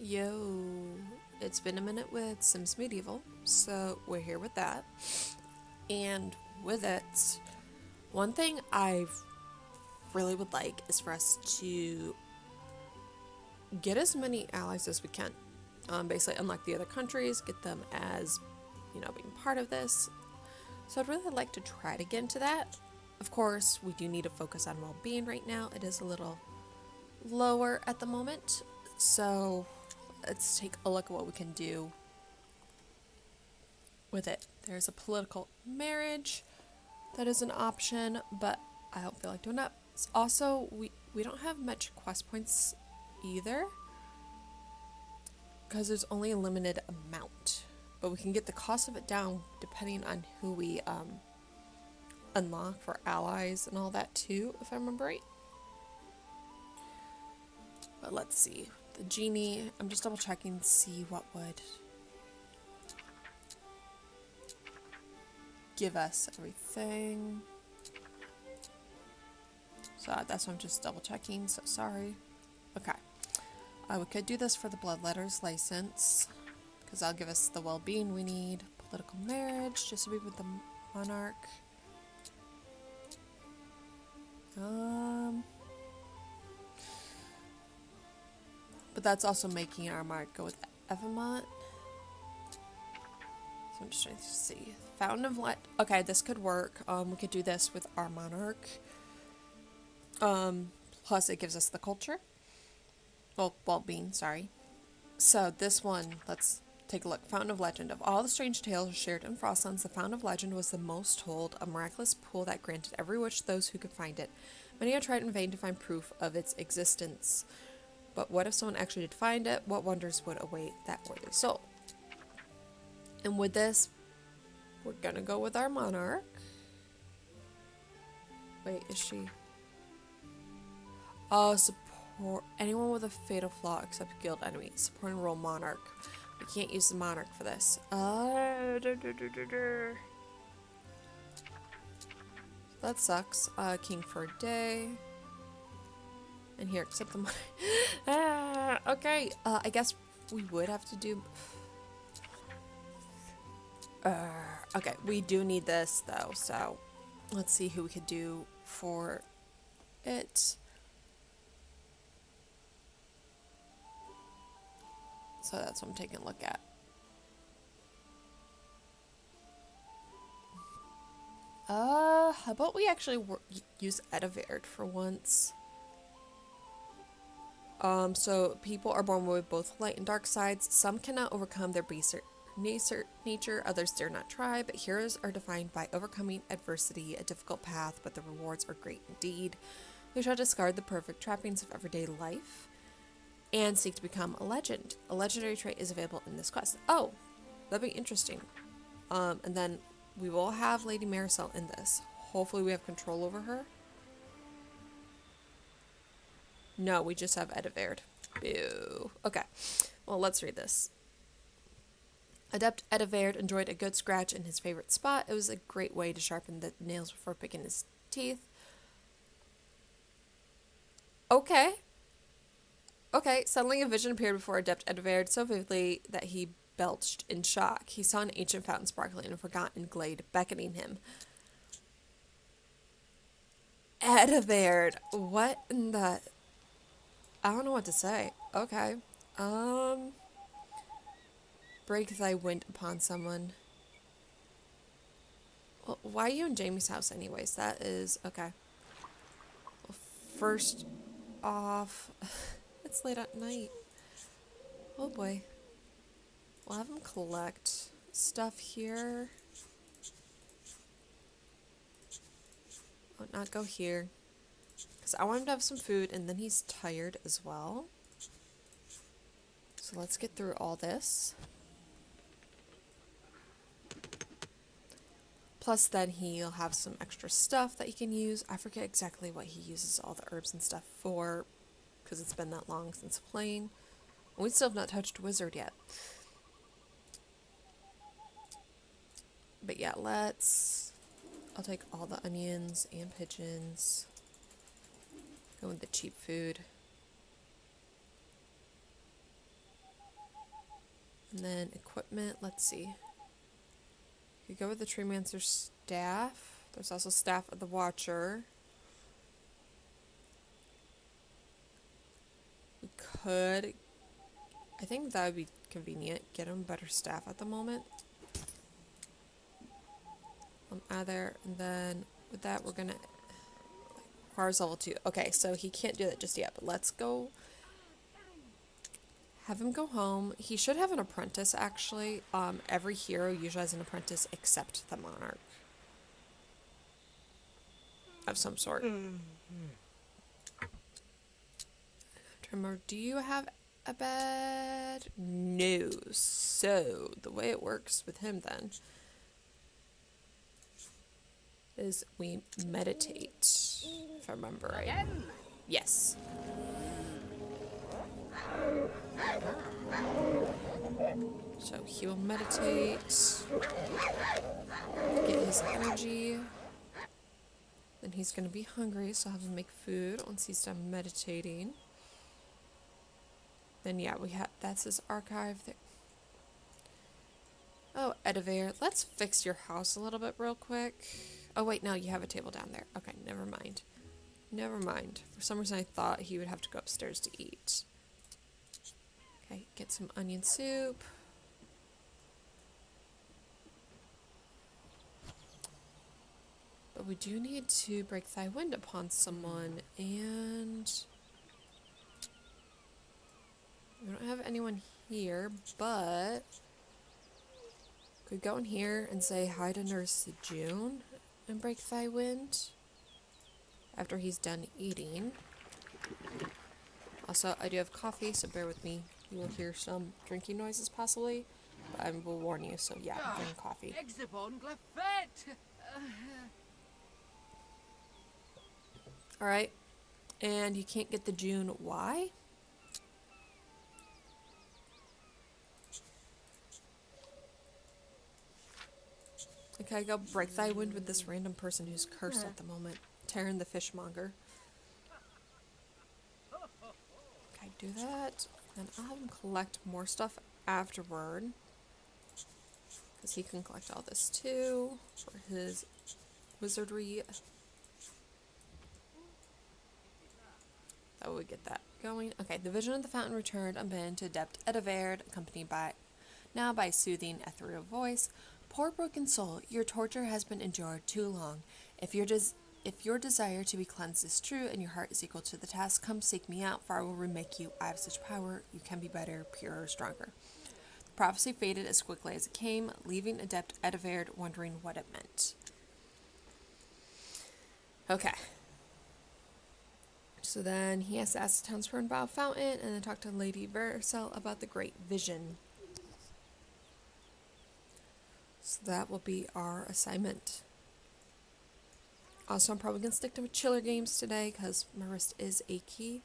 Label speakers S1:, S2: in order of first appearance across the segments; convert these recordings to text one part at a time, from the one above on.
S1: Yo, it's been a minute with Sims Medieval, so we're here with that. And with it, one thing I really would like is for us to get as many allies as we can. Basically, unlike the other countries, get them as, being part of this. So I'd really like to try to get into that. Of course, we do need to focus on well-being right now. It is a little lower at the moment, so let's take a look at what we can do with it. There's a political marriage that is an option, but I don't feel like doing that. Also, we don't have much quest points either because there's only a limited amount, but we can get the cost of it down depending on who we unlock for allies and all that too, if I remember right. But let's see. The genie, I'm just double checking to see what would give us everything. So that's why I'm just double checking, so sorry. Okay. We could do this for the bloodletters license, because that'll give us the well-being we need. Political marriage, just to be with the monarch. But that's also making our monarch go with Evamont. So I'm just trying to see. Fountain of Light. Okay, this could work. We could do this with our monarch. Plus it gives us the culture. Well-being, sorry. So this one, let's take a look. Fountain of Legend. Of all the strange tales shared in Frostlands, the Fountain of Legend was the most told, a miraculous pool that granted every wish to those who could find it. Many have tried in vain to find proof of its existence. But what if someone actually did find it? What wonders would await that worthy soul? And with this, we're gonna go with our monarch. Wait, is she? Support anyone with a fatal flaw except guild enemies. Support and roll monarch. We can't use the monarch for this. That sucks. King for a day. And here, accept the money. Okay. I guess we would have to do. Okay, we do need this though, so let's see who we could do for it. So that's what I'm taking a look at. How about we actually use Ediverd for once? So people are born with both light and dark sides. Some cannot overcome their baser nature, others dare not try, but heroes are defined by overcoming adversity, a difficult path, but the rewards are great indeed. They shall discard the perfect trappings of everyday life and seek to become a legend. A legendary trait is available in this quest. Oh, that'd be interesting. And then we will have Lady Marisol in this. Hopefully we have control over her. No, we just have Ediverd. Boo. Okay, well, let's read this. Adept Ediverd enjoyed a good scratch in his favorite spot. It was a great way to sharpen the nails before picking his teeth. Okay. Okay, suddenly a vision appeared before Adept Ediverd so vividly that he belched in shock. He saw an ancient fountain sparkling in a forgotten glade, beckoning him. Ediverd, what in the... I don't know what to say. Okay. Break thy wind upon someone. Well, why are you in Jamie's house anyways? That is... Okay. Well, first off... It's late at night. Oh boy. We'll have him collect stuff here. Oh, not go here. Because I want him to have some food, and then he's tired as well. So let's get through all this. Plus then he'll have some extra stuff that he can use. I forget exactly what he uses all the herbs and stuff for, because it's been that long since playing. And we still have not touched Wizard yet. But yeah, I'll take all the onions and pigeons. Go with the cheap food. And then equipment, let's see. You go with the Treemancer's staff. There's also staff of the Watcher. We could, I think that would be convenient. Get him better staff at the moment. Out of there, and then with that we're gonna requires level 2. Okay, so he can't do that just yet, but let's go have him go home. He should have an apprentice actually. Every hero usually has an apprentice except the monarch of some sort. Remember, do you have a bed? No. So the way it works with him then is we meditate, if I remember right. Yes. So he will meditate, get his energy. Then he's going to be hungry, so I'll have him make food once he's done meditating. Then yeah, that's his archive there. Oh, Edivair, let's fix your house a little bit real quick. Oh wait, no, you have a table down there. Okay, never mind. Never mind. For some reason I thought he would have to go upstairs to eat. Okay, get some onion soup. But we do need to break thy wind upon someone, and we don't have anyone here, but could go in here and say hi to Nurse June and break thy wind after he's done eating. Also, I do have coffee, so bear with me. You will hear some drinking noises possibly, but I will warn you, so yeah, I'm drinking coffee. Alright, and you can't get the June. Why? Okay, go break thy wind with this random person who's cursed at the moment. Taryn the fishmonger. Okay, do that. Then I'll have him collect more stuff afterward. Because he can collect all this too for his wizardry. That would get that going. Okay, the vision of the fountain returned unbidden to adept Edivard, accompanied by soothing ethereal voice. Poor broken soul, your torture has been endured too long. If your desire to be cleansed is true and your heart is equal to the task, come seek me out, for I will remake you. I have such power, you can be better, purer, stronger. The prophecy faded as quickly as it came, leaving adept Edivard wondering what it meant. Okay. So then he has to ask the townsperson about fountain and then talk to Lady Vercel about the great vision. So that will be our assignment. Also, I'm probably going to stick to chiller games today because my wrist is achy.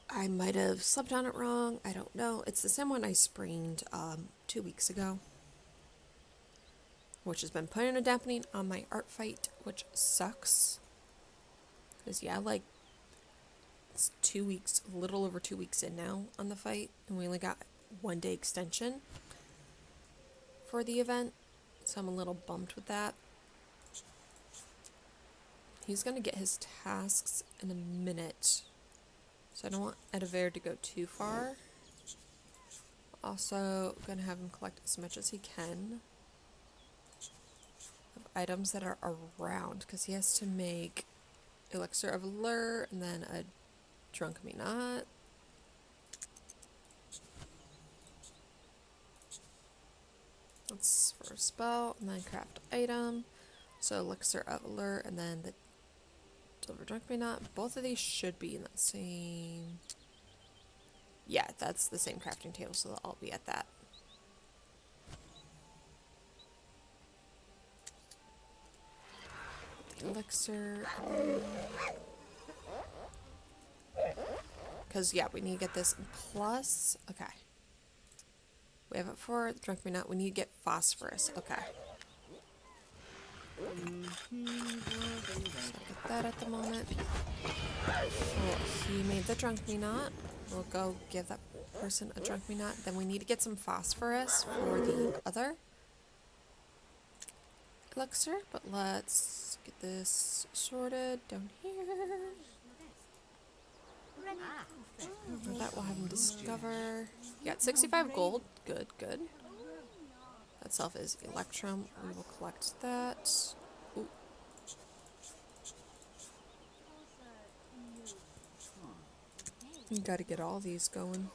S1: I might have slept on it wrong. I don't know. It's the same one I sprained 2 weeks ago, which has been putting a dampening on my art fight, which sucks. Because, yeah, like, it's 2 weeks, a little over 2 weeks in now on the fight, and we only got 1 day extension for the event, so I'm a little bummed with that. He's going to get his tasks in a minute, so I don't want Edivard to go too far. Also, I'm going to have him collect as much as he can of items that are around, because he has to make Elixir of Allure and then a Drunk Me Not. That's for a spell, and then craft item. So Elixir of Allure, and then the Silver Drunk Me Not. Both of these should be in that same... Yeah, that's the same crafting table, so they'll all be at that. The Elixir... Because, yeah, we need to get this in plus... Okay. We have it for the Drunk Me Not. We need to get phosphorus. Okay. So I'll get that at the moment. Oh, he made the Drunk Me Not. We'll go give that person a drunk me nut. Then we need to get some phosphorus for the other elixir. But let's get this sorted down here. For that we'll have him discover. He got 65 gold. Good, good. That itself is electrum. We will collect that. Ooh. You gotta get all these going.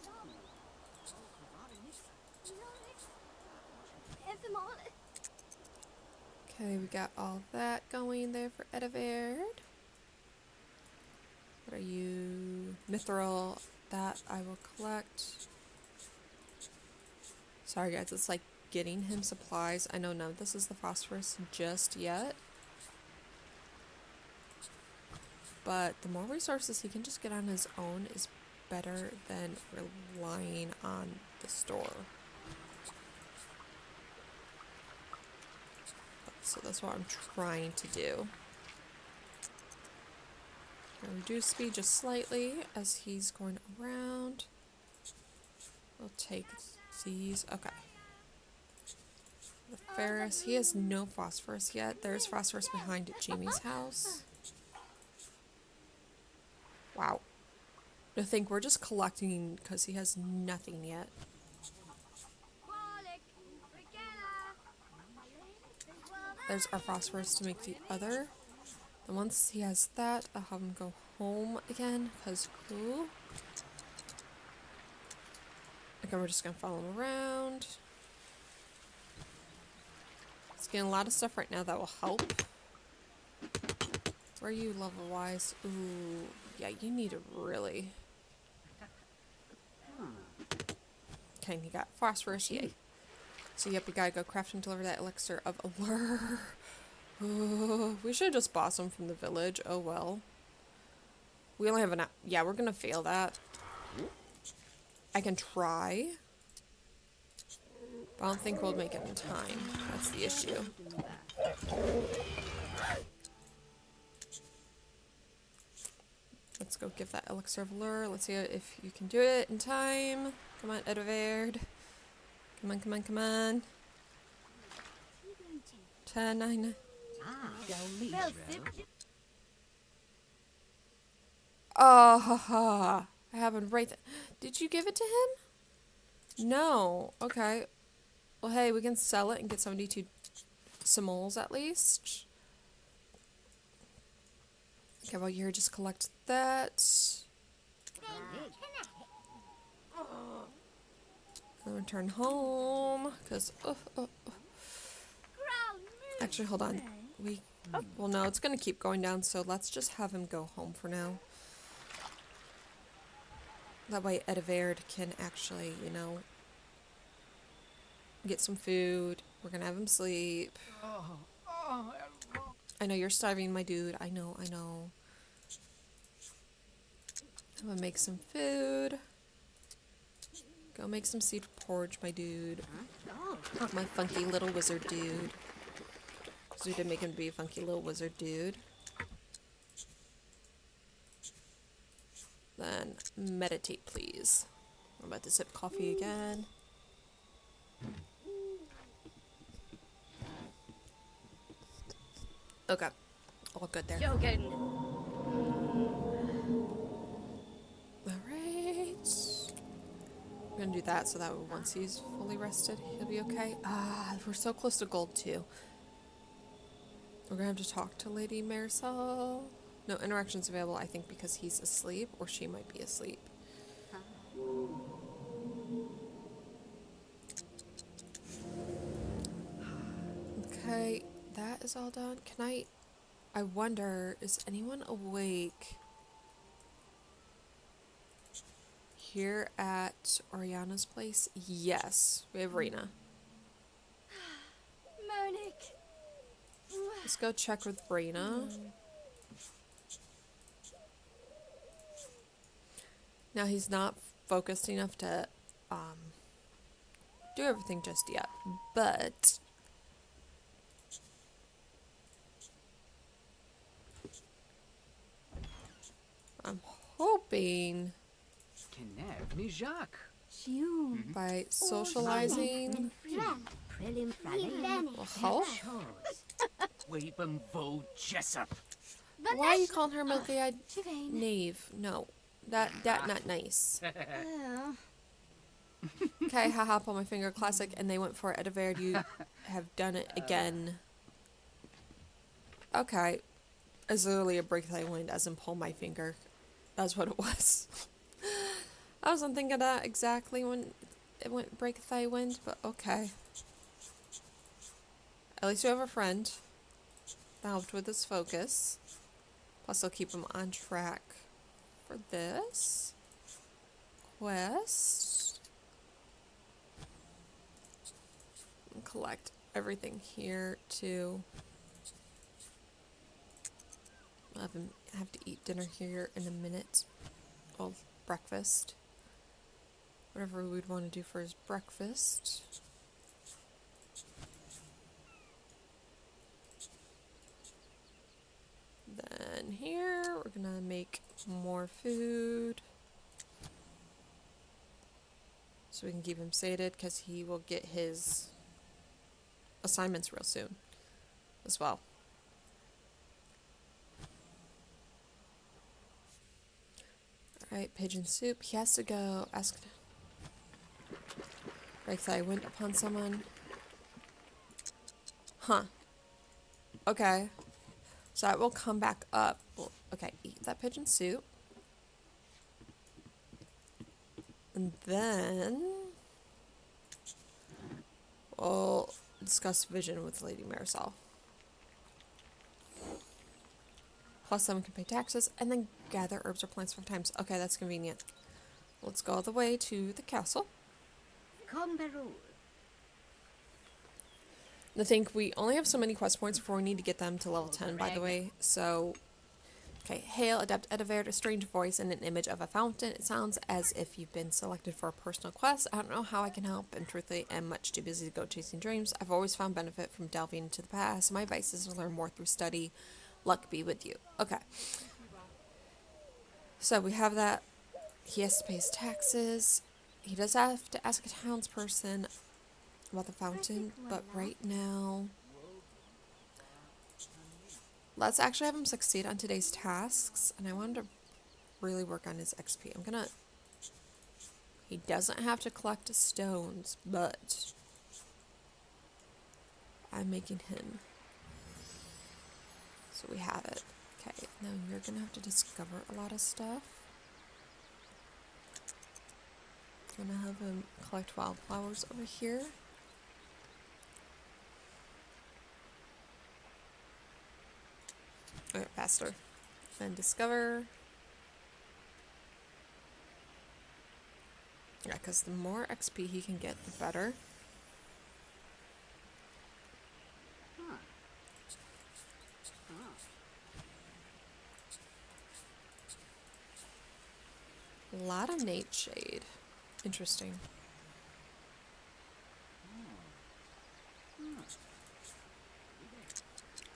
S1: Okay, we got all that going there for Edivard. What are you? Mithril. That I will collect. Sorry guys, it's like getting him supplies. I know none of this is the phosphorus just yet. But the more resources he can just get on his own is better than relying on the store. So that's what I'm trying to do. Reduce speed just slightly as he's going around. We'll take these. Okay. The Ferris. He has no phosphorus yet. There's phosphorus behind Jamie's house. Wow. I think we're just collecting because he has nothing yet. There's our phosphorus to make the other. And once he has that, I'll have him go home again because cool. Okay, we're just gonna follow him around. He's getting a lot of stuff right now that will help. Where are you level wise? Ooh, yeah, you need to really. Okay, you got phosphorus, yay. So yep, we gotta go craft and deliver that elixir of allure. Oh, we should have just bought some from the village. Oh well. We only have an. Yeah, we're gonna fail that. I can try. But I don't think we'll make it in time. That's the issue. Let's go give that elixir of allure. Let's see if you can do it in time. Come on, Edivard. Come on, come on, come on. 10, 9. Oh, haha. I haven't right. Did you give it to him? No. Okay. Well, hey, we can sell it and get 72 simoles at least. Okay, well, you're just collect that. And return home, because, Actually, hold on. Well, no, it's going to keep going down, so let's just have him go home for now. That way Edivard can actually, you know, get some food. We're going to have him sleep. I know you're starving, my dude. I know, I know. I'm going to make some food. Go make some seed porridge, my dude. My funky little wizard dude. Because we did make him be a funky little wizard dude. Then meditate, please. I'm about to sip coffee again. Okay. All good there. Alright. I'm gonna do that so that once he's fully rested, he'll be okay. Ah, we're so close to gold too. We're gonna have to talk to Lady Marisol. No interactions available, I think, because he's asleep, or she might be asleep. Okay, that is all done. Can I wonder, is anyone awake here at Oriana's place? Yes, we have Rena. Let's go check with Rena. Now he's not focused enough to do everything just yet, but I'm hoping
S2: Kenev ni Jacques.
S3: Siwn.
S1: By socializing will help.
S2: Weibum vo Jessup.
S1: Why are you calling her milky-eyed knave? No, that not nice. Okay, haha, pull my finger, classic, and they went for it. Edivard, you have done it again. Okay, it's literally a break thy wind, as in pull my finger. That's what it was. I wasn't thinking that exactly when it went break thy wind, but okay. At least you have a friend that helped with his focus. Plus, I'll keep him on track for this quest. And collect everything here too. I'll have to eat dinner here in a minute. Well, breakfast. Whatever we'd want to do for his breakfast. Then here, we're gonna make more food. So we can keep him sated, because he will get his assignments real soon as well. Alright, pigeon soup. He has to go ask. Break thy wind upon someone. Huh. Okay. So that will come back up. Well, okay, eat that pigeon soup. And then we'll discuss vision with Lady Marisol. Plus 7 can pay taxes, and then gather herbs or plants 5 times. Okay, that's convenient. Let's go all the way to the castle. I think we only have so many quest points before we need to get them to level 10, by the way. So, okay, hail, adept Edivard, a strange voice and an image of a fountain. It sounds as if you've been selected for a personal quest. I don't know how I can help, and truthfully, I'm much too busy to go chasing dreams. I've always found benefit from delving into the past. My advice is to learn more through study. Luck be with you. Okay. So we have that. He has to pay his taxes. He does have to ask a townsperson about the fountain, but right now, let's actually have him succeed on today's tasks, and I wanted to really work on his XP. He doesn't have to collect stones, but I'm making him. So we have it. Okay, now you're gonna have to discover a lot of stuff. I'm gonna have him collect wildflowers over here. Okay, faster. Then discover. Yeah, because the more XP he can get, the better. A lot of nightshade. Interesting.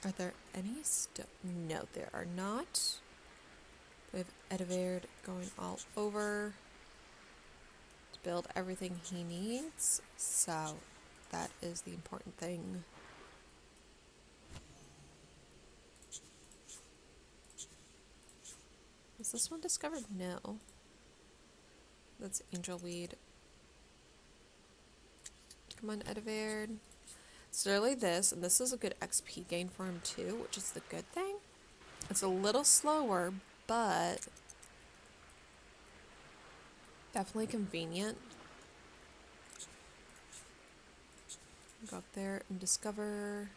S1: Are there any No, there are not. We have Edivard going all over to build everything he needs. So that is the important thing. Was this one discovered? No. That's angelweed. Come on, Edivard. It's literally this, and this is a good XP gain for him too, which is the good thing. It's a little slower, but definitely convenient. Go up there and discover.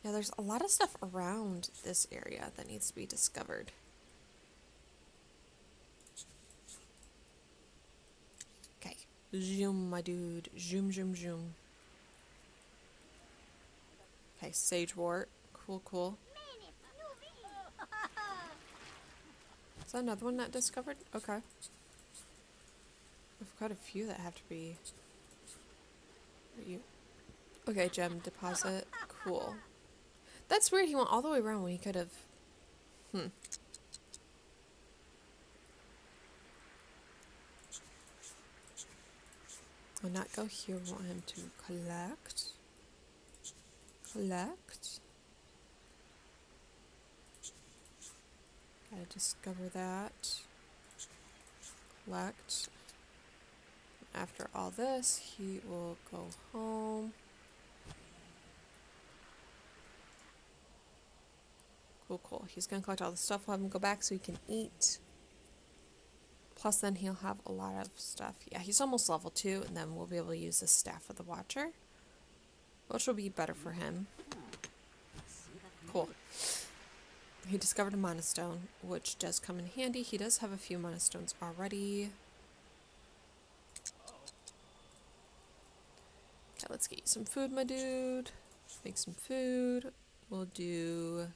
S1: Yeah, there's a lot of stuff around this area that needs to be discovered. Okay. Zoom, my dude. Zoom, zoom, zoom. Okay, sagewort. Cool, cool. Is that another one that discovered? Okay. We've got a few that have to be... Okay, gem deposit. Cool. That's weird, he went all the way around when he could have... Will not go here. We want him to collect. Collect. Gotta discover that. Collect. After all this, he will go home. Cool, cool. He's gonna collect all the stuff. We'll have him go back so he can eat. Plus, then he'll have a lot of stuff. Yeah, he's almost level 2, and then we'll be able to use the Staff of the Watcher, which will be better for him. Cool. He discovered a Mana Stone, which does come in handy. He does have a few Mana Stones already. Okay, let's get you some food, my dude. Make some food. We'll do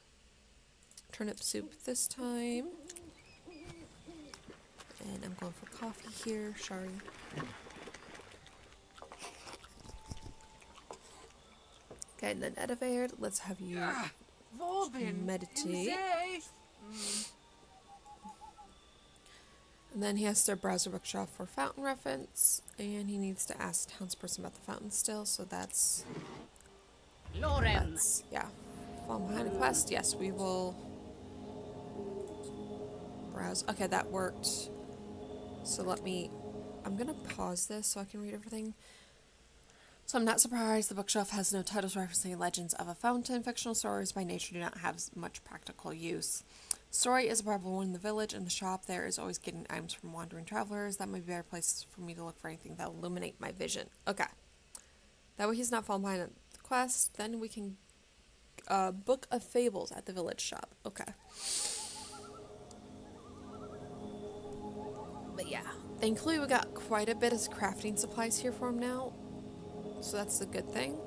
S1: turnip soup this time. And I'm going for coffee here, sorry. Okay, and then Edivair, let's have you meditate. And then he has to browse a bookshop for fountain reference, and he needs to ask the townsperson about the fountain still, so that's yeah. Fall behind a quest, yes, we will browse. Okay, that worked. So I'm gonna pause this so I can read everything. So I'm not surprised the bookshelf has no titles referencing legends of a fountain. Fictional stories by nature do not have much practical use. Story is a problem in the village, and the shop there is always getting items from wandering travelers. That might be a better place for me to look for anything that will illuminate my vision. Okay. That way he's not falling behind on the quest. Then we can Book of Fables at the village shop. Okay. But yeah, thankfully we got quite a bit of crafting supplies here for him now, so that's a good thing.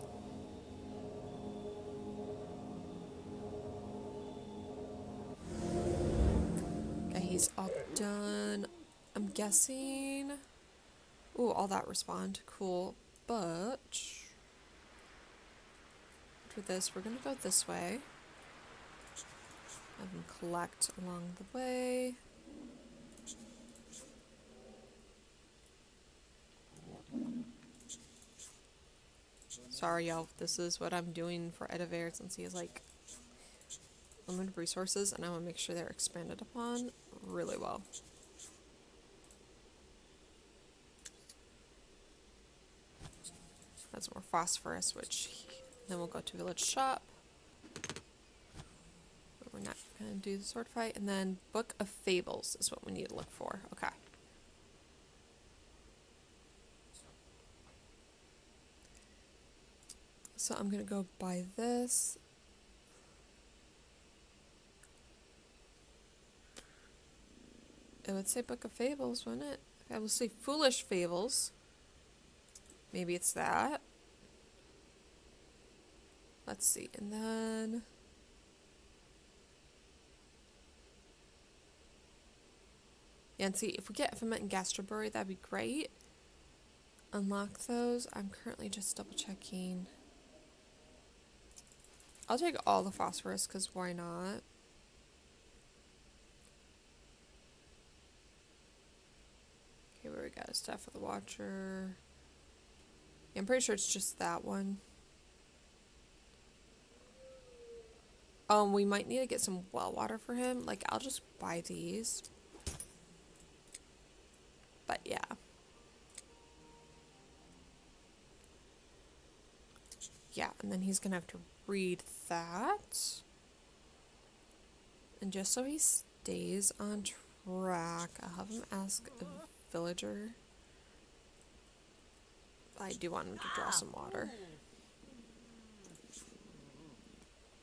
S1: Okay, he's all done. I'm guessing... Ooh, all that respond. Cool. But... for this, we're gonna go this way. Have him collect along the way. Sorry, y'all. This is what I'm doing for Edivair since he has like limited resources, and I want to make sure they're expanded upon really well. That's more phosphorus, which then we'll go to village shop. But we're not gonna do the sword fight, and then Book of Fables is what we need to look for. Okay. So I'm gonna go buy this. It would say Book of Fables, wouldn't it? I will say Foolish Fables. Maybe it's that. Let's see, and then... yeah, and see, if we get Effeminate and Gastrobury, that'd be great. Unlock those. I'm currently just double checking. I'll take all the phosphorus, because why not? Okay, where we got Staff of the Watcher. Yeah, I'm pretty sure it's just that one. We might need to get some well water for him. Like, I'll just buy these. But yeah. Yeah, and then he's gonna have to read that. And just so he stays on track, I'll have him ask a villager. I do want him to draw some water.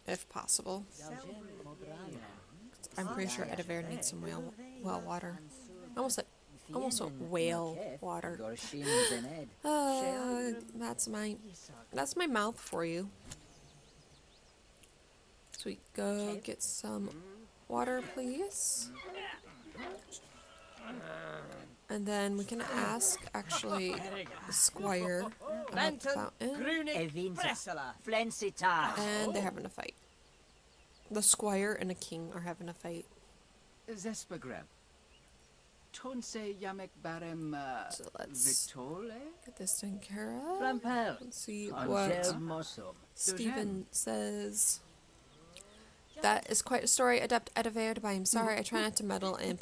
S1: If possible. I'm pretty sure Edivair needs some well water. Almost whale water. That's my mouth for you. Sweet, go get some water, please. And then we can ask, actually, the squire about the fountain. And they're having a fight. The squire and a king are having a fight.
S2: Zespagreb. Tonse yamek barem
S1: So let's
S2: Vitole?
S1: get this taken care of.
S3: Rampel.
S1: Let's see
S3: Conserve
S1: what
S3: Mossum.
S1: Stephen says. That is quite a story, Adept Ediverd, but I'm sorry, I try not to meddle in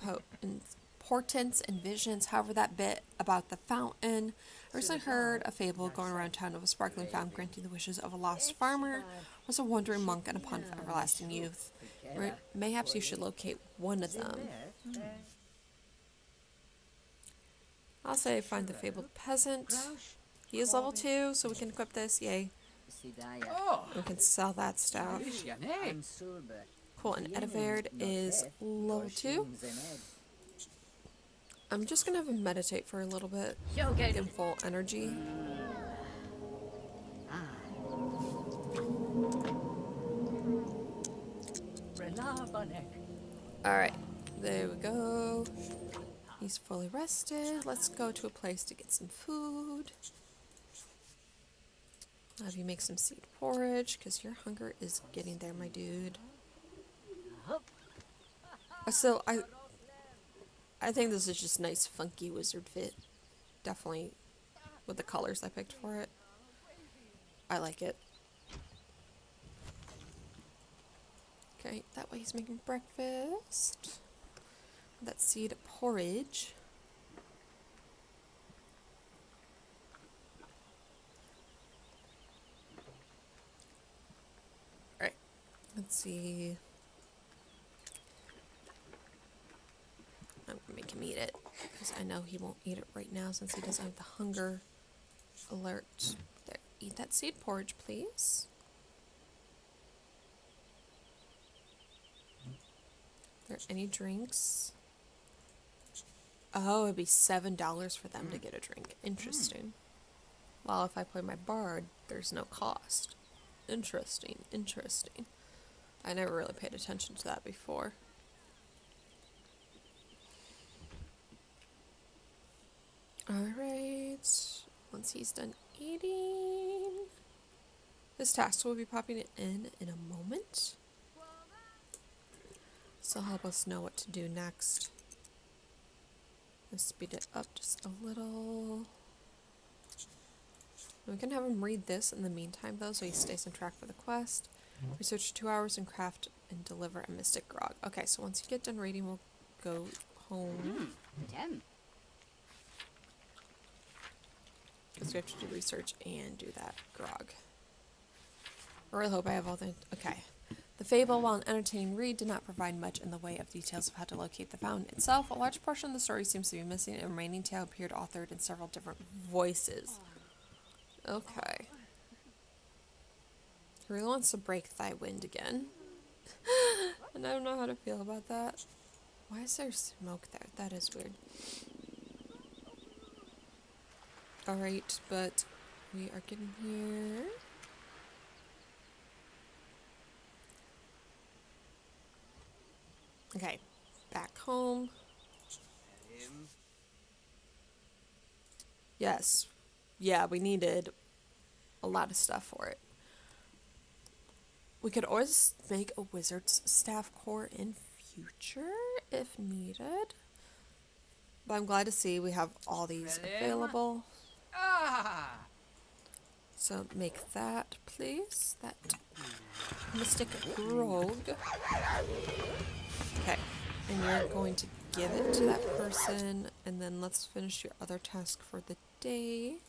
S1: portents and visions. However, that bit about the fountain. I recently heard a fable going around town of a sparkling fountain granting the wishes of a lost farmer, was a wandering monk, and a pond of everlasting youth. Mayhaps you should locate one of them. I'll say find the fabled peasant. He is level 2, so we can equip this, yay.
S2: Oh,
S1: We can sell that stuff.
S2: Ishane.
S1: Cool, and Ediverd is level 2. I'm just gonna have him meditate for a little bit. Get him full energy. Alright, there we go. He's fully rested. Let's go to a place to get some food. I'll have you make some seed porridge, because your hunger is getting there, my dude. So, I think this is just nice, funky wizard fit. Definitely with the colors I picked for it. I like it. Okay, that way he's making breakfast. That seed porridge. Alright, let's see. I'm gonna make him eat it, because I know he won't eat it right now since he doesn't have the hunger alert. There, eat that seed porridge, please. Are there any drinks? Oh, it'd be $7 for them to get a drink. Interesting. Well, if I play my bard, there's no cost. Interesting, interesting. I never really paid attention to that before. Alright, once he's done eating, this task will be popping in a moment. So help us know what to do next. Let's speed it up just a little. We can have him read this in the meantime though, so he stays on track for the quest. Research 2 hours and craft and deliver a mystic grog. Okay, so once you get done reading, we'll go home.
S3: 10.
S1: Because we have to do research and do that grog. I really hope I have all the... Okay. The fable, while an entertaining read, did not provide much in the way of details of how to locate the fountain itself. A large portion of the story seems to be missing, and the remaining tale appeared authored in several different voices. Okay. He really wants to break thy wind again. And I don't know how to feel about that. Why is there smoke there? That is weird. Alright, but we are getting here. Okay, back home. Yes. Yeah, we needed a lot of stuff for it. We could always make a wizard's staff core in future if needed. But I'm glad to see we have all these available.
S2: Ah!
S1: So make that, please. That mystic grog. Okay, and you're going to give it to that person, and then let's finish your other task for the day,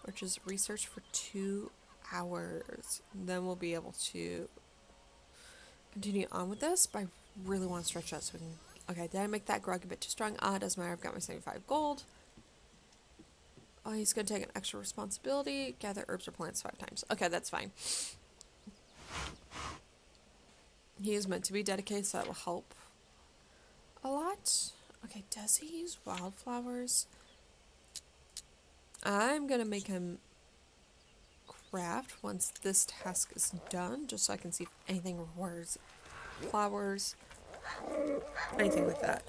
S1: which is research for 2 hours. Then we'll be able to continue on with this, but I really want to stretch out so we can... Okay, did I make that grog a bit too strong? Ah, it doesn't matter, I've got my 75 gold. Oh, he's going to take an extra responsibility. Gather herbs or plants 5 times. Okay, that's fine. He is meant to be dedicated, so that will help a lot. Okay, does he use wildflowers? I'm going to make him craft once this task is done, just so I can see if anything requires flowers, anything like that.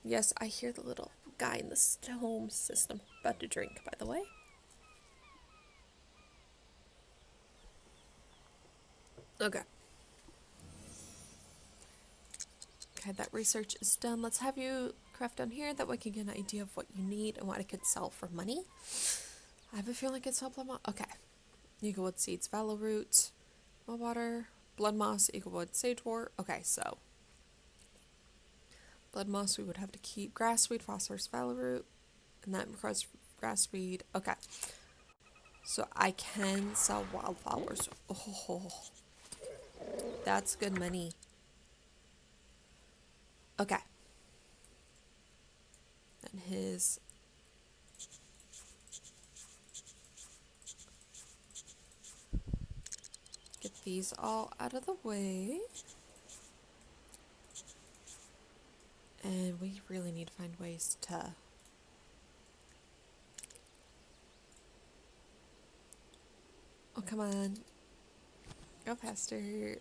S1: Yes, I hear the little guy in the home system about to drink, by the way. Okay. Okay, that research is done. Let's have you craft down here. That way I can get an idea of what you need and what I could sell for money. I have a feeling I could sell blood moss. Okay. Eaglewood seeds, vallow root, well water, blood moss, eaglewood, sagewort. Okay, so blood moss we would have to keep. Grassweed, phosphorus, vallow root, and that requires grassweed. Okay. So I can sell wildflowers. Oh, that's good money. Okay. And his get these all out of the way. And we really need to find ways to oh, come on. Go faster.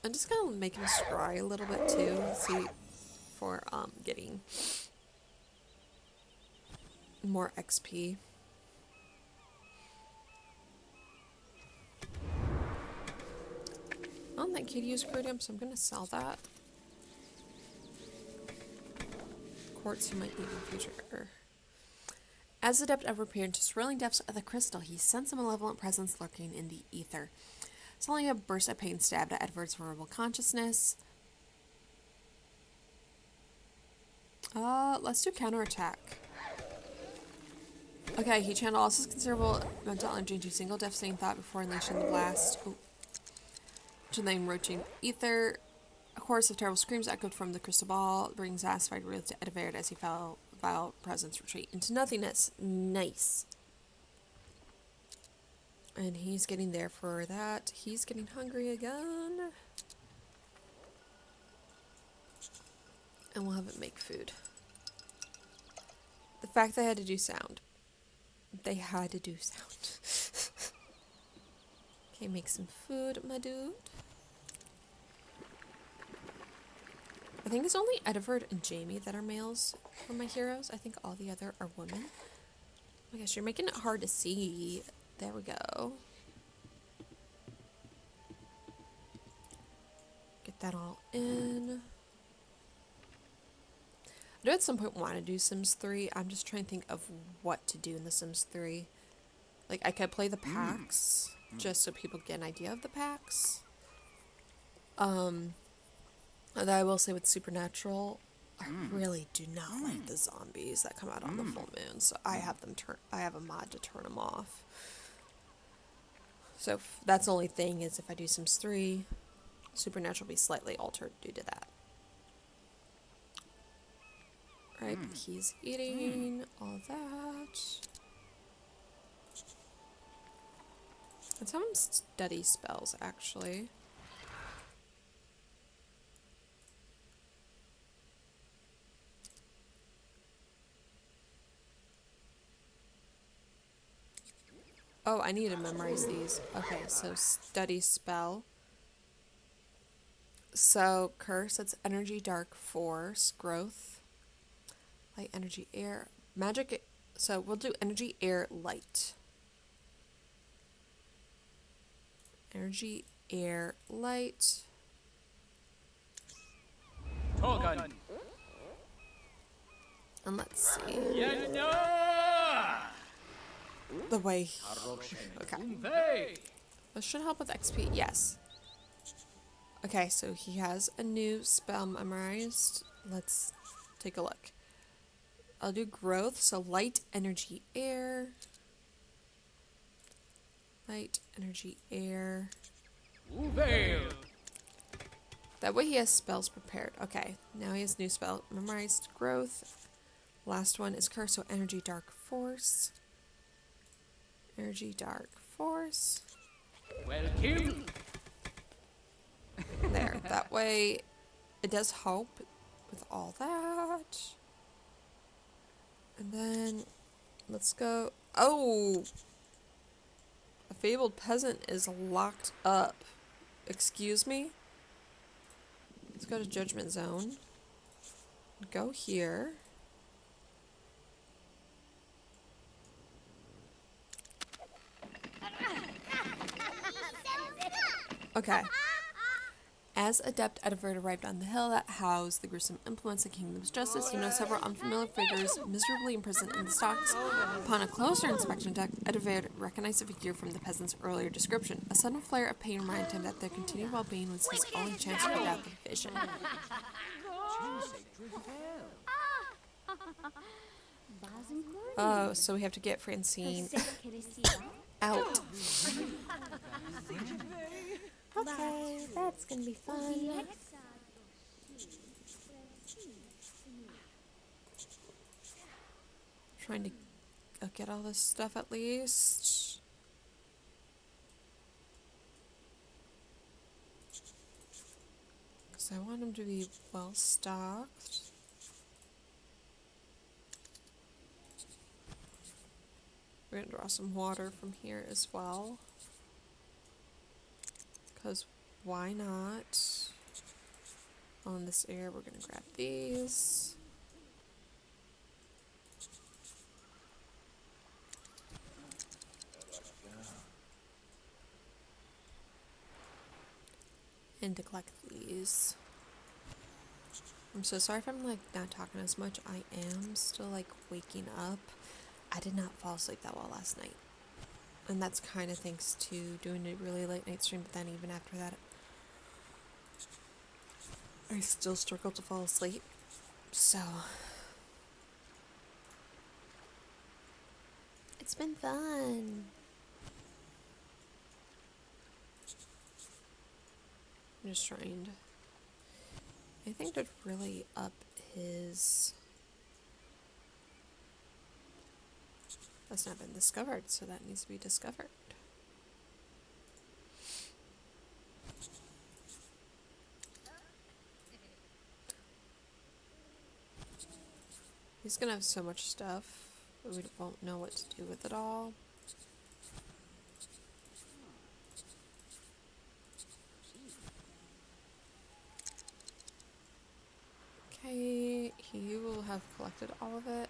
S1: I'm just gonna make him scry a little bit too, see for getting more XP. I don't think he'd use Prudium, so I'm gonna sell that. Quartz he might need in the future. As the Adept ever appeared into swirling depths of the crystal, he sensed a malevolent presence lurking in the ether. Suddenly a burst of pain stabbed at Edward's vulnerable consciousness. Let's do counterattack. Okay, he channeled all his considerable mental energy into a single devastating thought before unleashing the blast. Ooh. To the encroaching ether. A chorus of terrible screams echoed from the crystal ball, bringing satisfied relief to Edward as he felt vile presence retreat into nothingness. Nice. And he's getting there for that. He's getting hungry again. And we'll have it make food. The fact they had to do sound. They had to do sound. Okay, make some food, my dude. I think it's only Edward and Jamie that are males for my heroes. I think all the other are women. Oh my gosh, you're making it hard to see. There we go. Get that all in. I do at some point want to do Sims 3. I'm just trying to think of what to do in The Sims 3. Like, I could play the packs, just so people get an idea of the packs. Although I will say with Supernatural, I really do not like the zombies that come out on the full moon. So I have them I have a mod to turn them off. So that's the only thing is if I do Sims 3, Supernatural will be slightly altered due to that. Right, he's eating all that. Let's have him study spells, actually. Oh, I need to memorize these. Okay, so study spell. So curse, that's energy, dark, force, growth, light, energy, air, magic. So we'll do energy, air, light. Energy, air, light.
S3: Togan.
S1: And let's see. The way. Okay. This should help with XP. Yes. Okay, so he has a new spell memorized. Let's take a look. I'll do growth. So light, energy, air. Light, energy, air. That way he has spells prepared. Okay, now he has new spell memorized. Growth. Last one is curse. So energy, dark, force. Energy, dark, force.
S3: Welcome.
S1: There. That way, it does help with all that. And then, let's go. Oh! A fabled peasant is locked up. Excuse me? Let's go to Judgment Zone. Go here. Okay. As Adept Edivert arrived on the hill that housed the gruesome implements of Kingdom's Justice, he noticed several unfamiliar figures miserably imprisoned in the stocks. Upon a closer inspection, Edivert recognized the figure from the peasant's earlier description. A sudden flare of pain reminded him that their continued well-being was his only chance for death and vision. Oh, so we have to get Francine out. Okay, that's gonna be fun. Trying to get all this stuff at least. Because I want them to be well stocked. We're gonna draw some water from here as well. Because why not? On this area, we're gonna grab these. And to collect these. I'm so sorry if I'm like not talking as much. I am still like waking up. I did not fall asleep that well last night. And that's kind of thanks to doing a really late night stream, but then even after that, I still struggled to fall asleep. So, it's been fun. I'm just trying to, I think to really up his, that's not been discovered, so that needs to be discovered. He's gonna have so much stuff, but we won't know what to do with it all. Okay, he will have collected all of it.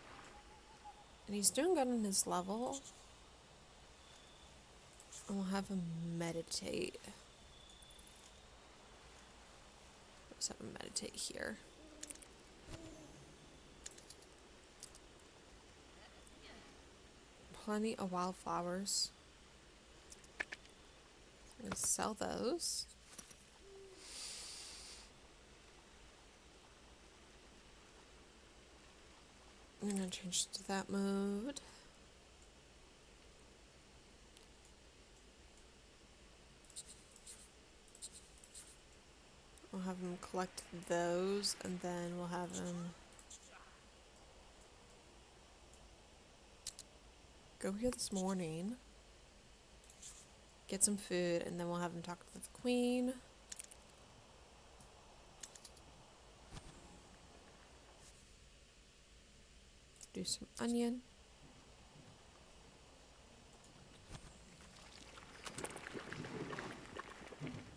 S1: And he's doing good on his level. And we'll have him meditate. Let's have him meditate here. Plenty of wildflowers. I'm gonna sell those. I'm gonna change to that mode. We'll have him collect those, and then we'll have him go here this morning, get some food, and then we'll have him talk to the queen. Do some onion.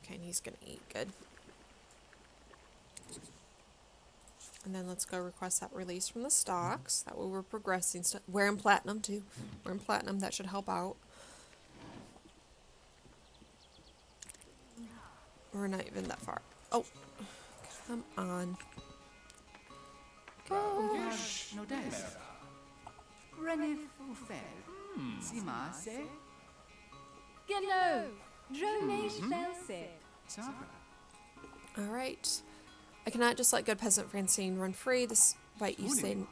S1: Okay, and he's gonna eat good. And then let's go request that release from the stocks. That way we're progressing. We're in platinum too. We're in platinum. That should help out. We're not even that far. Oh, come on. Go.
S2: No des. Renif ufel. Sima se.
S4: Gello. Dronesh Belsit.
S2: Saga.
S1: All right. I cannot just let good peasant Francine run free despite you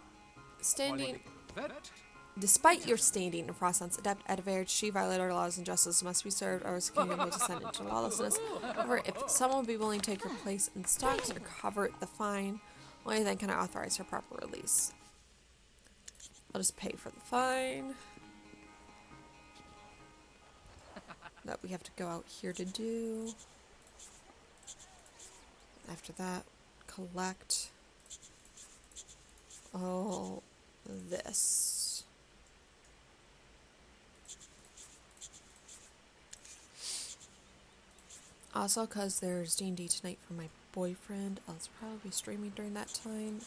S1: Despite your standing in Frostlands, Adept Edivert, she violated our laws and justice must be served, or its kingdom will descend into lawlessness. However, if someone will be willing to take her place in the stocks or cover the fine, only then can I authorize her proper release. I'll just pay for the fine that we have to go out here to do. After that, collect all this. Also, because there's D&D tonight for my boyfriend, I'll probably be streaming during that time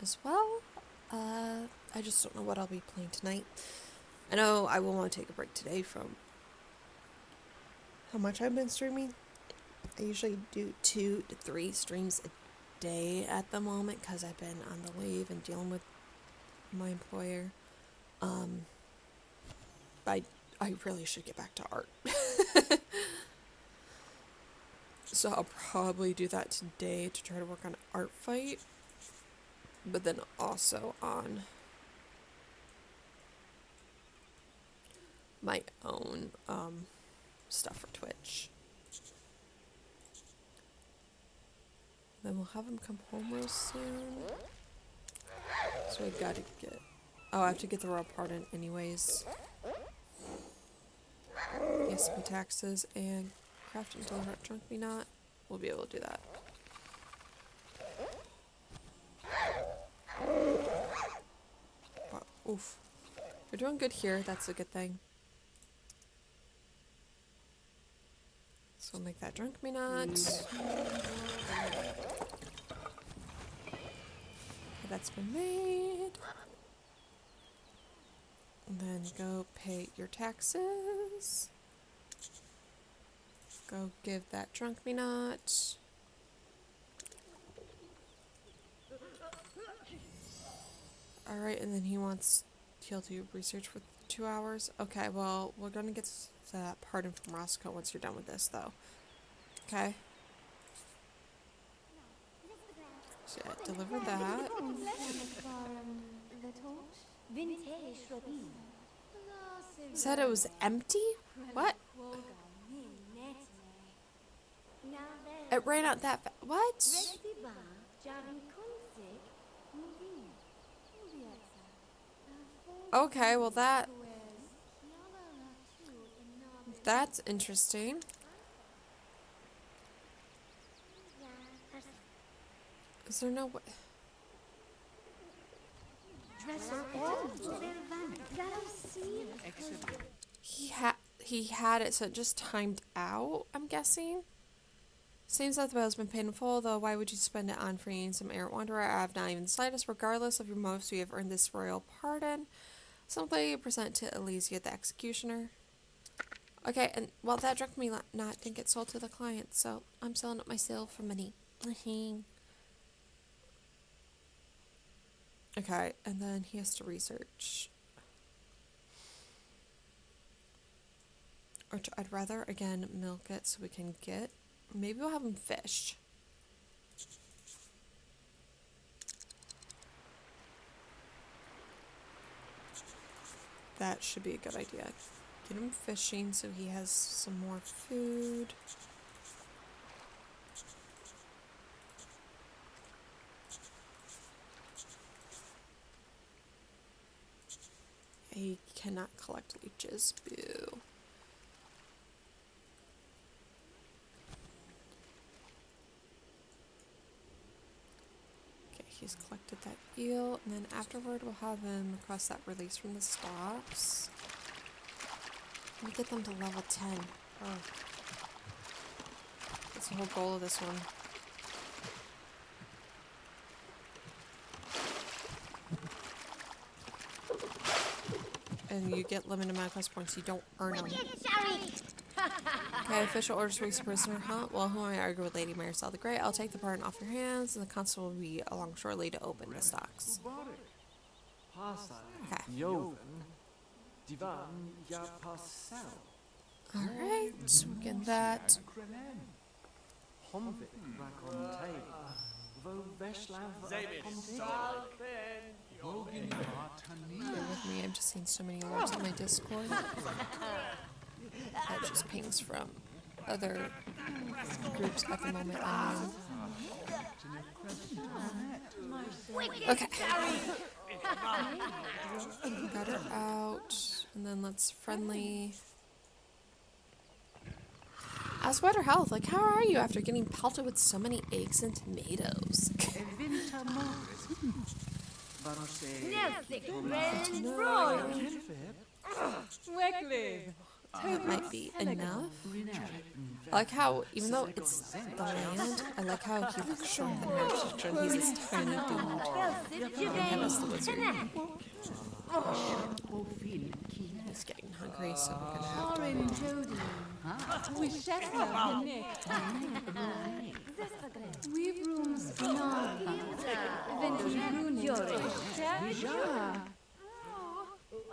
S1: as well. I just don't know what I'll be playing tonight. I know I will want to take a break today from how much I've been streaming, I usually do 2 to 3 streams a day at the moment because I've been on the leave and dealing with my employer. But I really should get back to art. So I'll probably do that today to try to work on art fight. But then also on my own stuff for Twitch. Then we'll have him come home real soon. So I gotta get... Oh, I have to get the royal pardon anyways. Yes, my taxes and craft and deliver at Drunk Me Not. We'll be able to do that. Wow, oof. We're doing good here. That's a good thing. So we'll make that Drunk Me Not. Okay, that's been made. And then go pay your taxes. Go give that Drunk Me Not. Alright, and then he'll do research for 2 hours. Okay, well, we're gonna get that pardon from Roscoe once you're done with this, though. Okay? So, yeah, deliver that. Said it was empty? What? It ran out that fast. What? Okay, well that's interesting. Is there no way? He had it, so it just timed out, I'm guessing. Seems that the bill's been painful, though why would you spend it on freeing some errant wanderer? I have not even the slightest. Regardless of your motives, we have earned this royal pardon. Simply present to Elysia the executioner. Okay, and well, that Drunk Me Not didn't get sold to the client, so I'm selling it myself for money. Okay, and then he has to research. Which I'd rather, again, milk it so we can get... Maybe we'll have him fish. That should be a good idea. Get him fishing so he has some more food. He cannot collect leeches. Boo. He's collected that eel, and then afterward we'll have him request that release from the stocks. Let me get them to level 10. Oh. That's the whole goal of this one. And you get limited amount of quest points, you don't earn them. Okay, official orders to release a prisoner, huh? Well, who am I arguing with Lady Maricel the Great? I'll take the pardon off your hands, and the constable will be along shortly to open the stocks. Okay. Alright, so we get that. Bear with me, I'm just seeing so many alerts on my Discord. That just pings from other groups at the moment I'm in. Okay. Got her out. And then let's friendly. Ask about her health. Like, how are you after getting pelted with so many eggs and tomatoes? That might be enough. I like how, even though it's the land, I like how he looks short in her picture and he's this tiny dude. And him as the wizard. He's getting hungry, so we're gonna have
S2: Oren
S1: to.
S2: and Jody.
S4: We Shekla
S2: We rooms Nava.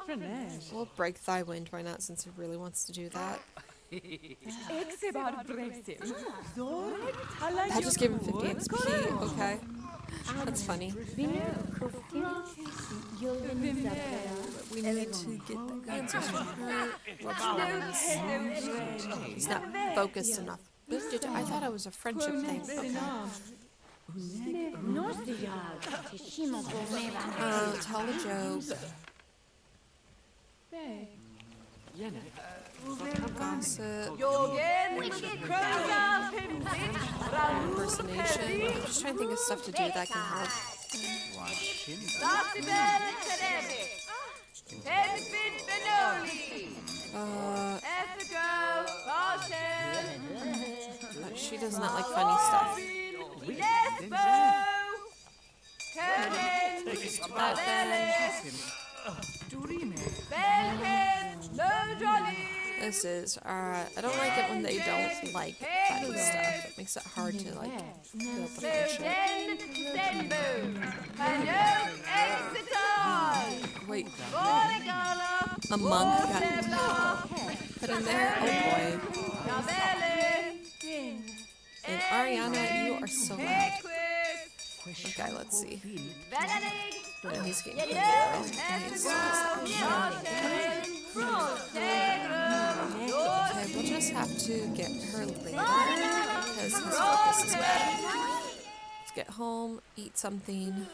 S4: Frenesh.
S1: We'll break thy wind, why not, since he really wants to do that.
S4: Exebar Brexit.
S1: I just gave him 50 XP, okay? That's funny. We need to get the answers from her. He's not focused enough. I thought it was a friendship thing. Okay. Tell a joke. Gossip. Impersonation. I'm just trying to think of stuff to do that can help. She does not like funny stuff. This is, I don't like it when they don't like funny stuff. It makes it hard to, like, build the friendship. Wait. A monk got put in there? Oh boy. And Ariana, you are so loud. Okay, let's see. And he's getting hungry. Okay, we'll just have to get her later because his focus is bad. Let's get home, eat something.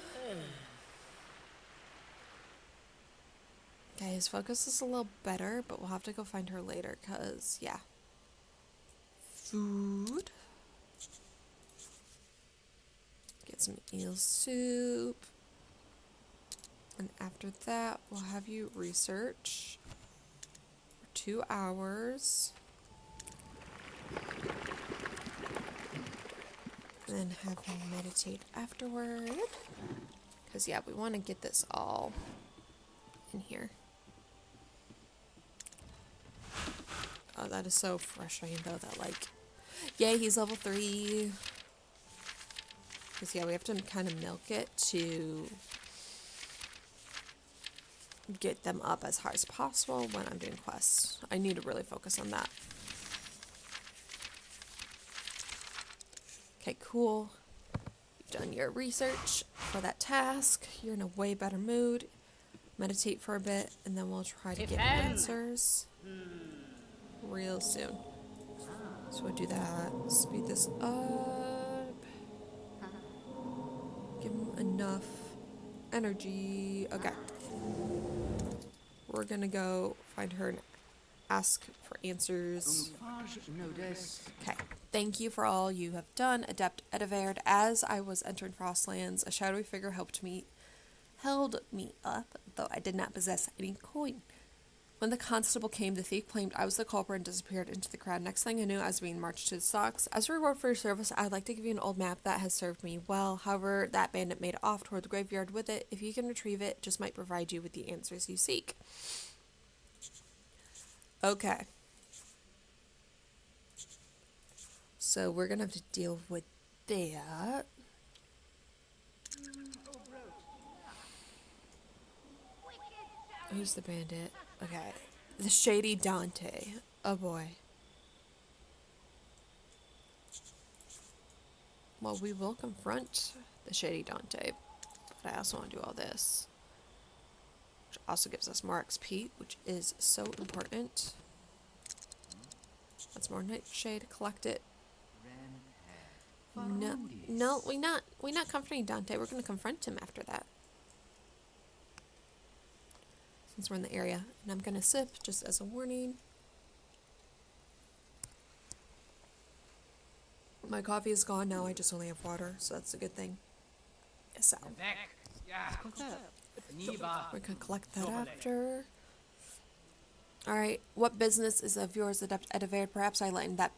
S1: Okay, his focus is a little better, but we'll have to go find her later because, yeah. Food. Get some eel soup. And after that, we'll have you research for 2 hours. And then have you meditate afterward. Because, yeah, we want to get this all in here. Oh, that is so frustrating, though, that, like, yay, he's level 3. Because, yeah, we have to kind of milk it to get them up as high as possible when I'm doing quests. I need to really focus on that. Okay, cool. You've done your research for that task. You're in a way better mood. Meditate for a bit, and then we'll try to get answers real soon. So we'll do that. Speed this up. Give him enough energy. Okay. We're gonna go find her and ask for answers. Okay. Thank you for all you have done, Adept Ediverd. As I was entering Frostlands, a shadowy figure held me up, though I did not possess any coin. When the constable came, the thief claimed I was the culprit and disappeared into the crowd. Next thing I knew, I was being marched to the stocks. As a reward for your service, I'd like to give you an old map that has served me well. However, that bandit made off toward the graveyard with it. If you can retrieve it, it just might provide you with the answers you seek. Okay. So we're gonna have to deal with that. Who's the bandit? Okay. The Shady Dante. Oh boy. Well, we will confront the Shady Dante. But I also want to do all this. Which also gives us more XP, which is so important. That's more nightshade. Collect it. No, we're not confronting Dante. We're gonna confront him after that. Since we're in the area. And I'm gonna sip just as a warning. My coffee is gone now, I just only have water, so that's a good thing. So we're gonna collect that after. Alright, what business is of yours, Adept Ediverd? Perhaps I lightened that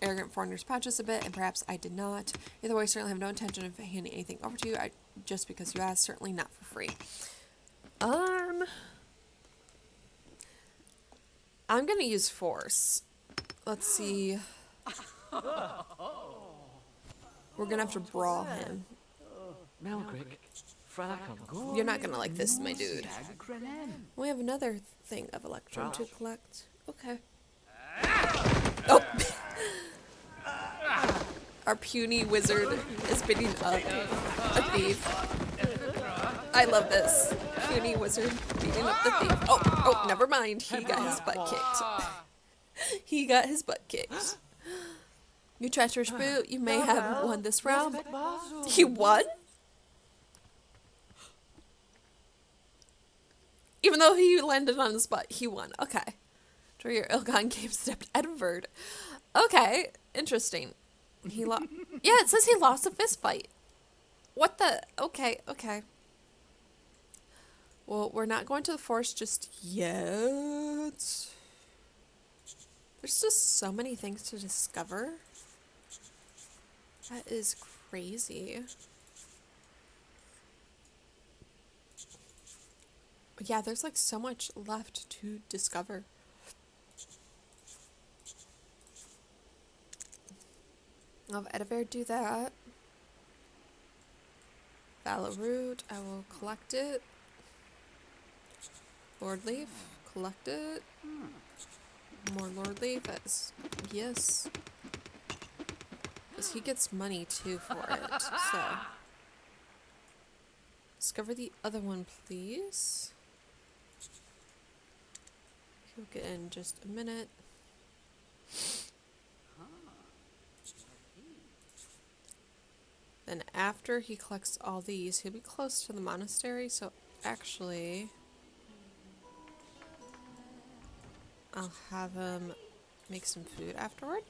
S1: arrogant foreigner's pouches a bit, and perhaps I did not. Either way, I certainly have no intention of handing anything over to you, just because you asked, certainly not for free. I'm gonna use force. Let's see. We're gonna have to brawl him.
S3: Melkrick, Frakan,
S1: You're not gonna like this, my dude. We have another thing of Electrum to collect. Okay. Oh! Our puny wizard is beating up a thief. I love this. Puny wizard beating up the thief. Oh, never mind. He got his butt kicked. He got his butt kicked. You treacherous brute, you may have won this round. He won? Even though he landed on his butt, he won. Okay. Draw your Ilgon game stepped Edward. Okay, interesting. He lost. Yeah, it says he lost a fist fight. What the? Okay. Well, we're not going to the forest just yet. There's just so many things to discover. That is crazy. Yeah, there's like so much left to discover. I'll have Edivere do that. Valoroot, I will collect it. Lord Leaf, collect it. More Lord Leaf, that's yes. Because he gets money too for it, so. Discover the other one, please. He'll get in just a minute. Then after he collects all these, he'll be close to the monastery, so actually I'll have him make some food afterward.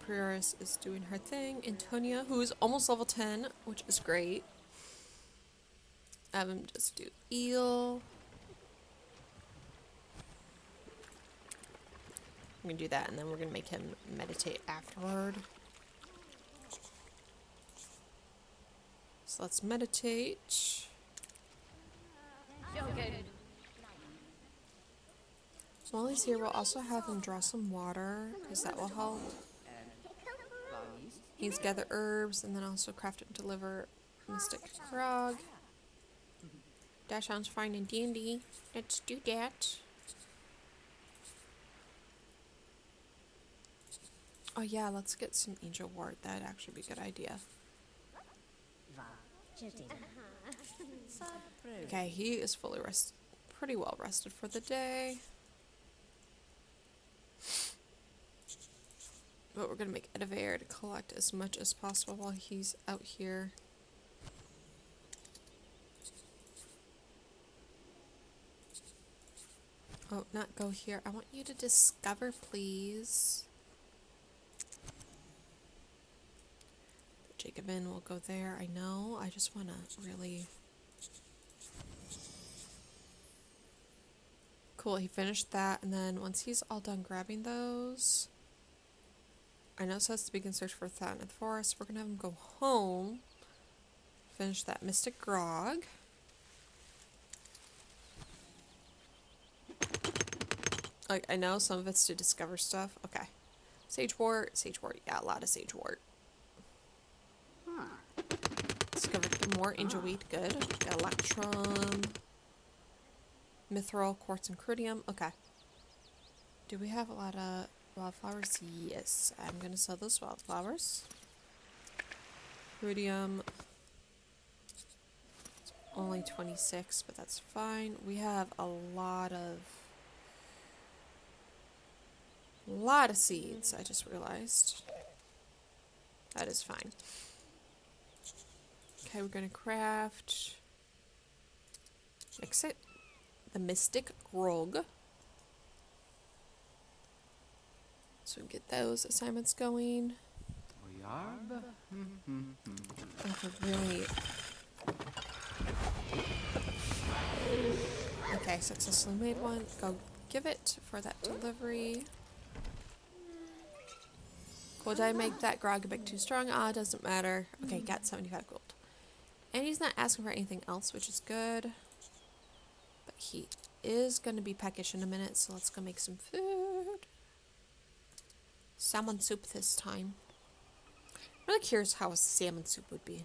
S1: Prioris is doing her thing. Antonia, who is almost level 10, which is great. Have him just do eel. I'm gonna do that, and then we're gonna make him meditate afterward. So let's meditate. So while he's here, we'll also have him draw some water, because that will help. He's gather herbs, and then also craft and deliver mystic grog. That sounds fine and dandy. Let's do that. Oh yeah, let's get some angel ward. That'd actually be a good idea. Okay, he is fully rested, pretty well rested for the day. But we're gonna make Edivere to collect as much as possible while he's out here. Oh, not go here. I want you to discover, please. Jacobin will go there. I know. I just want to really... Cool, he finished that. And then once he's all done grabbing those... I know it says to begin search for Thatch in the forest. We're going to have him go home. Finish that mystic grog. Like, I know some of it's to discover stuff. Okay. Sagewort. Sagewort. Yeah, a lot of sagewort. Discovered more angel wheat. Good. Got electrum. Mithril, quartz, and crudium. Okay. Do we have a lot of wildflowers? Yes. I'm going to sell those wildflowers. Crudium. It's only 26, but that's fine. We have a lot of seeds, I just realized. That is fine. Okay, we're gonna craft exit the mystic grog. So we can get those assignments going. Really. Okay, successfully made one. Go give it for that delivery. Would I make that grog a bit too strong? Ah, doesn't matter. Okay, got 75 gold. And he's not asking for anything else, which is good. But he is going to be peckish in a minute, so let's go make some food. Salmon soup this time. I'm really curious how a salmon soup would be.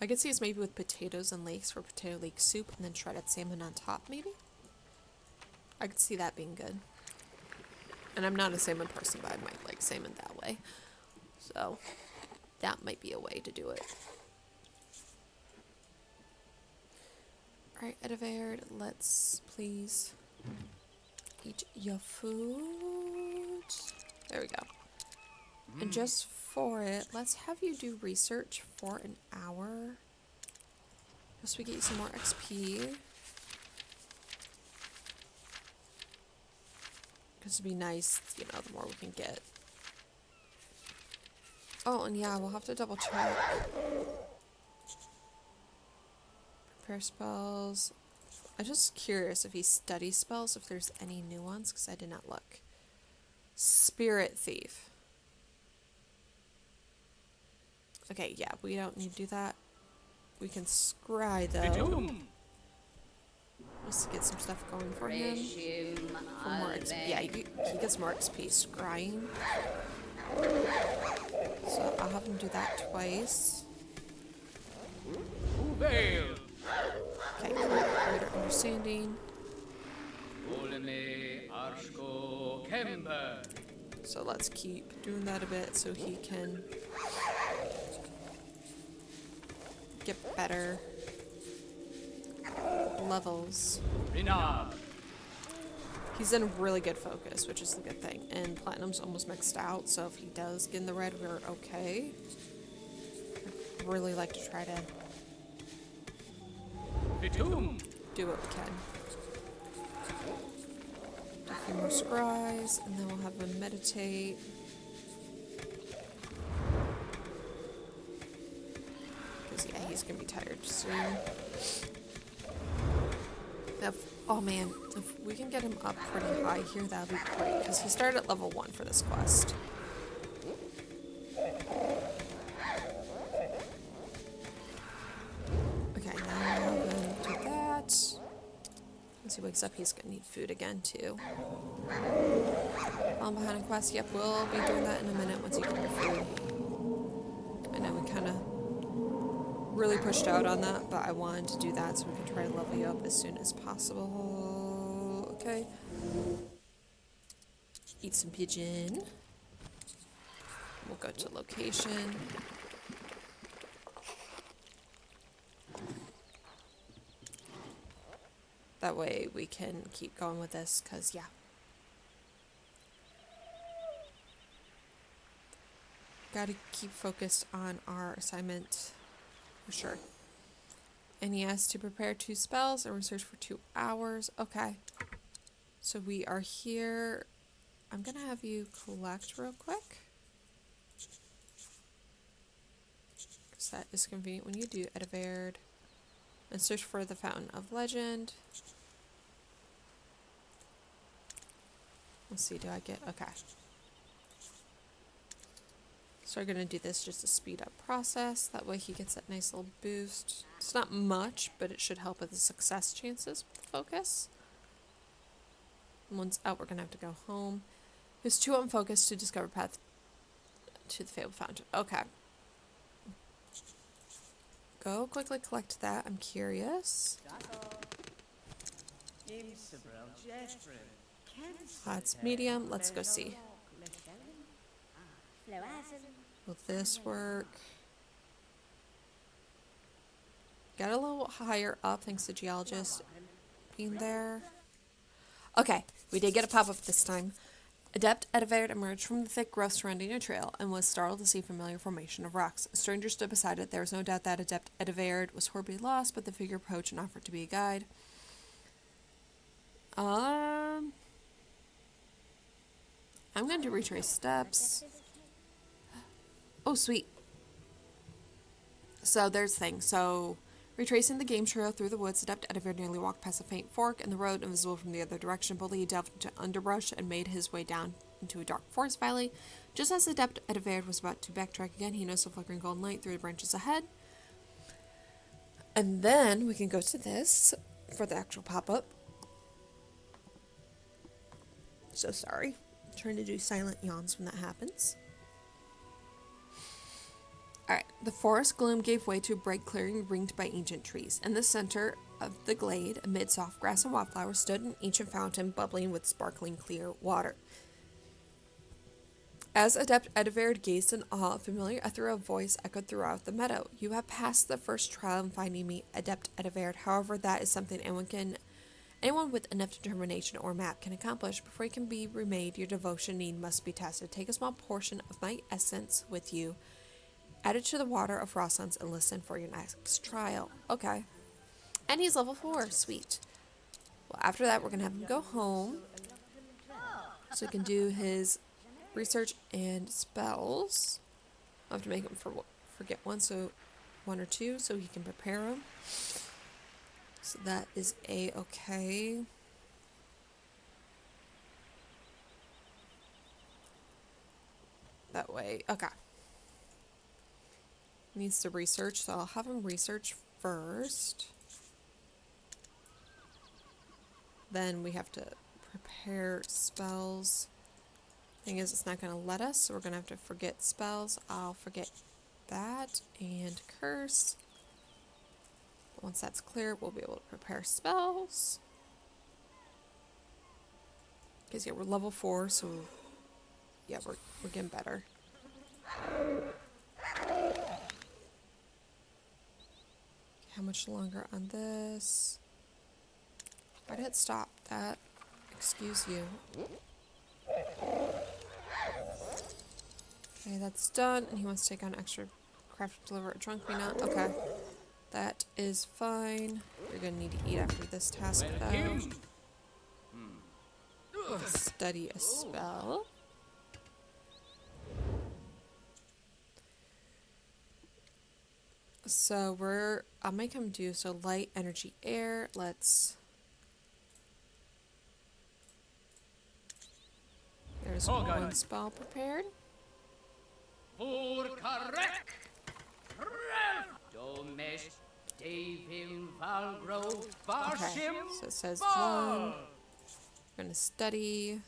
S1: I could see it's maybe with potatoes and leeks for potato leek soup and then shredded salmon on top, maybe? I could see that being good. And I'm not a salmon person, but I might like salmon that way. So, that might be a way to do it. Alright, Edivard, let's please eat your food. There we go. And just for it, let's have you do research for an hour. Just so we get you some more XP. Because it'd be nice, you know, the more we can get. Oh, and yeah, we'll have to double check. Prepare spells. I'm just curious if he studies spells, if there's any new ones, because I did not look. Spirit Thief. Okay, yeah, we don't need to do that. We can scry, though. Let's get some stuff going for him. For more XP. Yeah, he gets more XP scrying. So I'll have him do that twice. Okay, greater understanding. So let's keep doing that a bit so he can get better levels. He's in really good focus, which is the good thing. And Platinum's almost maxed out, so if he does get in the red, we're okay. I'd really like to try to do what we can. A few more scries, and then we'll have him meditate. Because, yeah, he's going to be tired soon. Oh man, if we can get him up pretty high here, that would be great. Because he started at level 1 for this quest. Okay, now we'll have him do that. Once he wakes up, he's going to need food again, too. Falling behind a quest. Yep, we'll be doing that in a minute once you get your food. I know we kind of really pushed out on that, but I wanted to do that so we can try to level you up as soon as possible. Okay. Eat some pigeon. We'll go to location. That way we can keep going with this, because, yeah. Gotta keep focused on our assignment. For sure. And he has to prepare 2 spells and research for 2 hours. Okay. So we are here. I'm going to have you collect real quick. Because that is convenient when you do Edivard. And search for the Fountain of Legend. Let's see, do I get... Okay. So we're going to do this just to speed up process. That way he gets that nice little boost. It's not much, but it should help with the success chances with the focus. And once out, we're going to have to go home. There's 2 on focus to discover path to the Fabled Fountain. Okay. Go quickly collect that. I'm curious. It's medium. Let's go see. Will this work? Got a little higher up thanks to Geologist being there. Okay, we did get a pop-up this time. Adept Edivard emerged from the thick growth surrounding a trail and was startled to see a familiar formation of rocks. A stranger stood beside it. There was no doubt that Adept Edivard was horribly lost, but the figure approached and offered to be a guide. I'm going to retrace steps. Oh, sweet. So there's the thing. So, retracing the game trail through the woods, Adept Edivard nearly walked past a faint fork in the road, invisible from the other direction. Boldly, he delved into underbrush and made his way down into a dark forest valley. Just as Adept Ediverd was about to backtrack again, he noticed a flickering golden light through the branches ahead. And then we can go to this for the actual pop-up. So sorry. I'm trying to do silent yawns when that happens. Alright, the forest gloom gave way to a bright clearing ringed by ancient trees. In the center of the glade, amid soft grass and wildflowers, stood an ancient fountain bubbling with sparkling clear water. As Adept Ediverd gazed in awe, a familiar ethereal voice echoed throughout the meadow. You have passed the first trial in finding me, Adept Ediverd. However, that is something anyone with enough determination or map can accomplish. Before you can be remade, your devotion need must be tested. Take a small portion of my essence with you, add it to the water of Rosslands, and listen for your next trial. Okay. And he's level 4. Sweet. Well, after that, we're going to have him go home so he can do his research and spells. I'll have to make him forget one or two, so he can prepare them. So that is a-okay. That way. Okay. Needs to research, so I'll have him research first. Then we have to prepare spells. Thing is, it's not going to let us, so we're going to have to forget spells. I'll forget that and curse. But once that's clear, we'll be able to prepare spells. Because, yeah, we're level 4, so yeah, we're getting better. How much longer on this? Why did it stop that? Excuse you. Okay, that's done. And he wants to take on extra craft to deliver a drunk me not. Okay. That is fine. You're gonna need to eat after this task though. Study a spell. So I'll make him do, so light, energy, air. There's one spell prepared. Okay, so it says one. We're gonna study.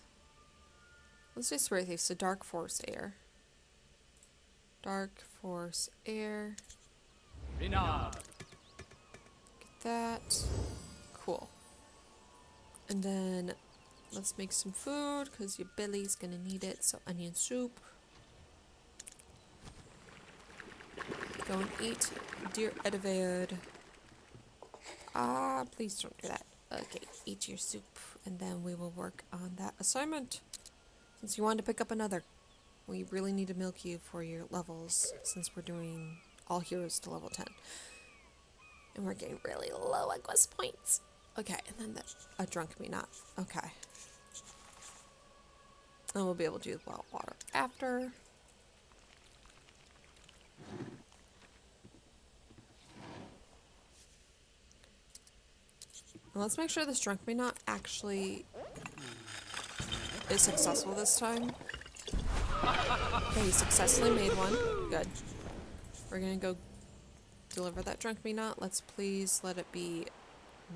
S1: Let's do Swarthy, so dark force air. Dark force air. Get that. Cool. And then let's make some food because your belly's gonna need it. So onion soup. Go and eat, dear Ediverd. Please don't do that. Okay, eat your soup, and then we will work on that assignment. Since you wanted to pick up another, we really need to milk you for your levels, since we're doing all heroes to level 10. And we're getting really low on quest points. Okay, and then a drunk me not. Okay. And we'll be able to do the wild water after. And let's make sure this drunk me not actually is successful this time. Okay, he successfully made one. Good. We're gonna go deliver that drunk me not. Let's please let it be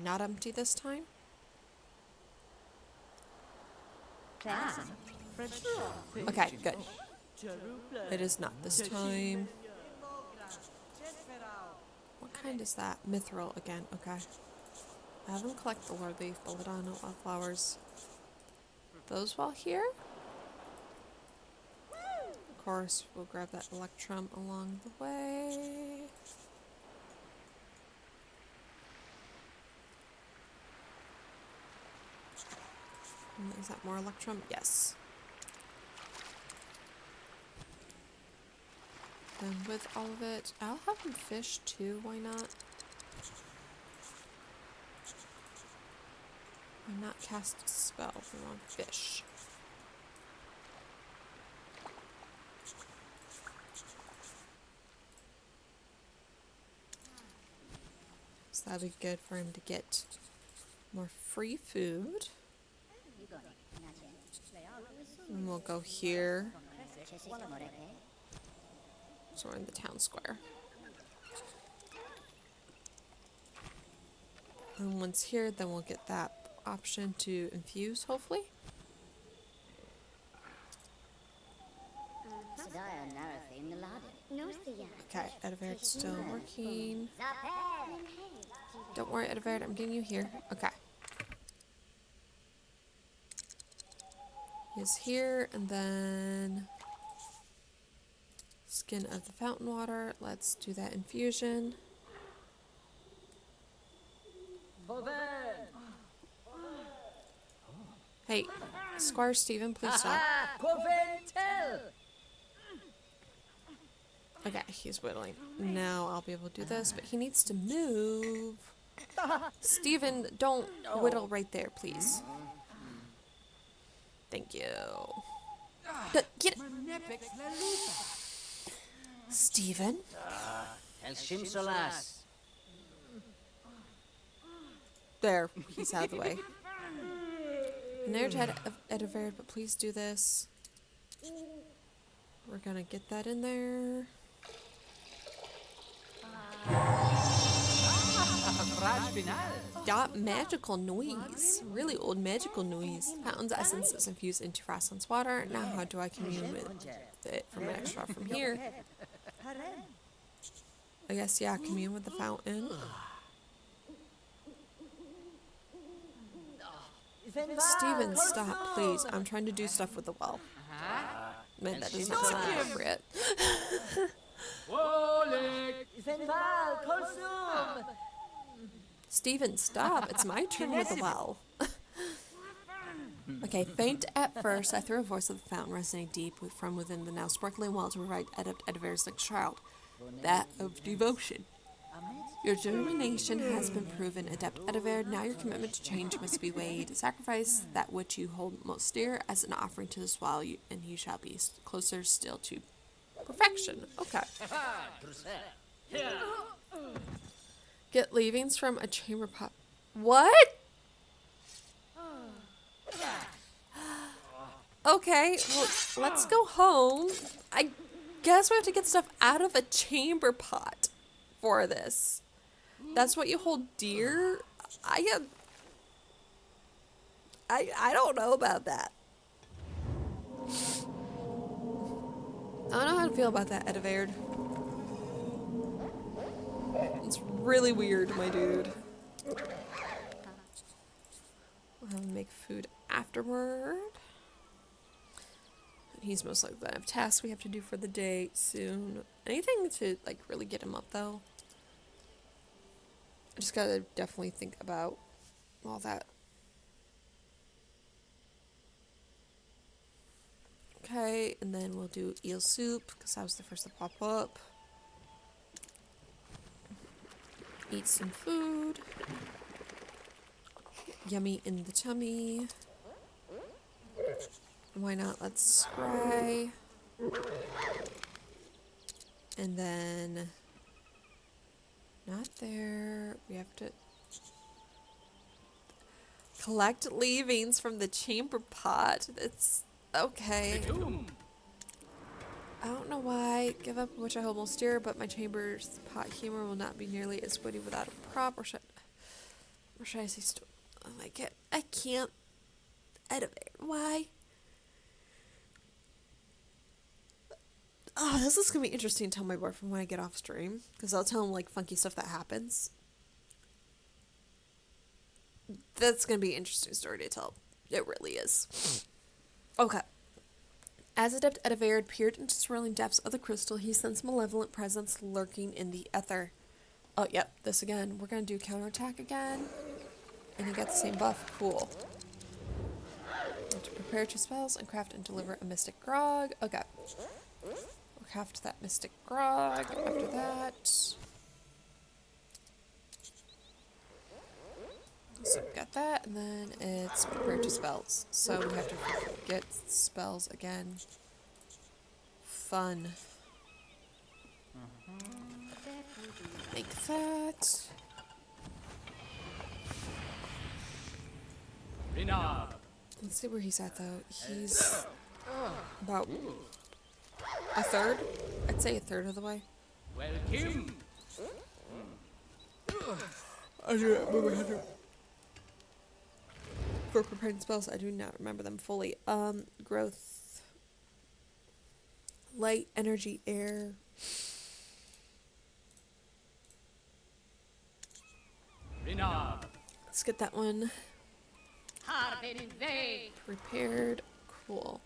S1: not empty this time. Okay, good. It is not this time. What kind is that? Mithril again. Okay. I have them collect the lord leaf, belladonna, wildflowers. Those while here. Of course, we'll grab that electrum along the way. Is that more electrum? Yes. Then with all of it, I'll have them fish too, why not? Why not cast a spell if we want fish? So that'd be good for him to get more free food. And we'll go here. So we're in the town square. And once here, then we'll get that option to infuse, hopefully. Okay, Ediverd's still working. Don't worry, Ediverd, I'm getting you here. Okay. He's here, and then skin of the fountain water. Let's do that infusion. Hey, Squire Stephen, please stop. Okay, he's whittling. Now I'll be able to do this, but he needs to move. Stephen, don't whittle right there, please. Thank you. Get Stephen? There, he's out of the way. And there's Ediverd, but please do this. We're gonna get that in there. Got magical noise. Really old magical noise. Fountain's essence is infused into Frostland's water. Now how do I commune with it from an extra from here? I guess, yeah, commune with the fountain. Steven, stop, please. I'm trying to do stuff with the well. Man, that does not sound appropriate. Steven, stop. It's my turn with the well. Okay, faint at first, I threw a voice of the fountain resonating deep from within the now sparkling well to provide Adept Ediverd's next child. That of devotion. Your determination has been proven, Adept Ediverd. Now your commitment to change must be weighed. Sacrifice that which you hold most dear as an offering to this well, and you shall be closer still to perfection. Okay. Get leavings from a chamber pot. What? Okay, well, let's go home. I guess we have to get stuff out of a chamber pot for this. That's what you hold dear? I don't know about that. I don't know how to feel about that, Ediverd. It's really weird, my dude. We'll have him make food afterward. And he's most likely gonna have tasks we have to do for the day soon. Anything to, like, really get him up, though? I just gotta definitely think about all that. Okay, and then we'll do eel soup, because that was the first to pop up. Eat some food. Yummy in the tummy. Why not? Let's scry. And then... Not there. We have to... Collect leavings from the chamber pot. It's... Okay. I don't know why. Give up which I hold most dear, but my chamber's pot humor will not be nearly as witty without a prop. Or should I say I can't edit it. Why? Oh, this is going to be interesting to tell my boyfriend when I get off stream. Because I'll tell him, like, funky stuff that happens. That's going to be an interesting story to tell. It really is. Okay. As Adept Ediverd peered into swirling depths of the crystal, he sensed malevolent presence lurking in the ether. Oh, yep, this again. We're going to do counterattack again. And he got the same buff. Cool. To prepare 2 spells and craft and deliver a mystic grog. Okay. We'll craft that mystic grog after that. So we got that, and then it's prepare 2 spells. So we have to get spells again. Fun. Make that. Let's see where he's at, though. He's About a third? I'd say a third of the way.
S3: Welcome.
S1: I do not remember how to. For preparing spells, I do not remember them fully. Growth, light, energy, air.
S3: Renard.
S1: Let's get that one prepared. Cool.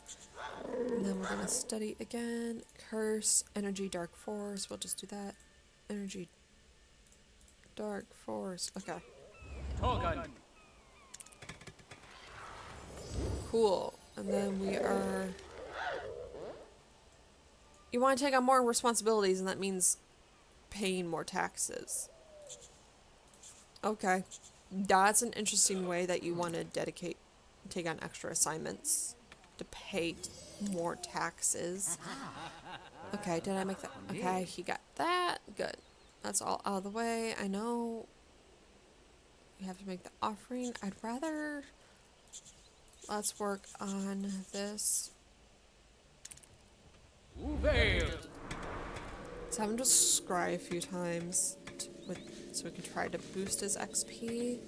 S1: And then we're gonna study again. Curse, energy, dark force. We'll just do that. Energy, dark force. Okay.
S3: Torgun.
S1: Cool. And then we are. You want to take on more responsibilities, and that means paying more taxes. Okay. That's an interesting way that you want to take on extra assignments to pay more taxes. Okay, did I make that? Okay, he got that. Good. That's all out of the way. I know we have to make the offering. I'd rather. Let's work on this.
S3: Uveil.
S1: Let's have him just scry a few times so we can try to boost his XP.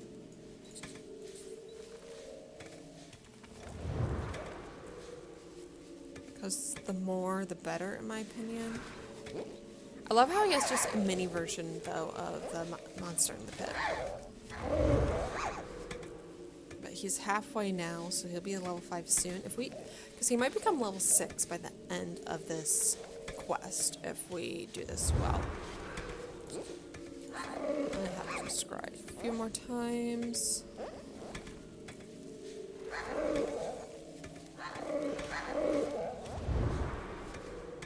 S1: Because the more, the better, in my opinion. I love how he has just a mini version, though, of the monster in the pit. But he's halfway now, so he'll be at level 5 soon. Because he might become level 6 by the end of this quest, if we do this well. I have to scry a few more times.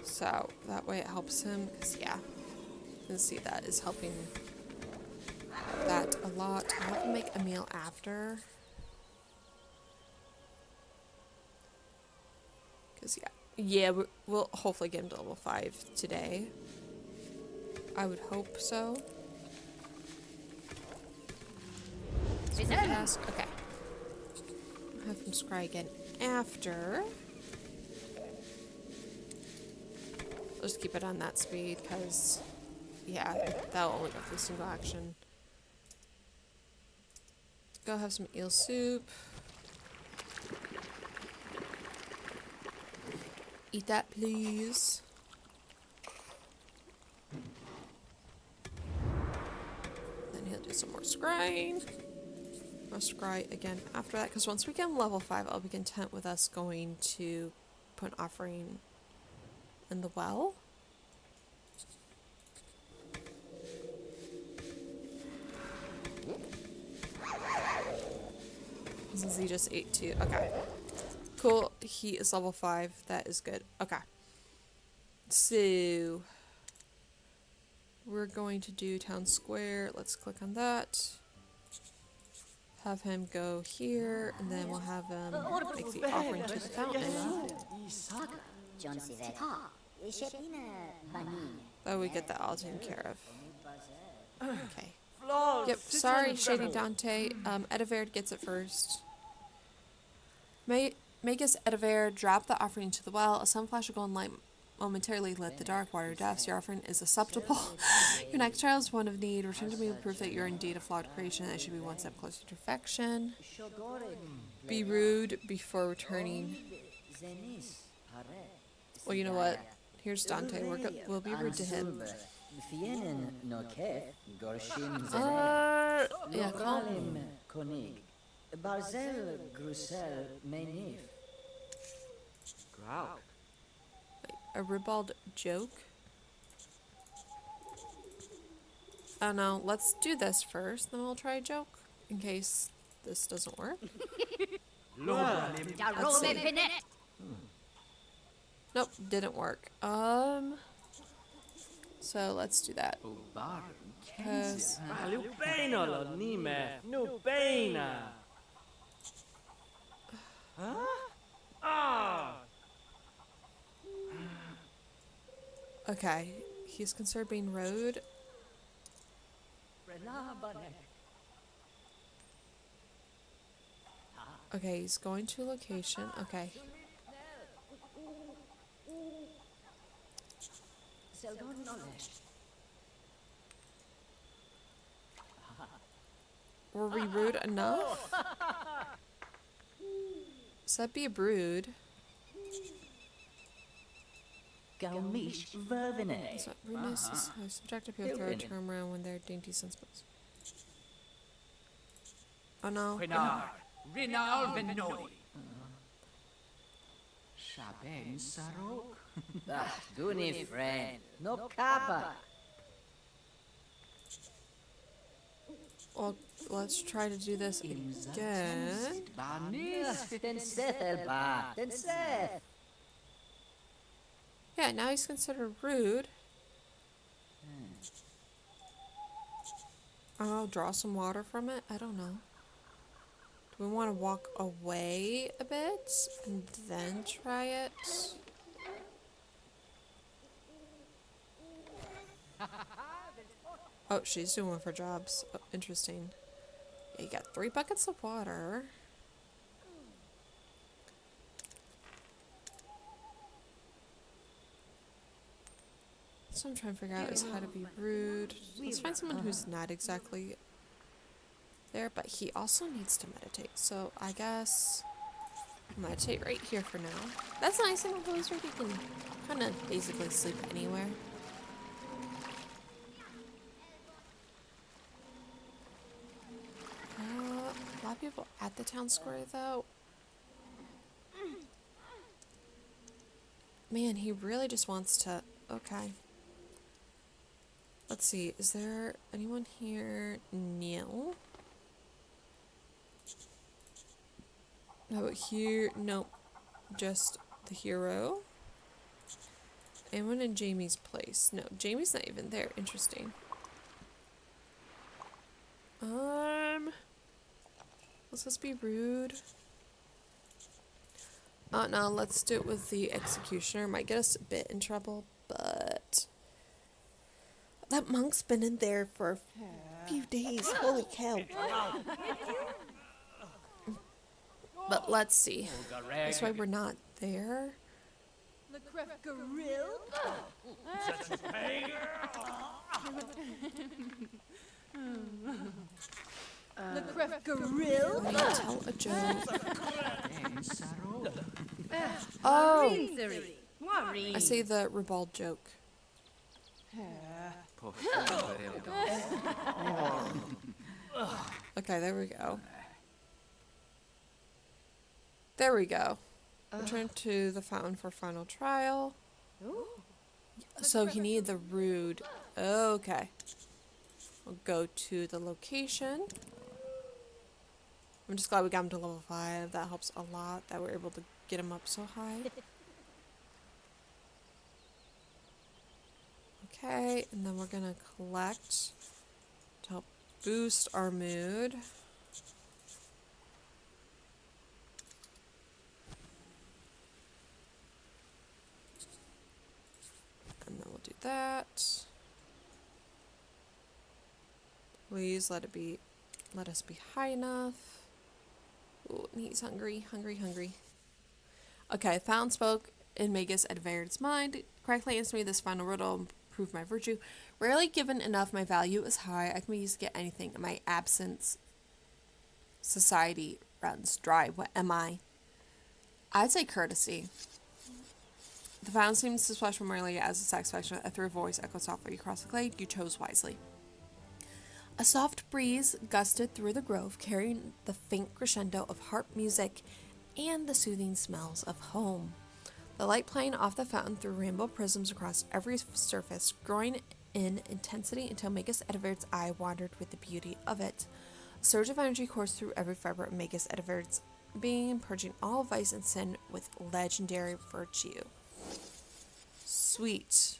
S1: So that way it helps him, because yeah, you can see that is helping that a lot. I'll have to make a meal after. Because yeah, we'll hopefully get him to level 5 today. I would hope so. Task. Okay. I'll have him scry again after. I'll just keep it on that speed because, yeah, that'll only go through single action. Go have some eel soup. Eat that, please. Then he'll do some more scrying. I'll scry again after that, because once we get level 5, I'll be content with us going to put an offering in the well. Since he just ate 2. Okay. Cool. He is level 5. That is good. Okay. So we're going to do town square. Let's click on that. Have him go here, and then we'll have him make the offering to the fountain. That we get that all taken care of. Okay. Yep, sorry, Shady Dante. Ediverd gets it first. Magus Ediverd, drop the offering to the well. A sun flash of golden light momentarily lit the dark water depths. Your offering is acceptable. Your next trial is one of need. Return to me with proof that you're indeed a flawed creation and I should be one step closer to perfection. Be rude before returning. Well, you know what? Here's Dante. We'll be rude to him. Yeah, call him. A ribald joke? I don't know. Let's do this first, then we'll try a joke. In case this doesn't work. Let's see. Nope, didn't work. So let's do that. 'Cause okay, he's considered being rude. Okay, he's going to a location. Okay. Were we rude enough? Does that be a brood?
S5: Galmish Vervine.
S1: Is that rudeness is how subjective people throw a term around when they're dainty sensibles. Oh no.
S3: Renard. Renard Venoi.
S5: Shaben Sarok. Ah, Guni friend. No kappa.
S1: Well, let's try to do this again.
S5: Then Seth Elba. Then Seth.
S1: Yeah, now he's considered rude. I'll draw some water from it. I don't know. Do we want to walk away a bit and then try it? Oh, she's doing one for jobs. Oh, interesting. Yeah, you got 3 buckets of water. So I'm trying to figure out is how to be rude. Let's find someone who's not exactly there, but he also needs to meditate. So I guess I'll meditate right here for now. That's nice. I'm a wizard. You can kind of basically sleep anywhere. A lot of people at the town square though. Man, he really just wants to. Okay. Let's see, is there anyone here? No. How about here? Nope. Just the hero. Anyone in Jamie's place? No, Jamie's not even there. Interesting. Let's just be rude. Oh no, let's do it with the executioner. Might get us a bit in trouble, but that monk's been in there for a few days. Holy cow. But let's see. That's why we're not there. Tell a joke. Oh, I say the ribald joke. Okay, there we go. There we go. Return to the fountain for final trial. So he needed the rude. Okay. We'll go to the location. I'm just glad we got him to level 5. That helps a lot that we're able to get him up so high. Okay, and then we're gonna collect to help boost our mood. And then we'll do that. Please let us be high enough. Ooh, and he's hungry. Okay, found spoke in Magus Advaird's mind. Correctly answer me this final riddle and prove my virtue. Rarely given enough, my value is high. I can be used to get anything. In my absence, society runs dry. What am I? I'd say courtesy. The fountain seems to splash primarily as a satisfaction. A through voice echoed softly across the glade. You chose wisely. A soft breeze gusted through the grove, carrying the faint crescendo of harp music and the soothing smells of home. The light playing off the fountain threw rainbow prisms across every surface, growing in intensity until Magus Edivaird's eye wandered with the beauty of it. A surge of energy coursed through every fiber of Magus Edivaird's being, purging all vice and sin with legendary virtue. Sweet.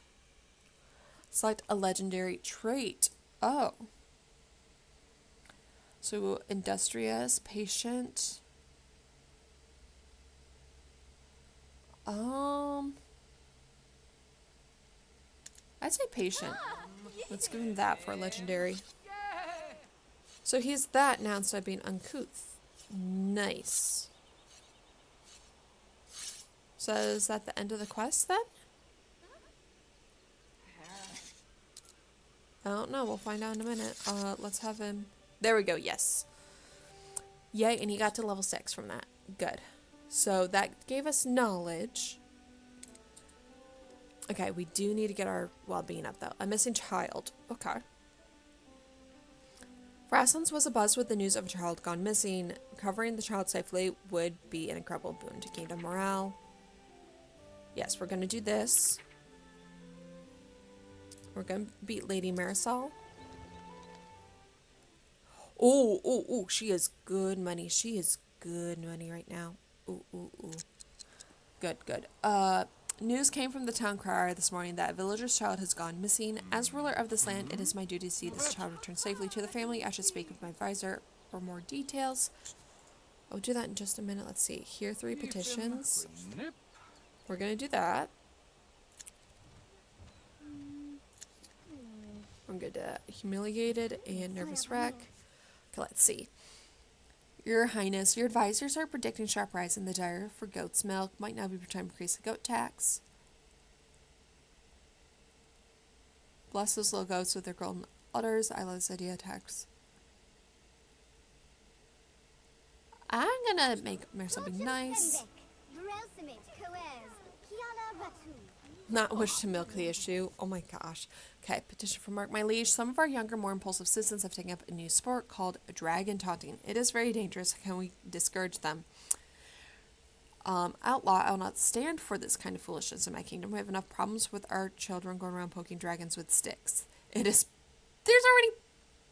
S1: Select a legendary trait. Oh. So, industrious, patient. I'd say patient. Let's give him that for a legendary. So he's that now instead of being uncouth. Nice. So is that the end of the quest then? I don't know. We'll find out in a minute. Let's have him. There we go. Yes. Yay, and he got to level 6 from that. Good. So that gave us knowledge. Okay, we do need to get our well-being up, though. A missing child. Okay. Grasslands was abuzz with the news of a child gone missing. Recovering the child safely would be an incredible boon to kingdom morale. Yes, we're going to do this. We're going to beat Lady Marisol. Oh, she is good money. She is good money right now. Ooh. Good. News came from the town crier this morning that a villager's child has gone missing. As ruler of this land, it is my duty to see this child return safely to the family. I should speak with my advisor for more details. I'll do that in just a minute. Let's see. Here, 3 petitions. We're going to do that. I'm good to humiliated and nervous wreck. Okay, let's see. Your Highness, your advisors are predicting sharp rise in the dire for goat's milk. Might now be time to increase the goat tax. Bless those little goats with their golden udders. I love this idea of tax. I'm gonna make something nice. Not wish to milk the issue. Oh my gosh. Okay, petition for Mark, my liege. Some of our younger, more impulsive citizens have taken up a new sport called dragon taunting. It is very dangerous. Can we discourage them? Outlaw, I will not stand for this kind of foolishness in my kingdom. We have enough problems with our children going around poking dragons with sticks. There's already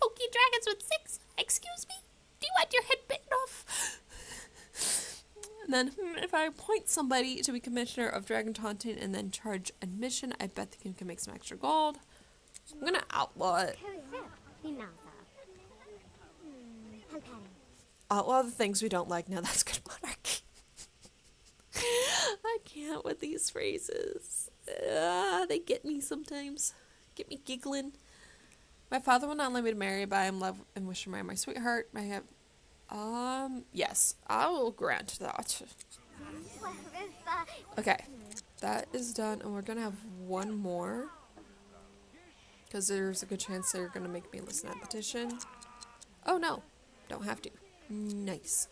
S1: poking dragons with sticks. Excuse me? Do you want your head bitten off? And then, if I appoint somebody to be commissioner of dragon taunting and then charge admission, I bet the king can make some extra gold. I'm gonna outlaw it. Outlaw the things we don't like. Now that's good monarchy. I can't with these phrases. They get me sometimes. Get me giggling. My father will not let me to marry, but I am in love and wish to marry my sweetheart. I have yes, I will grant that. Okay, that is done, and we're gonna have one more, because there's a good chance they're gonna make me listen to that petition. Oh no, don't have to. Nice.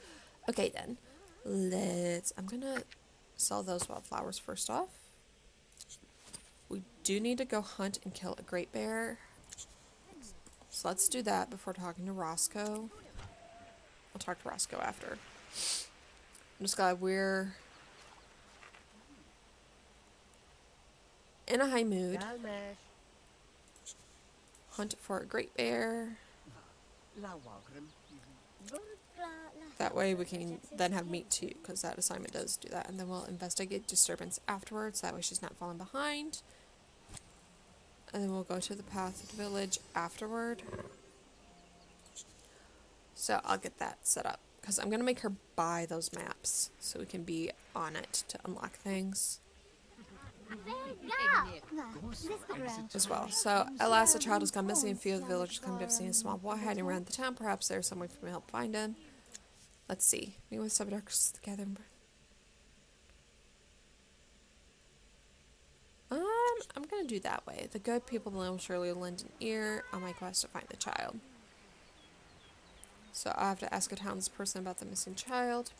S1: Okay then, I'm gonna sell those wildflowers first off. We do need to go hunt and kill a great bear, so let's do that before talking to Roscoe. I'll talk to Roscoe after. I'm just glad we're in a high mood. Hunt for a great bear. That way we can then have meat too, because that assignment does do that. And then we'll investigate disturbance afterwards. That way she's not falling behind. And then we'll go to the path to the village afterward. So I'll get that set up, because I'm going to make her buy those maps so we can be on it to unlock things as well. So at last a child has gone missing. A few of the villagers come to have seen a small boy hiding around the town. Perhaps there's someone who can help find him. Let's see. Meet with subjects together. I'm going to do that way. The good people will surely lend an ear on my quest to find the child. So I have to ask a townsperson about the missing child.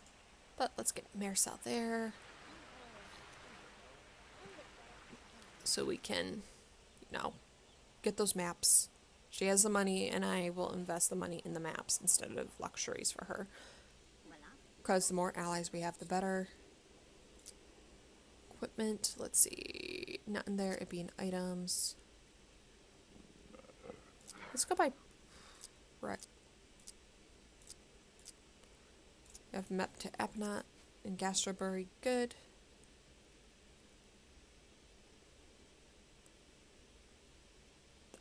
S1: But let's get Marisol there. So we can, get those maps. She has the money, and I will invest the money in the maps instead of luxuries for her. Because the more allies we have, the better. Equipment, let's see. Not in there, it'd be in items. Let's go by... Right. We have map to Epnot and Gastrobury. Good.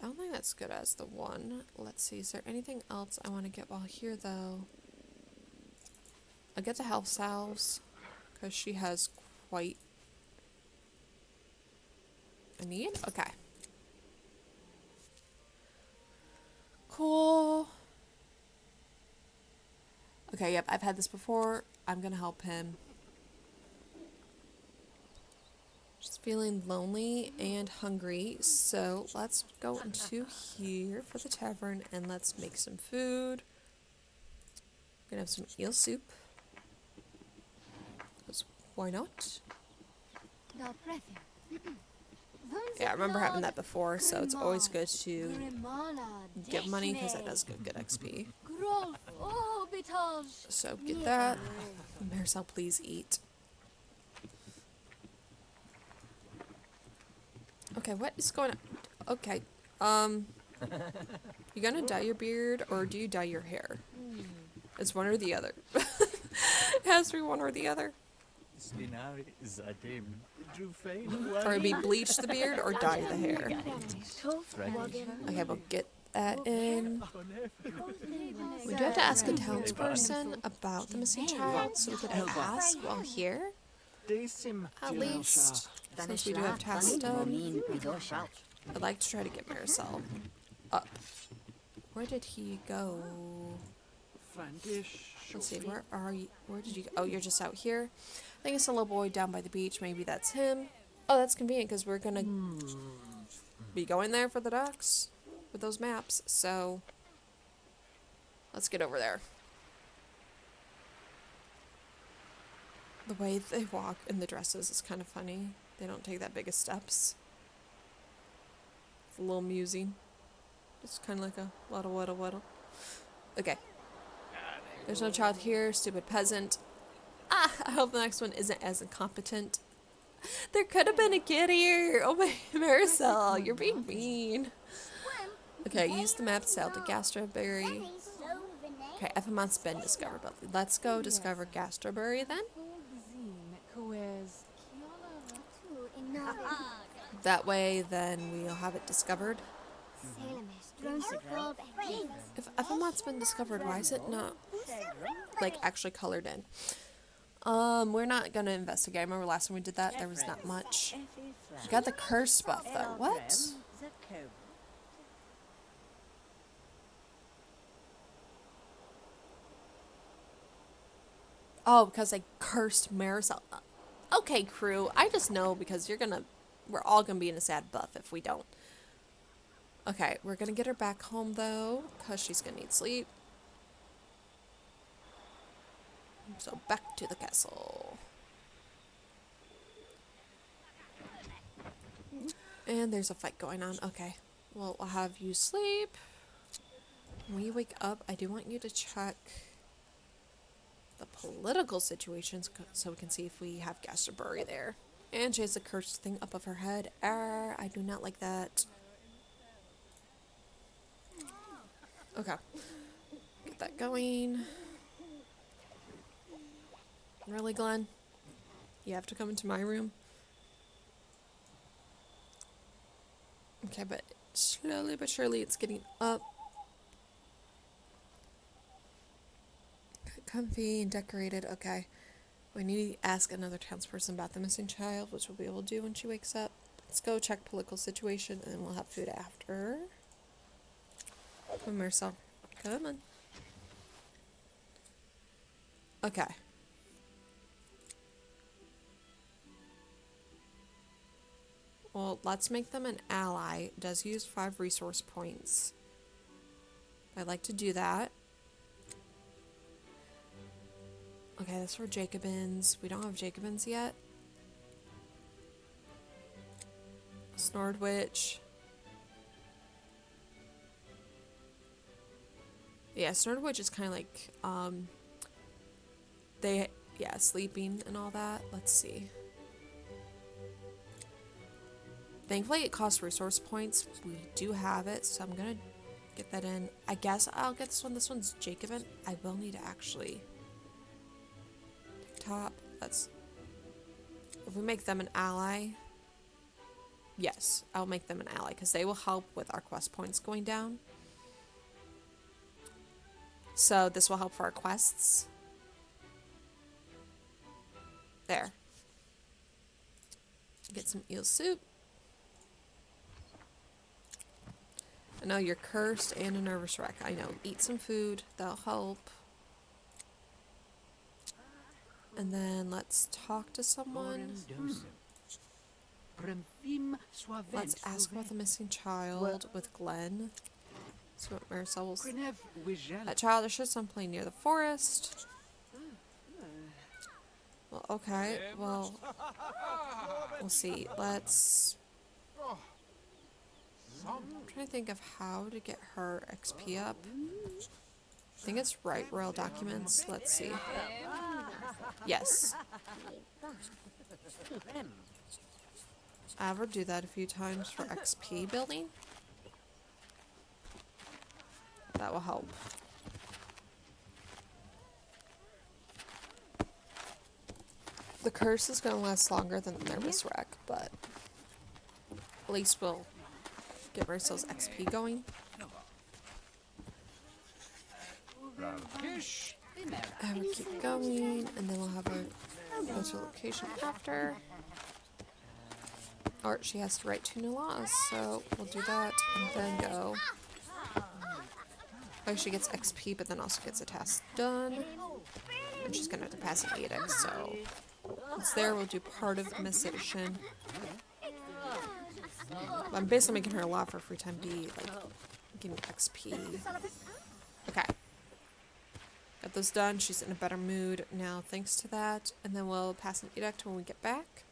S1: I don't think that's good as the one. Let's see, is there anything else I want to get while here, though? I'll get the health salves, because she has quite a need. Okay. Cool. Okay, yep, I've had this before. I'm gonna help him. Just Feeling lonely and hungry, so let's go into here for the tavern and let's make some food. We're gonna have some eel soup. 'Cause why not? Yeah, I remember having that before, so it's always good to give money because that does give good XP. So get that. Marisol, please eat. Okay, what is going on? Okay, you gonna dye your beard or do you dye your hair? It's one or the other. It has to be one or the other. Or it'd be bleach the beard or dye the hair. Okay, we'll get that in. We do have to ask a townsperson about the missing child, so we could ask while here. At least, since we do have tasks done. I'd like to try to get Marisol up. Where did he go? Let's see, where are you? Where did you go? Oh, you're just out here. I think it's a little boy down by the beach. Maybe that's him. Oh, that's convenient because we're gonna be going there for the docks with those maps. So let's get over there. The way they walk in the dresses is kind of funny. They don't take that big of steps. It's a little amusing. It's kind of like a waddle, waddle, waddle. Okay. There's no child here, stupid peasant. Ah, I hope the next one isn't as incompetent. There could have been a kid here. Oh my, Marisol, you're being mean. Okay, use the map to sail to Gastroberry. Okay, Effamont's been discovered, but let's go discover Gastroberry then. That way, then we'll have it discovered. If Effamont's been discovered, why is it not, like, actually colored in? We're not gonna investigate. I remember last time we did that, there was not much. We got the curse buff, though. What? Oh, because they cursed Marisol. Okay, crew. I just know because we're all gonna be in a sad buff if we don't. Okay, we're gonna get her back home though, because she's gonna need sleep. So back to the castle. And there's a fight going on. Okay, well, I'll have you sleep. When you wake up, I do want you to check the political situations so we can see if we have Gastroberry there. And she has a cursed thing up of her head. I do not like that. Okay. Get that going. Really, Glenn? You have to come into my room? Okay, but slowly but surely it's getting up. Comfy and decorated. Okay. We need to ask another townsperson about the missing child, which we'll be able to do when she wakes up. Let's go check political situation, and then we'll have food after. Come on, Marisol. Come on. Okay. Well, let's make them an ally. It does use 5 resource points. I'd like to do that. Okay, that's for Jacobins. We don't have Jacobins yet. Snored Witch. Yeah, Snored Witch is kind of like, sleeping and all that. Let's see. Thankfully, it costs resource points. We do have it, so I'm gonna get that in. I guess I'll get this one. This one's Jacobin. I will need to actually... Top. Let's... If we make them an ally... Yes, I'll make them an ally, because they will help with our quest points going down. So this will help for our quests. There. Get some eel soup. I know you're cursed and a nervous wreck. I know. Eat some food. That'll help. And then let's talk to someone. Let's ask about the missing child with Glenn. See what Marisol will. That child is should someplace near the forest. Well, okay. Well, we'll see. Let's. I'm trying to think of how to get her XP up. I think it's right royal documents. Let's see. Yes. I have her do that a few times for XP building. That will help. The curse is going to last longer than the nervous wreck, but at least we'll get Marisol's XP going. Have her keep going, and then we'll have her go to location after. Or she has to write 2 new laws, so we'll do that and then go. Oh, she gets XP, but then also gets a task done. And she's gonna have to pass an edict, so once there, we'll do part of the mission. I'm basically making her a lot for free time D, like getting XP. Okay. Got those done. She's in a better mood now thanks to that. And then we'll pass an edict when we get back.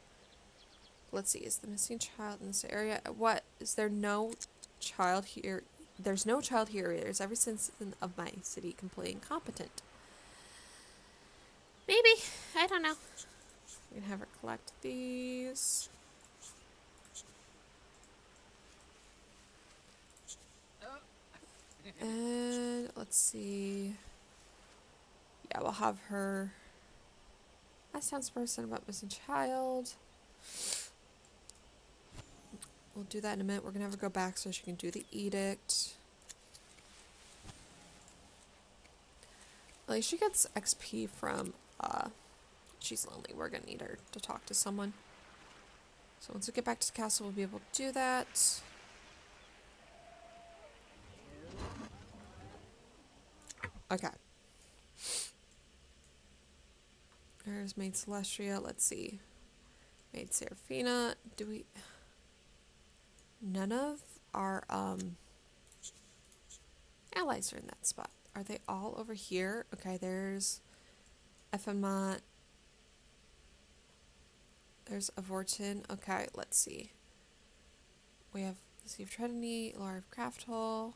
S1: Let's see, is the missing child in this area? What? Is there no child here? There's no child here. There's every citizen of my city completely incompetent. Maybe. I don't know. I'm gonna have her collect these. And let's see. Yeah, we'll have her ask townsperson about missing child. We'll do that in a minute. We're gonna have her go back so she can do the edict. At least she gets XP from she's lonely. We're gonna need her to talk to someone. So once we get back to the castle, we'll be able to do that. Okay. There's Maid Celestia. Let's see. Maid Seraphina. Do we... None of our allies are in that spot. Are they all over here? Okay, there's Ephemat. There's Avorton. Okay, let's see. We have the Sea of Trinity, Laura of Crafthole.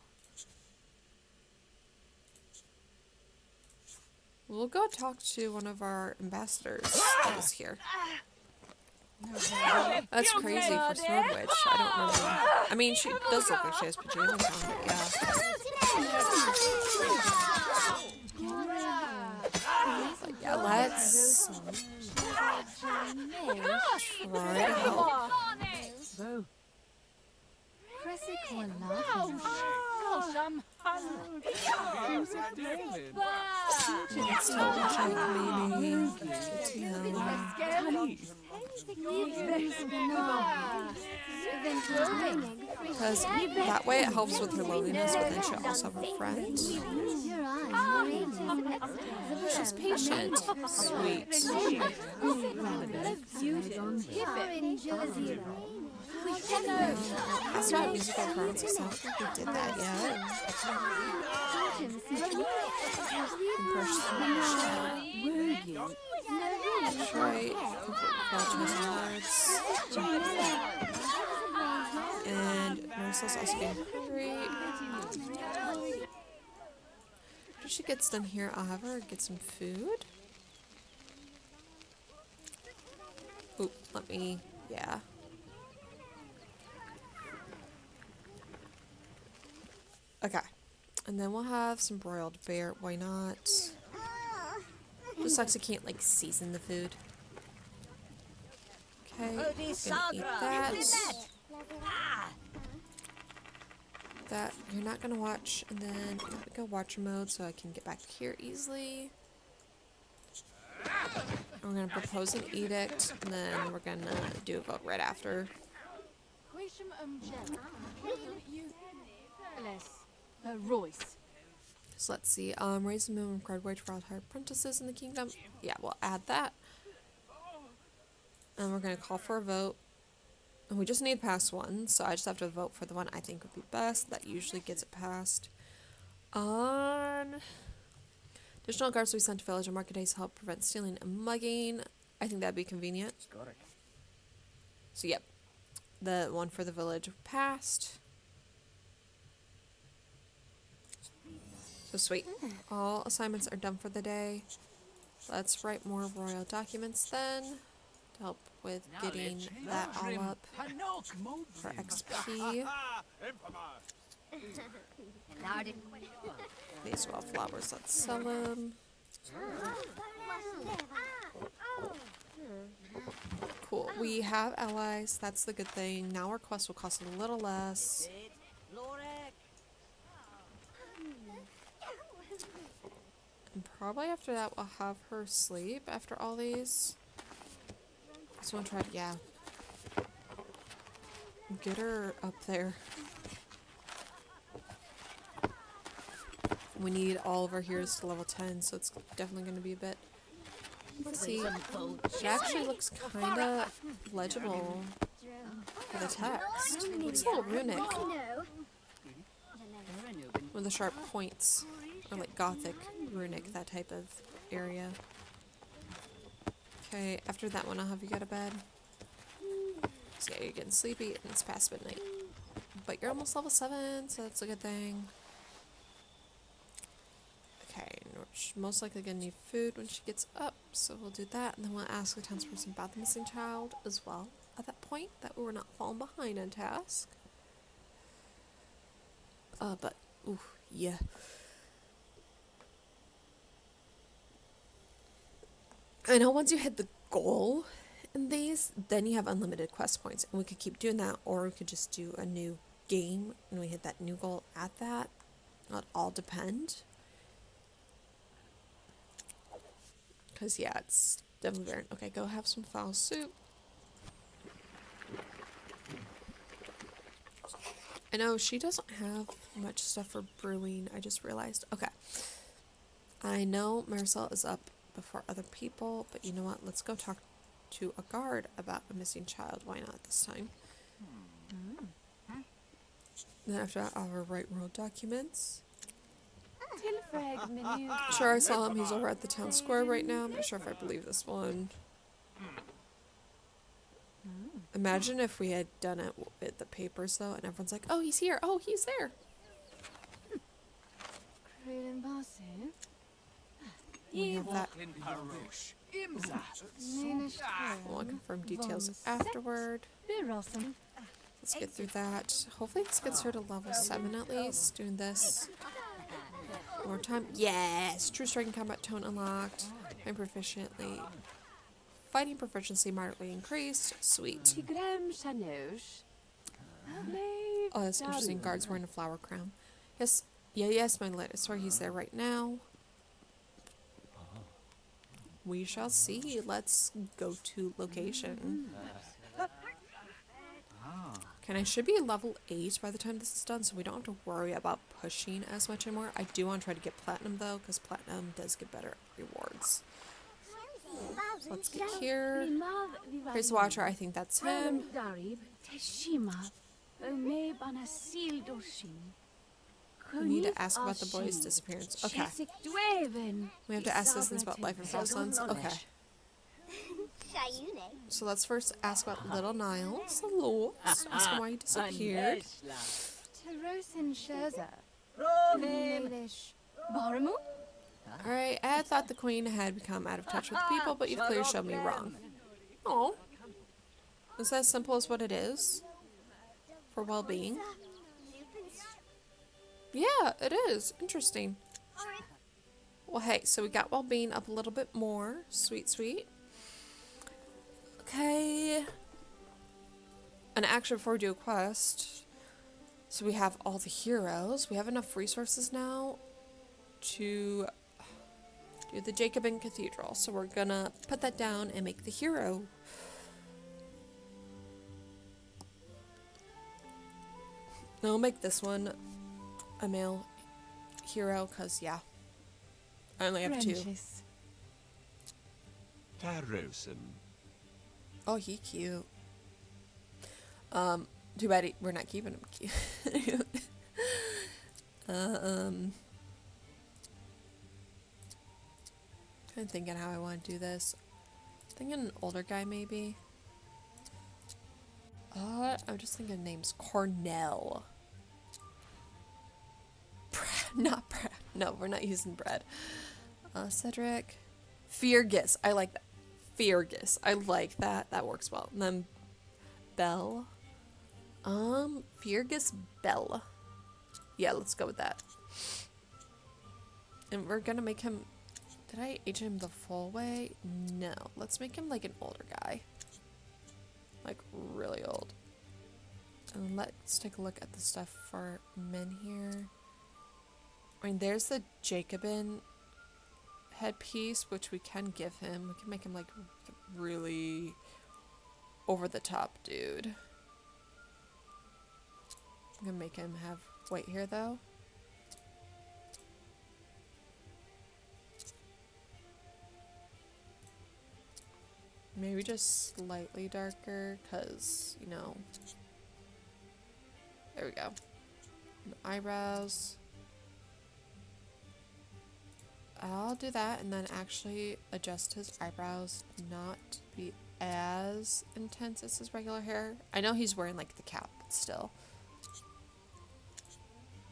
S1: We'll go talk to one of our ambassadors that is here. That's crazy for Sword Witch. I don't remember. I mean, she does look like she has pajamas on, but yeah. But yeah, let's try to help. Let's double check maybe. Because that way it helps with her loneliness, but then she'll also have a friend. She's patient. Sweet. That's not musical currency. I don't think we did that yet. That's right. And Marisol's also getting hungry. After she gets done here, I'll have her get some food. Oop, let me, yeah. Okay. And then we'll have some broiled bear. Why not? Just sucks I can't, like, season the food. Okay, I'm gonna eat that. That you're not gonna watch, and then I'm gonna go watcher mode so I can get back here easily. And we're gonna propose an edict, and then we're gonna do a vote right after.
S4: Royce.
S1: So let's see. Raise the minimum required wage for all hired apprentices in the kingdom. Yeah, we'll add that. And we're gonna call for a vote. And we just need past one, so I just have to vote for the one I think would be best. That usually gets it passed. On additional guards we sent to village on market days help prevent stealing and mugging. I think that'd be convenient. So yep, the one for the village passed. So sweet. All assignments are done for the day. Let's write more royal documents then to help with getting that all up for XP. These wildflowers, let's sell them. Cool. We have allies. That's the good thing. Now our quest will cost a little less. And probably after that we'll have her sleep after all these. So I'm trying to, yeah. Get her up there. We need all of our heroes to level 10, so it's definitely going to be a bit. Let's see. It actually looks kind of legible for the text. It looks a little runic with the sharp points, or like gothic runic, that type of area. Okay, after that one, I'll have you go to bed. So yeah, you're getting sleepy, and it's past midnight. But you're almost level 7, so that's a good thing. Okay, she's most likely gonna need food when she gets up, so we'll do that, and then we'll ask the townsperson about the missing child as well at that point, that we're not falling behind on task. But, ooh, yeah. I know once you hit the goal in these, then you have unlimited quest points, and we could keep doing that, or we could just do a new game, and we hit that new goal at that. It'll all depend. Because, yeah, it's definitely very... Okay, go have some fowl soup. I know she doesn't have much stuff for brewing. I just realized. Okay. I know Marisol is up before other people, but you know what? Let's go talk to a guard about a missing child. Why not this time? Then after that, I'll write royal documents. Sure, I saw him. He's over at the town square right now. I'm not sure if I believe this one. Imagine if we had done it with the papers, though, and everyone's like, oh, he's here. Oh, he's there. We have that. We'll confirm details afterward. Let's get through that. Hopefully this gets her to level 7 at least. Doing this one more time. Yes! True strike and combat tone unlocked. Fighting proficiently. Fighting proficiency moderately increased. Sweet. Oh, that's interesting. Guards wearing a flower crown. Yes. Yeah, yes, my lord. I swear he's there right now. We shall see. Let's go to location. Okay, I should be level 8 by the time this is done, so we don't have to worry about pushing as much anymore. I do want to try to get platinum, though, because platinum does get better rewards. So let's get here. Praise the Watcher, I think that's him. We need to ask about the boy's disappearance. Okay. We have to ask citizens about life in Falslands. Okay. So let's first ask about little Niles. Hello. Ask him why he disappeared. Alright, I thought the queen had become out of touch with people, but you've clearly shown me wrong. Oh. Is that as simple as what it is? For well-being? Yeah, it is. Interesting. Well, hey, so we got well-being up a little bit more. Sweet, sweet. Okay. An action before we do a quest. So we have all the heroes. We have enough resources now to do the Jacobin Cathedral. So we're gonna put that down and make the hero. Now we'll make this one a male hero, because, yeah, I only have 2.
S6: Tarosen.
S1: Oh, he cute. Too bad we're not keeping him. Kind of thinking how I want to do this. Thinking an older guy maybe. I'm just thinking names. Cornell. Not Brad. No, we're not using Brad. Cedric. Fergus. I like that. Fergus. I like that. That works well. And then Bell. Fergus Bell. Yeah, let's go with that. And we're gonna make him... Did I age him the full way? No. Let's make him like an older guy. Like really old. And let's take a look at the stuff for men here. I mean, there's the Jacobin headpiece, which we can give him. We can make him like really over the top dude. I'm gonna make him have white hair though. Maybe just slightly darker, because, you know. There we go. And eyebrows. I'll do that and then actually adjust his eyebrows not to be as intense as his regular hair. I know he's wearing like the cap, but still.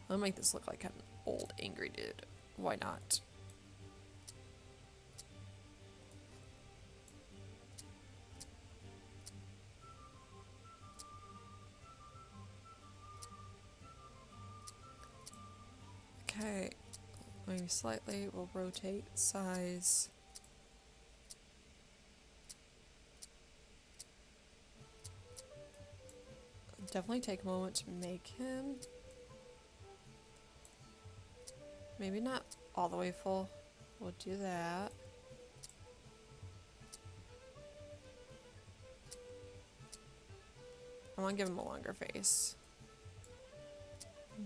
S1: I'll make this look like an old angry dude. Why not? Okay, maybe slightly. We'll rotate size. Definitely take a moment to make him. Maybe not all the way full. We'll do that. I want to give him a longer face.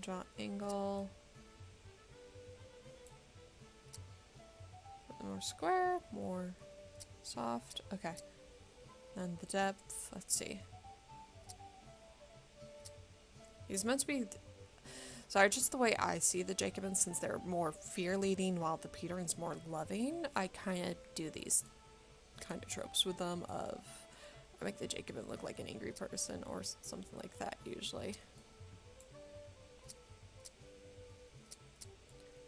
S1: Draw angle. More square, more soft. Okay. And the depth, let's see. He's meant to be... Sorry, just the way I see the Jacobins, since they're more fear-leading while the Peterins more loving, I kind of do these kind of tropes with them of... I make the Jacobin look like an angry person or something like that, usually.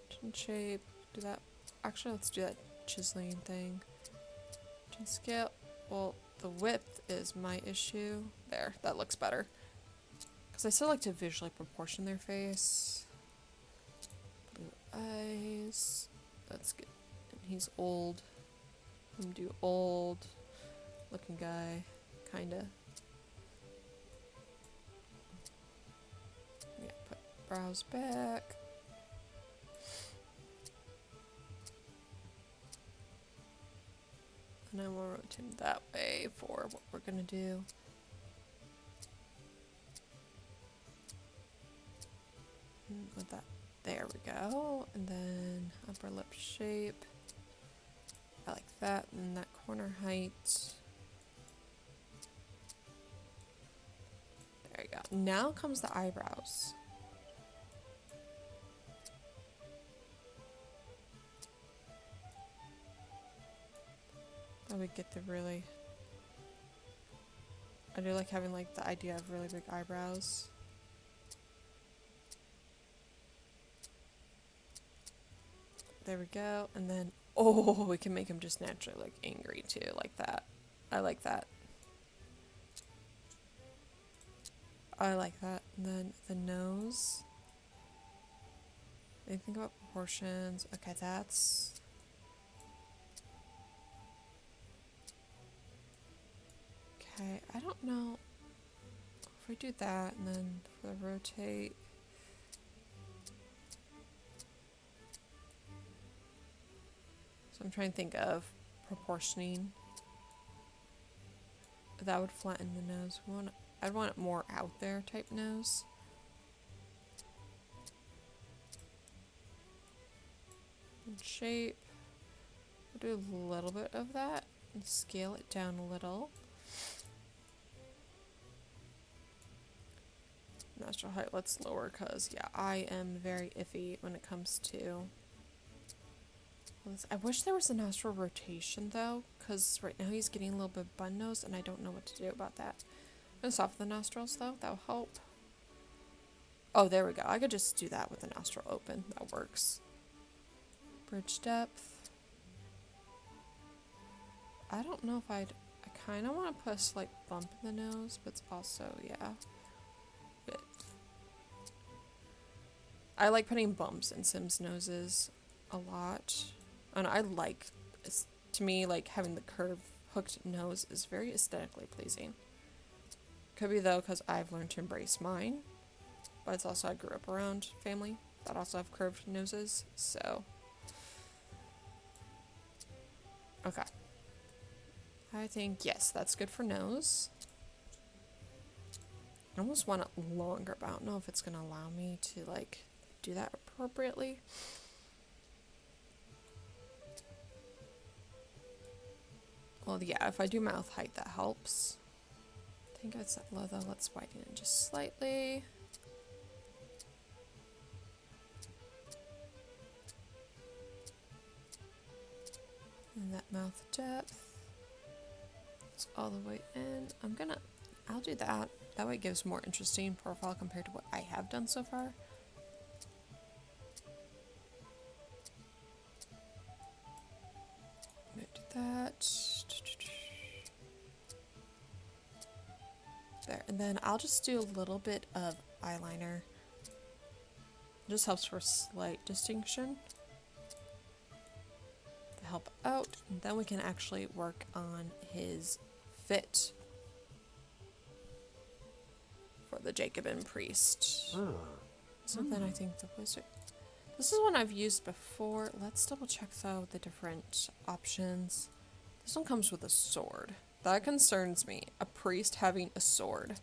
S1: Chin shape, do that. Actually, let's do that chiseling thing. Chin scale. Well, the width is my issue. There, that looks better. Because I still like to visually proportion their face. Blue eyes. That's good. And he's old. I'm gonna do old looking guy. Kinda. Yeah, put brows back. And then we'll rotate him that way for what we're gonna do. And with that, there we go. And then upper lip shape. I like that. And that corner height. There you go. Now comes the eyebrows. We get the really... I do like having like the idea of really big eyebrows. There we go. And then, oh, we can make him just naturally like angry too, like that. I like that. I like that. And then the nose. Anything about proportions? Okay, that's... Okay, I don't know if we do that and then for the rotate. So I'm trying to think of proportioning. That would flatten the nose. I'd want it more out there type nose. And shape. We'll do a little bit of that and scale it down a little. Nostril height, let's lower, because, yeah, I am very iffy when it comes to... I wish there was a nostril rotation, though, because right now he's getting a little bit bun nose, and I don't know what to do about that. I'm gonna soften the nostrils, though. That'll help. Oh, there we go. I could just do that with the nostril open. That works. Bridge depth. I don't know if I kind of want to put a slight bump in the nose, but it's also, yeah. But I like putting bumps in Sims' noses a lot. And I like, to me, like, having the curved hooked nose is very aesthetically pleasing. Could be, though, because I've learned to embrace mine. But it's also I grew up around family that also have curved noses, so. Okay. I think, yes, that's good for nose. I almost want it longer, but I don't know if it's going to allow me to, like, do that appropriately. Well, yeah, if I do mouth height, that helps. I think it's that low, though. Let's widen it just slightly. And that mouth depth. It's all the way in. I'll do that. That way it gives more interesting profile compared to what I have done so far. I'm gonna do that. There, and then I'll just do a little bit of eyeliner. It just helps for slight distinction. To help out, and then we can actually work on his fit for the Jacobin priest. So then I think the wizard. This is one I've used before. Let's double check though the different options. This one comes with a sword. That concerns me. A priest having a sword.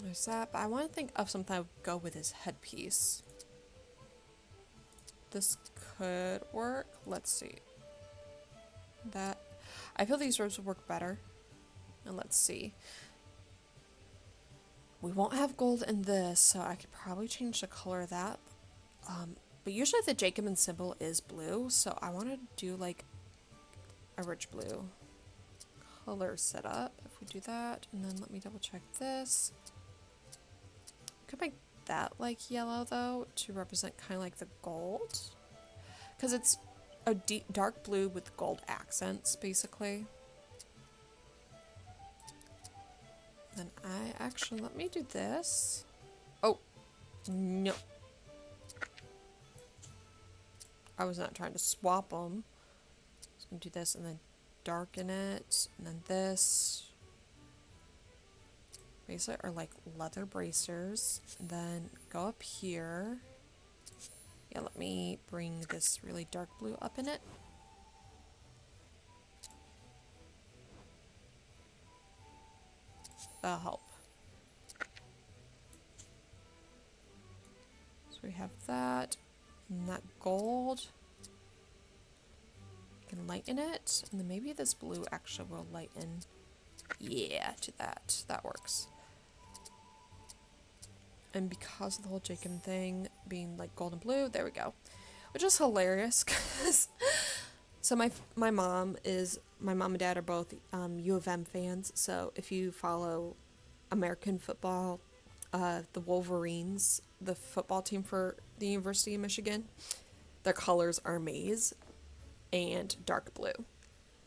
S1: There's that, but I want to think of something that would go with his headpiece. This could work. Let's see. That. I feel these robes would work better. And let's see. We won't have gold in this, so I could probably change the color of that. But usually the Jacobin symbol is blue, so I want to do like a rich blue color setup. If we do that, and then let me double check this. Could make that like yellow though to represent kind of like the gold, because it's a deep dark blue with gold accents basically. Then let me do this. Oh no, I was not trying to swap them. So I'm gonna do this and then darken it, and then this. Basically are like leather bracers. And then go up here. Yeah, let me bring this really dark blue up in it. That'll help. So we have that. And that gold. You can lighten it. And then maybe this blue actually will lighten. Yeah, to that. That works. And because of the whole Jacob thing being like gold and blue, there we go. Which is hilarious because so my mom and dad are both U of M fans. So if you follow American football, the Wolverines, the football team for the University of Michigan, their colors are maize and dark blue.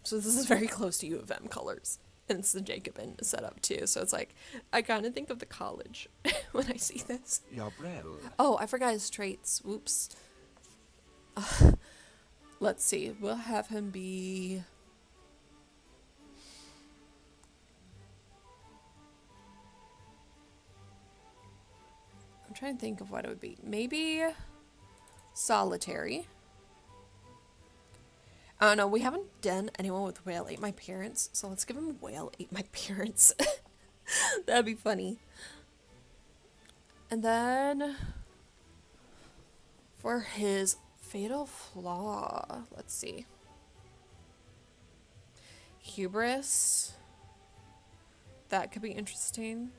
S1: So this is very close to U of M colors. And it's the Jacobin setup too, so it's like I kind of think of the college when I see this. Oh, I forgot his traits. Whoops. Let's see. We'll have him be. I'm trying to think of what it would be. Maybe solitary. I don't know, we haven't done anyone with Whale Ate My Parents, so let's give him Whale Ate My Parents. That'd be funny. And then for his fatal flaw, let's see. Hubris. that could be interesting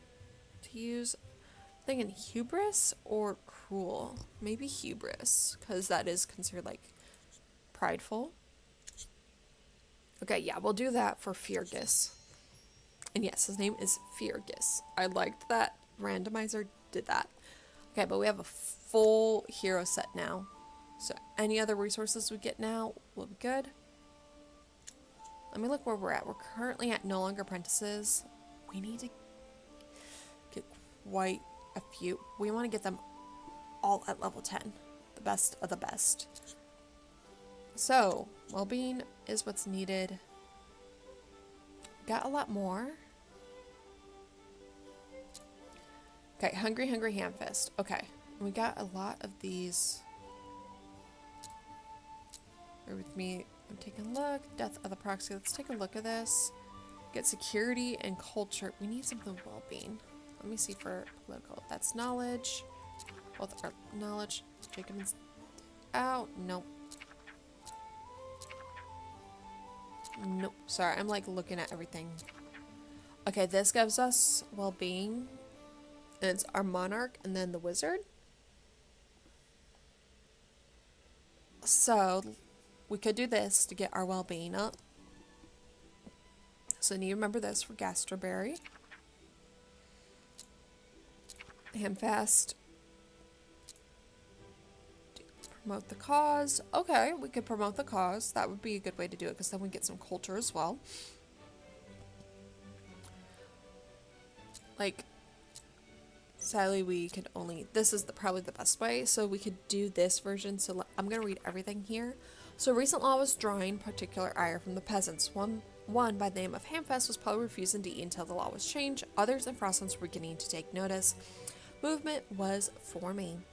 S1: to use. I'm thinking hubris or cruel. Maybe hubris, because that is considered like prideful. Okay, yeah, we'll do that for Feargus. And yes, his name is Feargus. I liked that randomizer did that. Okay, but we have a full hero set now. So any other resources we get now will be good. Let me look where we're at. We're currently at no longer apprentices. We need to get quite a few. We want to get them all at level 10. The best of the best. So, well-being is what's needed. Got a lot more. Okay, Hungry Hamfist. Okay, we got a lot of these. Bear with me. I'm taking a look. Death of the proxy. Let's take a look at this. Get security and culture. We need some of the well-being. Let me see for political. That's knowledge. Both are knowledge. Jacob's out. Nope. Nope. Sorry, I'm like looking at everything. Okay, this gives us well-being. And it's our monarch and then the wizard. So we could do this to get our well-being up. So you need to remember this for Gastroberry. Handfast. Promote the cause. Okay, we could promote the cause. That would be a good way to do it because then we get some culture as well. Like, sadly, we could only... This is probably the best way. So we could do this version. So I'm going to read everything here. So recent law was drawing particular ire from the peasants. One by the name of Hamfest was probably refusing to eat until the law was changed. Others in Frostlands were beginning to take notice. Movement was forming.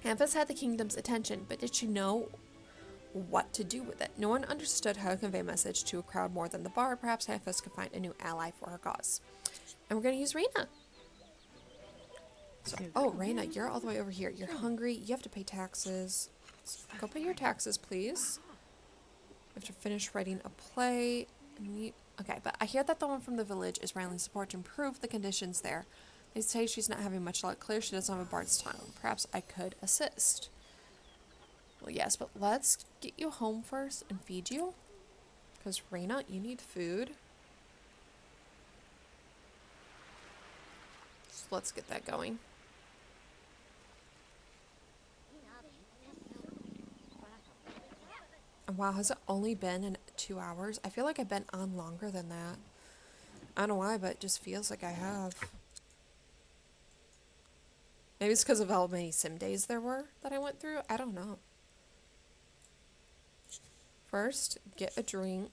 S1: Hamfest had the kingdom's attention, but did she know what to do with it? No one understood how to convey a message to a crowd more than the bard. Perhaps Hamfest could find a new ally for her cause. And we're going to use Reyna. So, oh, Reyna, you're all the way over here. You're hungry. You have to pay taxes. So go pay your taxes, please. You have to finish writing a play. Okay, but I hear that the one from the village is rallying support to improve the conditions there. They say she's not having much luck. Clear she doesn't have a bard's tongue. Perhaps I could assist. Well, yes, but let's get you home first and feed you. Because, Reyna, you need food. So let's get that going. Wow, has it only been in 2 hours? I feel like I've been on longer than that. I don't know why, but it just feels like I have. Maybe it's because of how many sim days there were that I went through. I don't know. First, get a drink.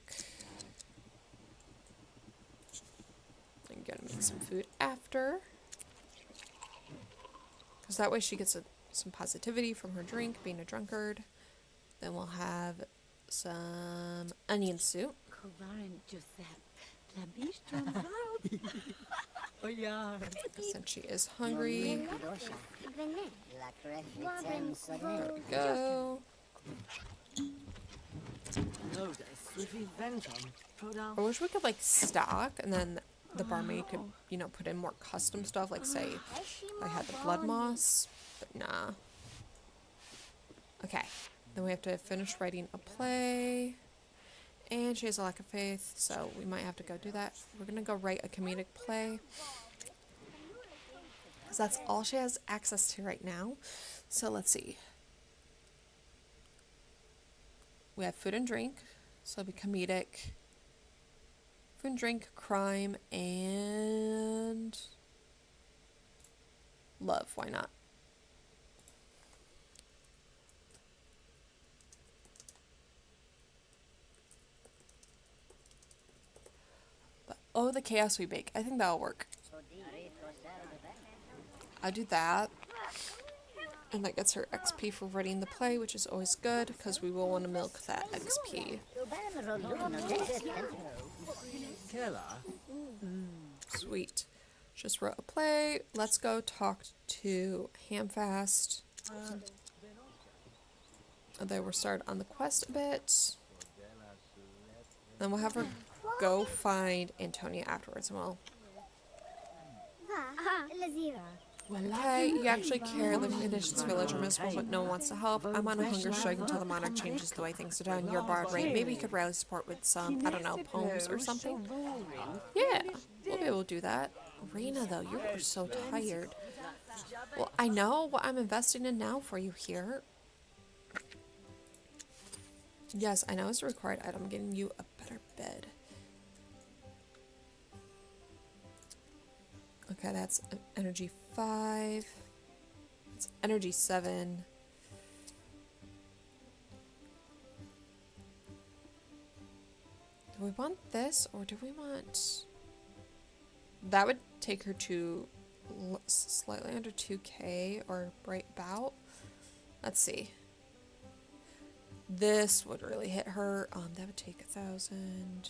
S1: I'm gonna make some food after. Because that way she gets some positivity from her drink, being a drunkard. Then we'll have some onion soup. Since she is hungry. There we go. I wish we could like stock and then the barmaid could, you know, put in more custom stuff. Like say I had the blood moss, but nah. Okay. Then we have to finish writing a play. And she has a lack of faith, so we might have to go do that. We're going to go write a comedic play. Because that's all she has access to right now. So let's see. We have food and drink. So it'll be comedic. Food and drink, crime, and love. Why not? Oh, the chaos we bake. I think that'll work. I'll do that. And that gets her XP for writing the play, which is always good, because we will want to milk that XP. Sweet. Just wrote a play. Let's go talk to Hamfast. And then we'll start on the quest a bit. Then we'll have her go find Antonia afterwards. Well, okay, you actually care. Living conditions village are miserable, but no one wants to help. I'm on a hunger strike until the monarch changes the way things are done. You're broad rate. Maybe you could rally support with some, I don't know, poems or something. Yeah, we'll be able to do that. Reina, though, you are so tired. Well, I know what I'm investing in now for you here. Yes, I know it's a required item. I'm getting you a better bed. Okay, that's energy 5. It's energy 7. Do we want this or do we want... That would take her to slightly under 2k or right about. Let's see. This would really hit her. That would take 1,000.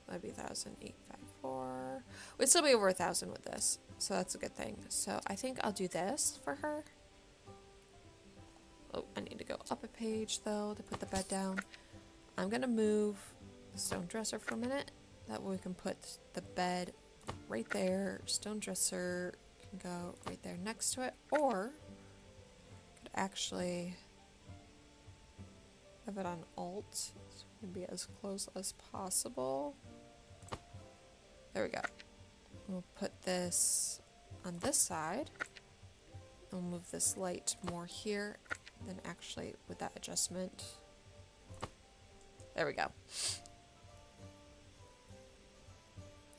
S1: That'd be 1,854. We'd still be over 1,000 with this, so that's a good thing. So I think I'll do this for her. Oh, I need to go up a page though to put the bed down. I'm gonna move the stone dresser for a minute. That way we can put the bed right there. Stone dresser can go right there next to it, or could actually have it on alt so we can be as close as possible. There we go. We'll put this on this side. And we'll move this light more here. Then actually with that adjustment. There we go.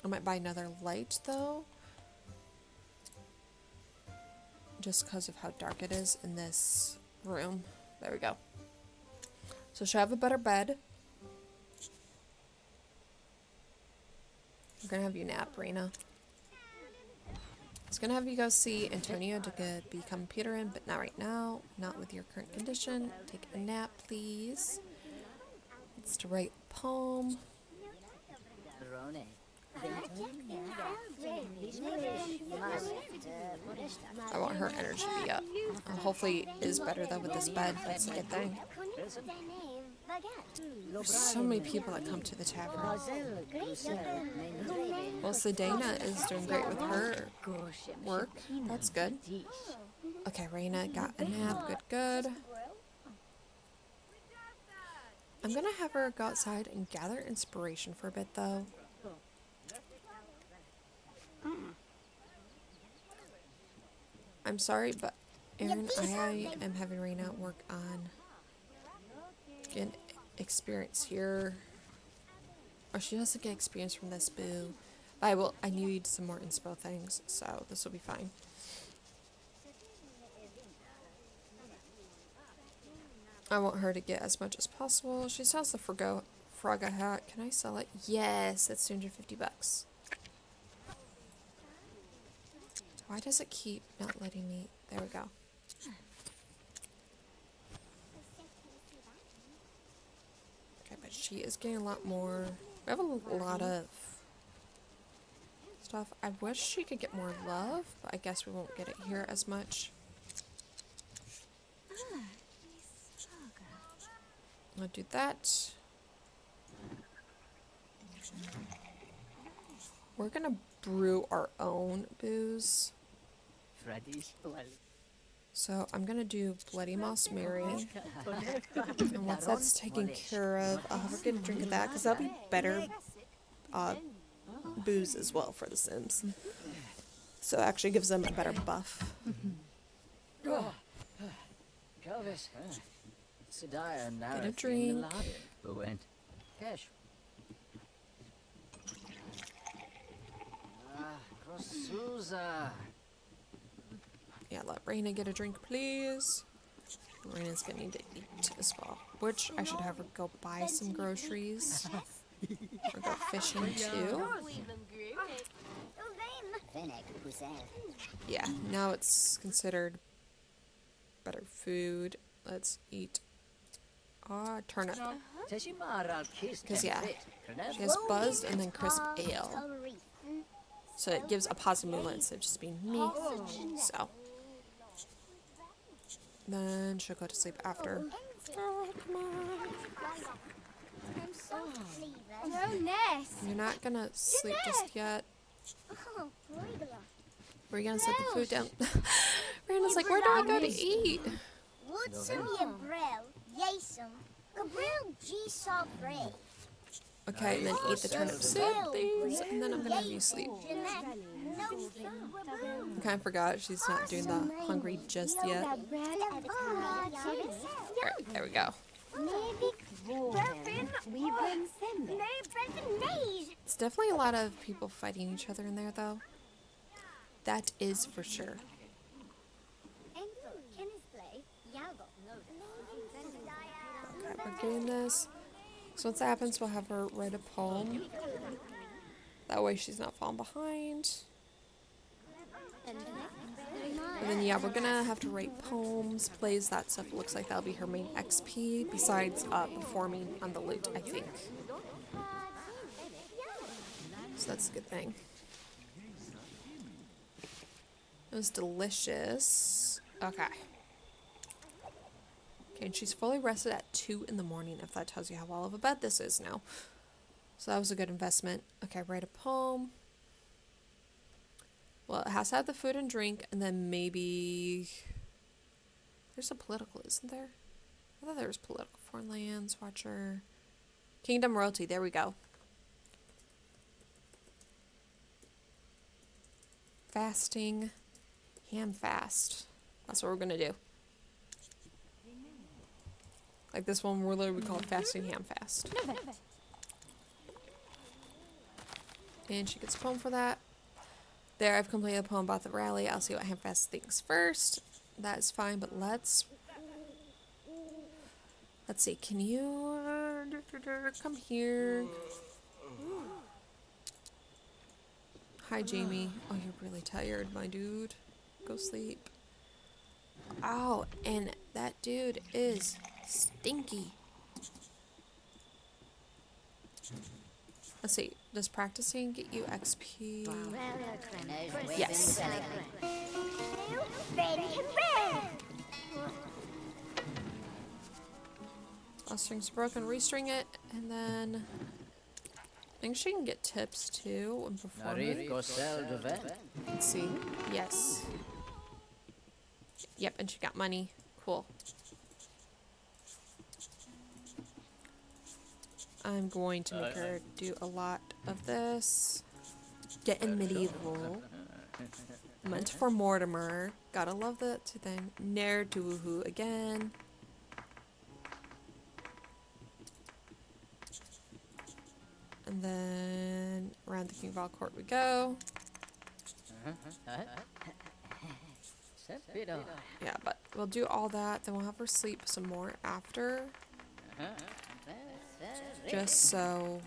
S1: I might buy another light though. Just because of how dark it is in this room. There we go. So she'll have a better bed. We're gonna have you nap, Reina. I was gonna have you go see Antonio to become Peter in, but not right now. Not with your current condition. Take a nap, please. It's to write a poem. I want her energy to be up. Hopefully it is better though with this bed. That's a good thing. There's so many people that come to the tavern. Well, Sedana is doing great with her work. That's good. Okay, Reina got a nap. Good, good. I'm gonna have her go outside and gather inspiration for a bit though. I'm sorry, but Aaron, I am having Reina work on getting experience here. Oh, she doesn't get experience from this, boo. I need some more inspo things, so this will be fine. I want her to get as much as possible. She sells the Frogga hat. Can I sell it? Yes, that's 250 bucks. Why does it keep not letting me? There we go. Okay, but she is getting a lot more. We have a lot of stuff. I wish she could get more love, but I guess we won't get it here as much. I'll do that. We're gonna brew our own booze. So I'm gonna do Bloody Moss Mary. And once that's taken care of, I'll have her get a drink of that because that'll be better booze as well for the Sims. So it actually gives them a better buff. Get a drink. Yeah, let Reina get a drink, please. Reina's gonna need to eat as well. Which I should have her go buy some groceries. Or go fishing too. Yeah, now it's considered better food. Let's eat turnip. Because yeah, she has buzzed and then crisp ale. So it gives a positive movement instead of just being me. So then she'll go to sleep after. Oh, come on.
S2: No, Ness.
S1: You're not gonna sleep just yet.
S2: Oh,
S1: We're gonna set the food down. Randall's like, where do I go to eat?
S2: Woodsum Yabrel, Yasum, Gabriel G. Sabre.
S1: Okay, and then eat the turnip soup things, and then I'm gonna have you sleep. I kind of forgot she's not doing the hungry just yet. Alright, there we go. It's definitely a lot of people fighting each other in there, though. That is for sure. Okay, we're getting this. So once that happens, we'll have her write a poem. That way she's not falling behind. And then, yeah, we're gonna have to write poems, plays, that stuff. It looks like that'll be her main XP, besides performing on the lute, I think. So that's a good thing. It was delicious. Okay. Okay, and she's fully rested at 2 in the morning, if that tells you how well of a bed this is now. So that was a good investment. Okay, write a poem. Well, it has to have the food and drink, and then maybe... There's a political, isn't there? I thought there was political. Foreign lands, watcher... Kingdom royalty, there we go. Fasting. Ham fast. That's what we're gonna do. Like this one, we're literally called fasting ham fast. And she gets a poem for that. There, I've completed a poem about the rally. I'll see what ham fast thinks first. That is fine, but let's see. Can you come here? Hi, Jamie. Oh, you're really tired, my dude. Go sleep. Oh, and that dude is stinky. Let's see. Does practicing get you XP? Yes. All strings broken. Restring it, and then I think she can get tips too when performing. Let's see. Yes. Yep, and she got money. Cool. I'm going to make her do a lot of this. Get in medieval. Meant for Mortimer. Gotta love that thing. Nair to woohoo again. And then around the King Val court we go. Yeah, but we'll do all that. Then we'll have her sleep some more after. Just so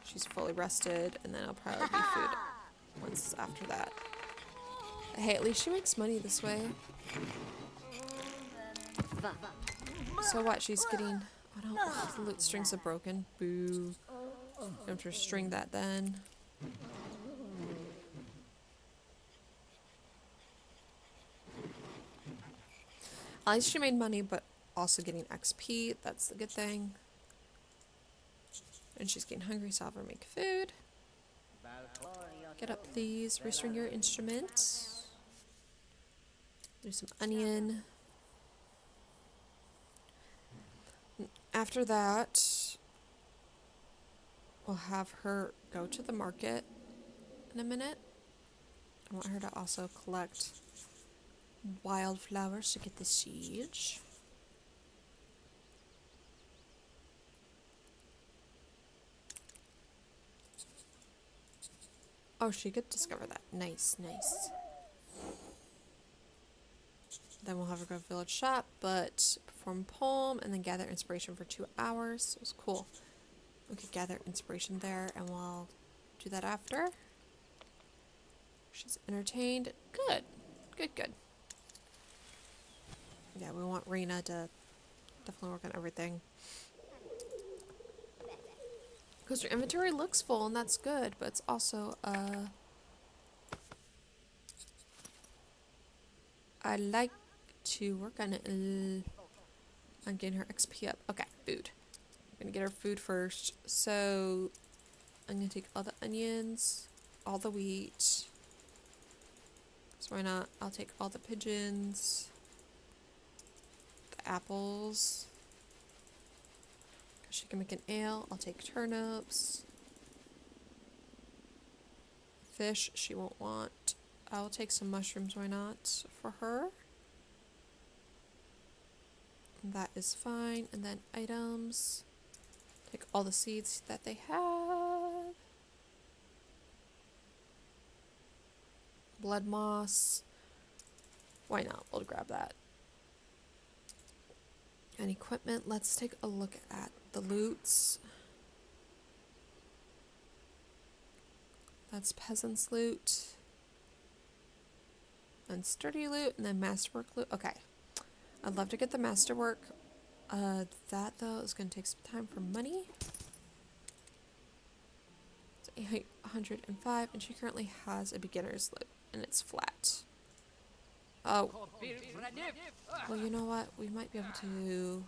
S1: she's fully rested, and then I'll probably be food once after that. Hey, at least she makes money this way. So what? She's getting... Oh no, the lute strings are broken. Boo. I have to string that then. At least she made money, but also getting XP. That's the good thing. And she's getting hungry, so I'll have her make food. Get up, please. Restring your instrument. Do some onion. After that, we'll have her go to the market in a minute. I want her to also collect wildflowers to get the siege. Oh, she could discover that. Nice, nice. Then we'll have her go to village shop, but perform poem and then gather inspiration for 2 hours. It was cool. We could gather inspiration there, and we'll do that after. She's entertained. Good. Good, good. Yeah, we want Rena to definitely work on everything. Because your inventory looks full, and that's good, but it's also, I like to work on it, on getting her XP up. Okay, food. gonna get our food first. So I'm gonna take all the onions, all the wheat. So why not? I'll take all the pigeons, the apples. She can make an ale. I'll take turnips. Fish she won't want. I'll take some mushrooms, why not, for her. That is fine. And then items. Take all the seeds that they have. Blood moss. Why not? We'll grab that. And equipment. Let's take a look at the loots. That's peasants loot. And sturdy loot, and then masterwork loot. Okay. I'd love to get the masterwork. That though is going to take some time for money. It's 805, and she currently has a beginner's loot, and it's flat. Oh. Well, you know what? We might be able to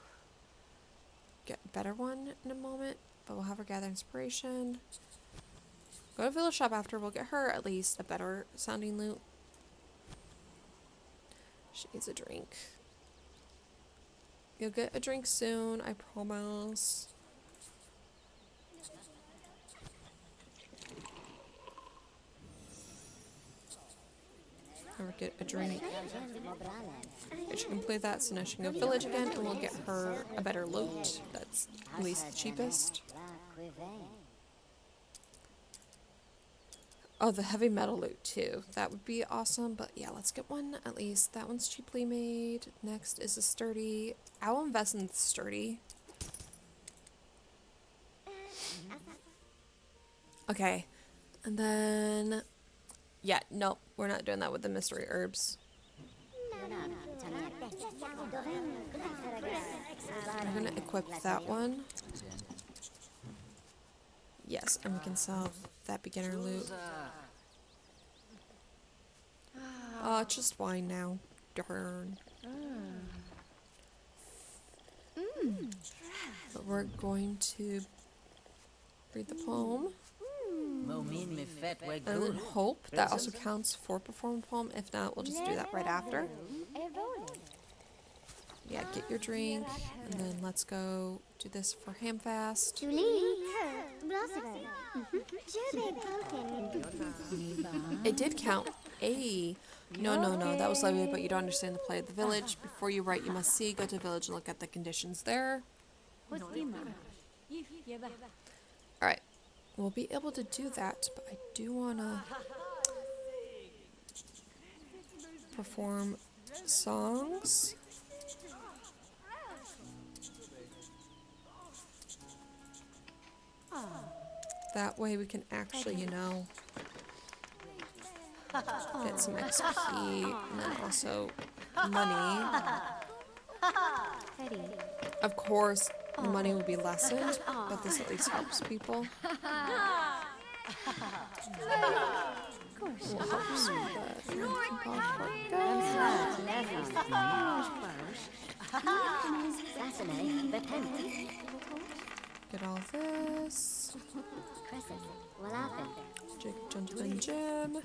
S1: get a better one in a moment, but we'll have her gather inspiration. Go to Village Shop after. We'll get her at least a better sounding loot. She needs a drink. You'll get a drink soon, I promise. Or get a drink. Okay, she can play that, so now she can go village again, and we'll get her a better loot. That's at least the cheapest. Oh, the heavy metal loot too. That would be awesome, but yeah, let's get one at least. That one's cheaply made. Next is a sturdy. I'll invest in sturdy. Okay, and then yeah, nope, we're not doing that with the mystery herbs. We're gonna equip that one. Yes, and we can sell that beginner loot. It's just wine now. Darn. But we're going to read the poem. And then hope. That also counts for performed poem. If not, we'll just do that right after. Yeah, get your drink, and then let's go do this for Hamfast. It did count. No, that was lovely, but you don't understand the play of the village. Before you write, you must see, go to the village and look at the conditions there. Alright, we'll be able to do that, but I do want to perform songs. That way we can actually, you know, get some XP and then also money. Of course, money will be lessened, but this at least helps people. Get all this. Gentleman Jim.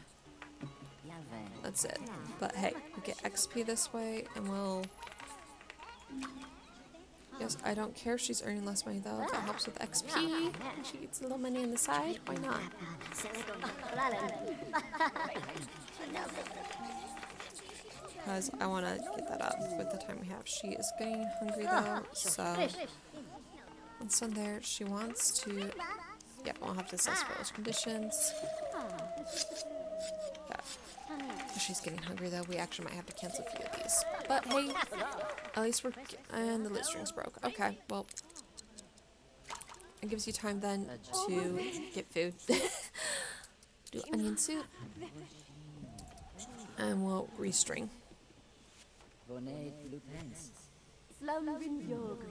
S1: That's it. But hey, we get XP this way, and we'll... Yes, I don't care if she's earning less money though. That helps with XP. She gets a little money on the side. Why not? Because I want to get that up with the time we have. She is getting hungry though, so... Once on there, she wants to... Yeah, we'll have to assess village conditions. Yeah. She's getting hungry though. We actually might have to cancel a few of these. But hey, at least we're... And the loot string's broke. Okay, well... It gives you time then to get food. Do onion soup. And we'll restring.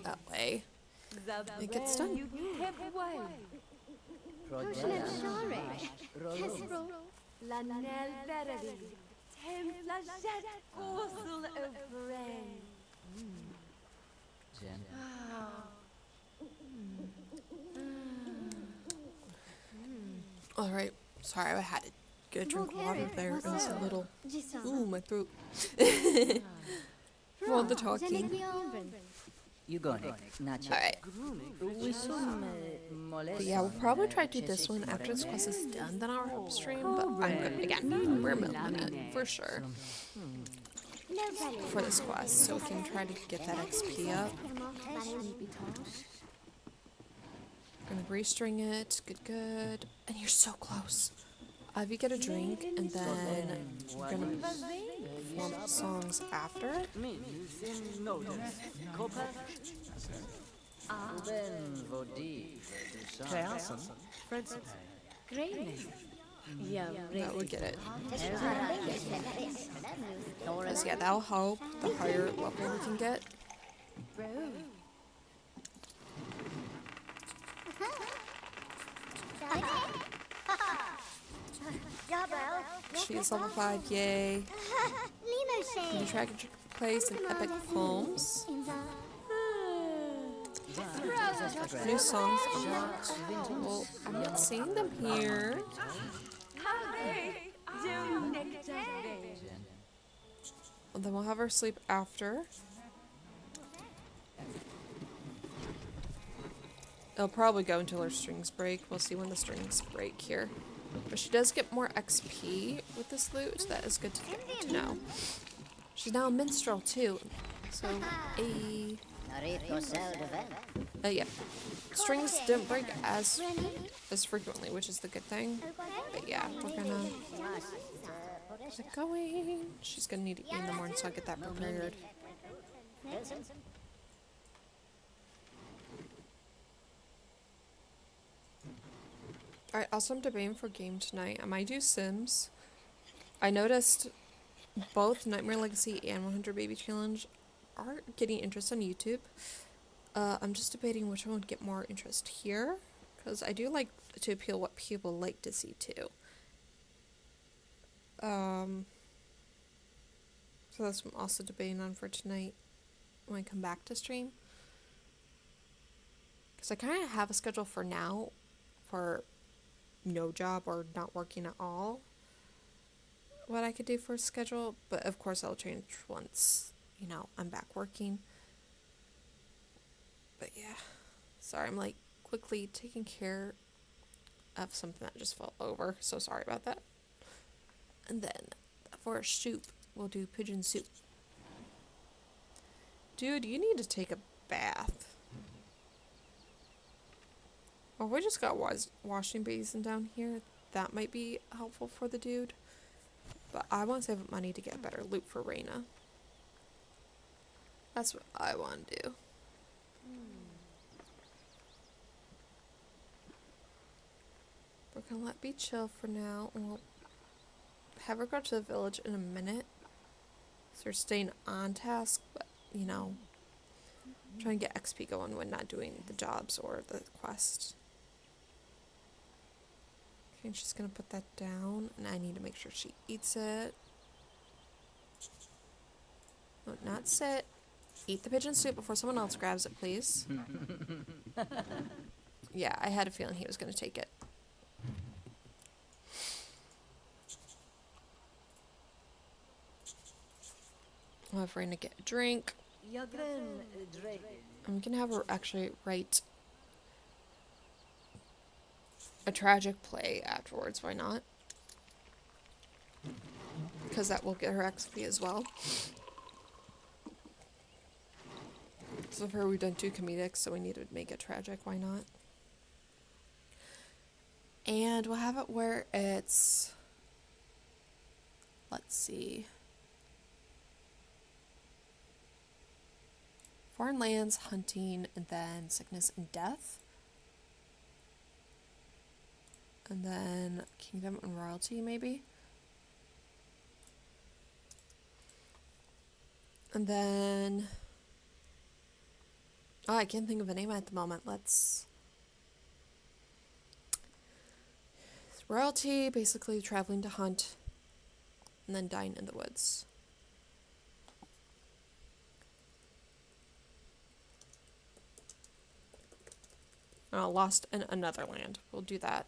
S1: That way. It gets done. All right. Sorry, I had to get a drink of water there. It was a little. Ooh, my throat. For all the talking.
S5: You go, Nick. Not
S1: All right.
S5: molest.
S1: But yeah, we'll probably try to do this one after this quest is done. Then I'll help stream. But I'm good. Again, we're milking it for sure for this quest, so we can try to get that XP up. Gonna restring it. Good. And you're so close. If you get a drink, and then we're gonna perform songs after.
S5: Medieval VOD.
S1: That would get it. Because yeah, that'll help the higher level we can get. She's level 5, yay. New track plays in epic poems. New songs unlocked. Well, I'm not seeing them here. Well, then we'll have her sleep after. It'll probably go until her strings break. We'll see when the strings break here. But she does get more XP with this loot. That is good to know. She's now a minstrel too. So, yeah. Strings don't break as frequently, which is the good thing. But yeah, we're gonna get it going. She's gonna need to eat in the morning, so I'll get that prepared. Alright, also I'm debating for game tonight. I might do Sims. I noticed both Nightmare Legacy and 100 Baby Challenge are getting interest on YouTube. I'm just debating which one would get more interest here, because I do like to appeal what people like to see too. So that's what I'm also debating on for tonight when I come back to stream. Because I kind of have a schedule for now for no job or not working at all, what I could do for a schedule, but of course I'll change once, you know, I'm back working. But yeah, sorry, I'm like quickly taking care of something that just fell over, so sorry about that. And then for soup, we'll do pigeon soup. Dude, you need to take a bath. Well, we just got washing basin down here. That might be helpful for the dude. But I want to save up money to get better loot for Reyna. That's what I want to do. We're going to let be chill for now. And we'll have her go to the village in a minute. So we're staying on task, but, you know, trying to get XP going when not doing the jobs or the quest. Okay, and she's gonna put that down, and I need to make sure she eats it. No, not sit. Eat the pigeon soup before someone else grabs it, please. Yeah, I had a feeling he was gonna take it. I'll have Reyna get a drink. I'm gonna have her actually write a tragic play afterwards, why not? Because that will get her XP as well. So far we've done 2 comedics, so we need to make it tragic, why not? And we'll have it where it's, let's see, foreign lands, hunting, and then sickness and death. And then kingdom and royalty, maybe. And then, oh, I can't think of a name at the moment. Let's, royalty, basically traveling to hunt, and then dying in the woods. Oh, lost in another land. We'll do that.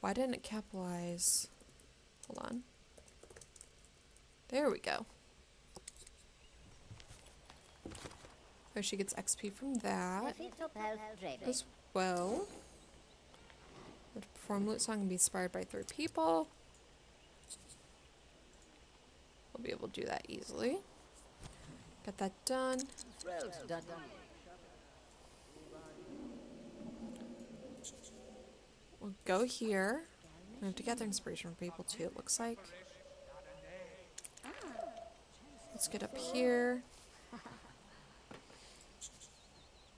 S1: Why didn't it capitalize? Hold on. There we go. So she gets XP from that as well. To perform lute song and be inspired by 3 people. We'll be able to do that easily. Get that done. We'll go here. We have to gather inspiration from people too, it looks like. Let's get up here.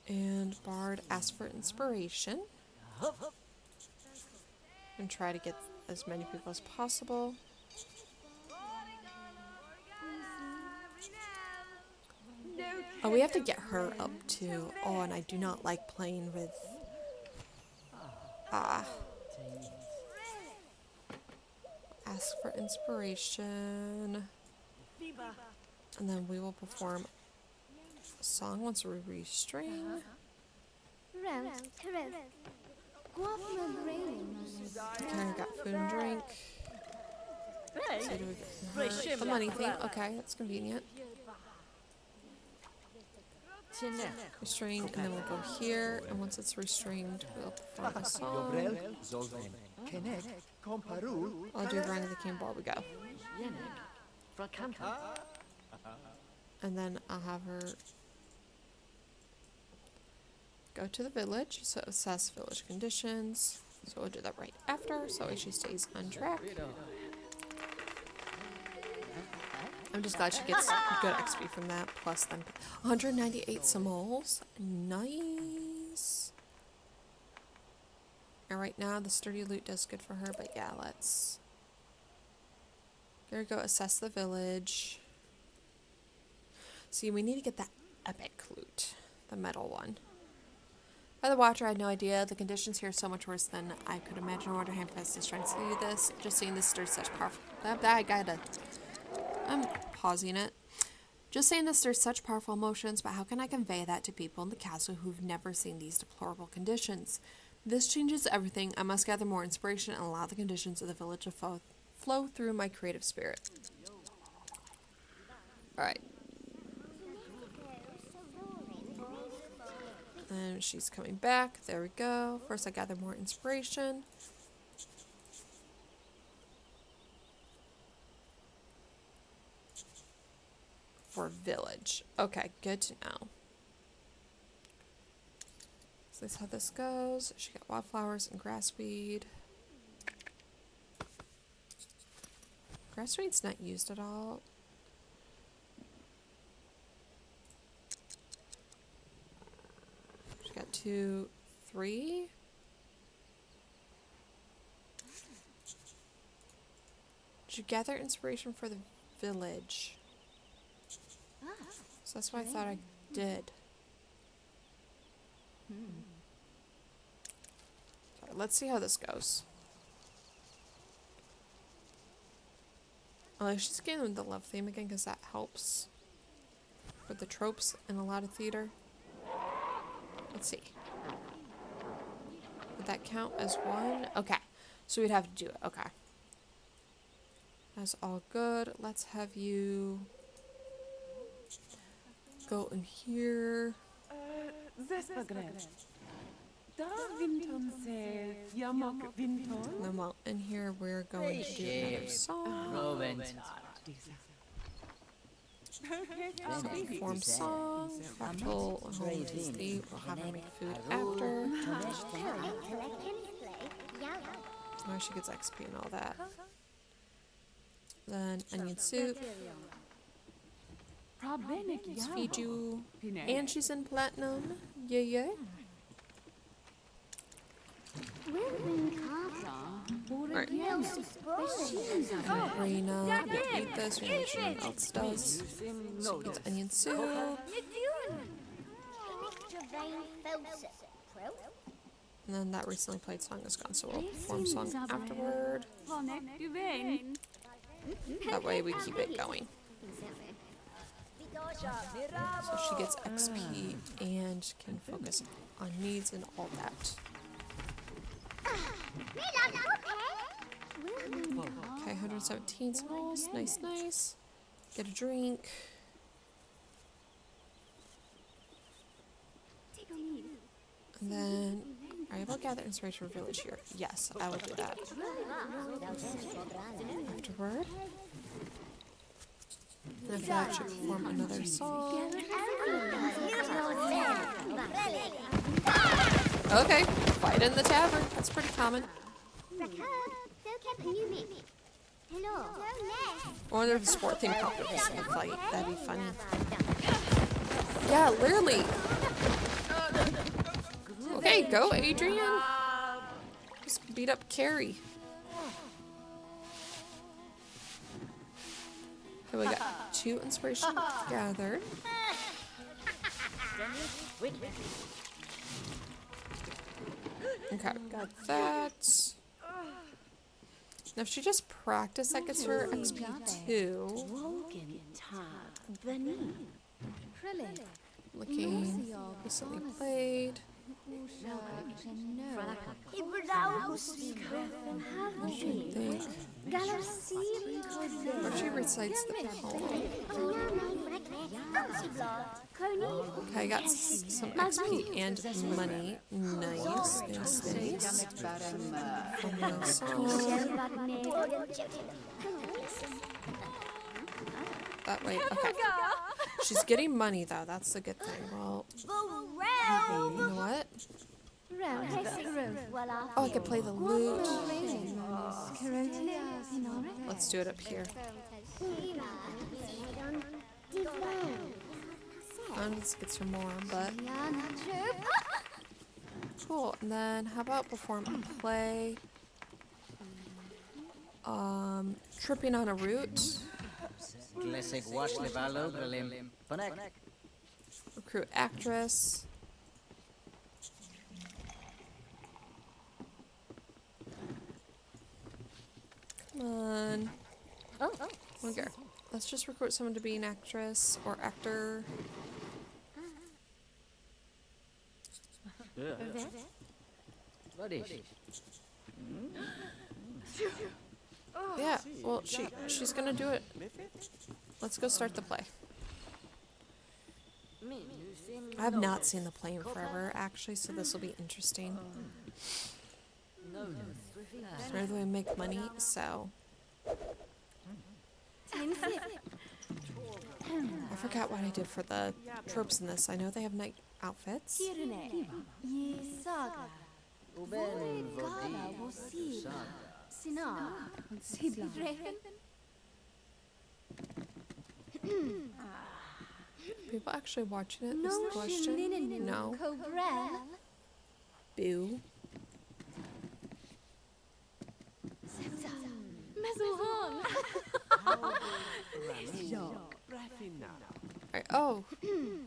S1: And Bard asks for inspiration. And try to get as many people as possible. Oh, we have to get her up too. Oh, and I do not like playing with... Ask for inspiration. And then we will perform a song once we restring. Okay, I got food and drink. So do we get the money thing. Okay, that's convenient. Restrained, and then we'll go here, and once it's restrained, we'll perform a song. I'll do Rang of the King while we go. And then I'll have her go to the village, so assess village conditions. So we'll do that right after, so she stays on track. I'm just glad she gets good XP from that, plus then 198 simoles. Nice. And right now, the sturdy loot does good for her, but yeah, let's... There we go, assess the village. See, we need to get that epic loot, the metal one. By the Watcher, I had no idea. The conditions here are so much worse than I could imagine. Order Handfast is trying to see this. Just seeing this stirs such powerful... I'm pausing it. Just saying this stirs such powerful emotions, but how can I convey that to people in the castle who've never seen these deplorable conditions? This changes everything. I must gather more inspiration and allow the conditions of the village to flow through my creative spirit. Alright. And she's coming back. There we go. First I gather more inspiration. For village. Okay, good to know. So this is how this goes. She got wildflowers and grassweed. Grassweed's not used at all. She got 2, 3. Did you gather inspiration for the village? So that's what I thought I did. Sorry, let's see how this goes. Oh, she's getting the love theme again because that helps with the tropes in a lot of theater. Let's see. Would that count as 1? Okay. So we'd have to do it. Okay. That's all good. Let's have you go in here. And then while in here, we're going to do another song. Perform song. Fractal home to sleep. We'll have her make food after. Oh, she gets XP and all that. Then onion soup. Let's feed you. And she's in platinum. Yeah, yeah. Alright. Reina, we'll eat this. We'll make sure no one else does. So it's onion soup. And then that recently played song is gone, so we'll perform song afterward. That way we keep it going. So she gets XP and can focus on needs and all that. Okay, 117 souls. Nice, nice. Get a drink. And then, are you able to gather inspiration from village here? Yes, I will do that. Afterward. And after that, should perform another song. Okay, fight in the tavern. That's pretty common. Or there's a sport theme competition and fight. That'd be funny. Yeah, literally. Okay, go, Adrian. Just beat up Carrie. Okay, we got 2 inspiration gathered. Okay, got that. Now if she just practiced, that gets her XP too. Looking recently played. Or she recites the poem. Okay, I got some XP and money. Nice, nice, nice. From the song. That way, okay. She's getting money though, that's the good thing. Well, you know what? Oh, I could play the lute. Let's do it up here. This gets her more, but cool. And then how about perform a play? Tripping on a route. Recruit actress. Come on. Okay. Let's just recruit someone to be an actress or actor. Yeah, well, she's gonna do it. Let's go start the play. I have not seen the play in forever, actually, so this will be interesting. It's another way to make money, so. I forgot what I did for the tropes in this. I know they have night outfits. People actually watching it is the question. No. Boo. Alright, oh,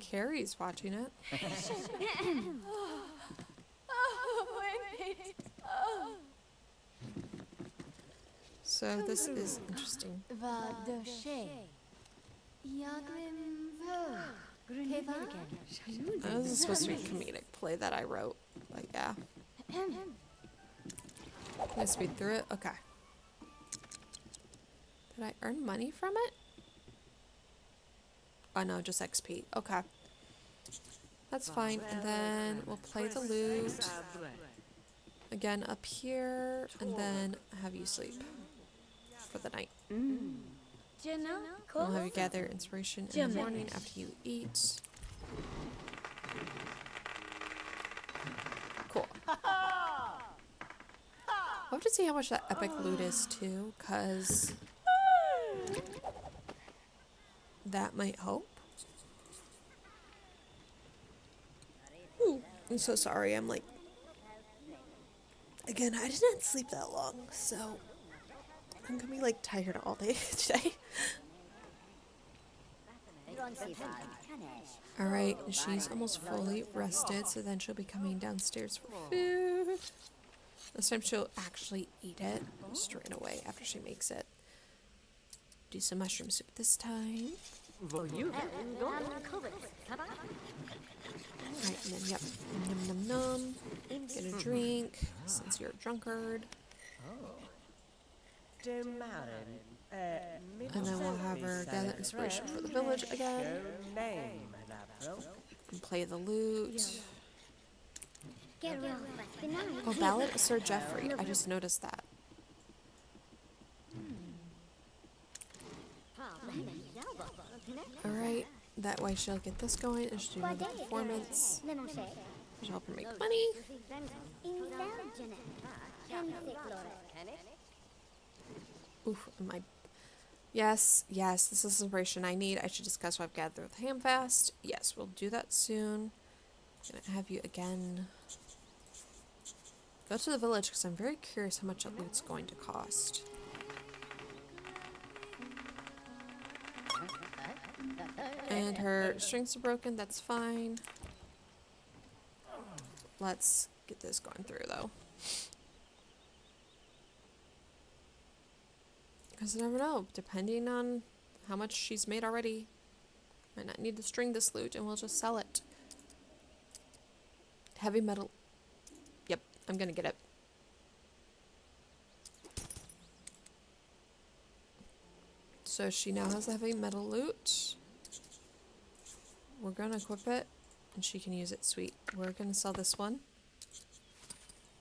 S1: Carrie's watching it. So this is interesting. This is supposed to be a comedic play that I wrote, but yeah. Can I speed through it? Okay. Did I earn money from it? Oh no, just XP. Okay. That's fine. And then we'll play the lute. Again up here. And then have you sleep for the night. We'll have you gather inspiration in the morning after you eat. Cool. I'll have to see how much that epic loot is too, because that might help. Ooh, I'm so sorry. I'm like, again, I did not sleep that long, so I'm gonna be like tired all day today. Alright, she's almost fully rested, so then she'll be coming downstairs for food. This time she'll actually eat it straight away after she makes it. Do some mushroom soup this time. Right, and then, yep. Num num num. Get a drink, since you're a drunkard. And then we'll have her gather inspiration for the village again. And play the lute. Oh, Ballad of Sir Geoffrey. I just noticed that. Alright, that way she'll get this going and she'll do another performance. Which will help her make money. Oof, am I... Yes, yes, this is inspiration I need. I should discuss what I've gathered with Hamfast. Yes, we'll do that soon. I'm gonna have you again go to the village because I'm very curious how much that loot's going to cost. And her strings are broken, that's fine. Let's get this going through though. Because you never know, depending on how much she's made already. Might not need to string this loot and we'll just sell it. Heavy metal. Yep, I'm gonna get it. So she now has a heavy metal loot. We're gonna equip it and she can use it. Sweet. We're gonna sell this one.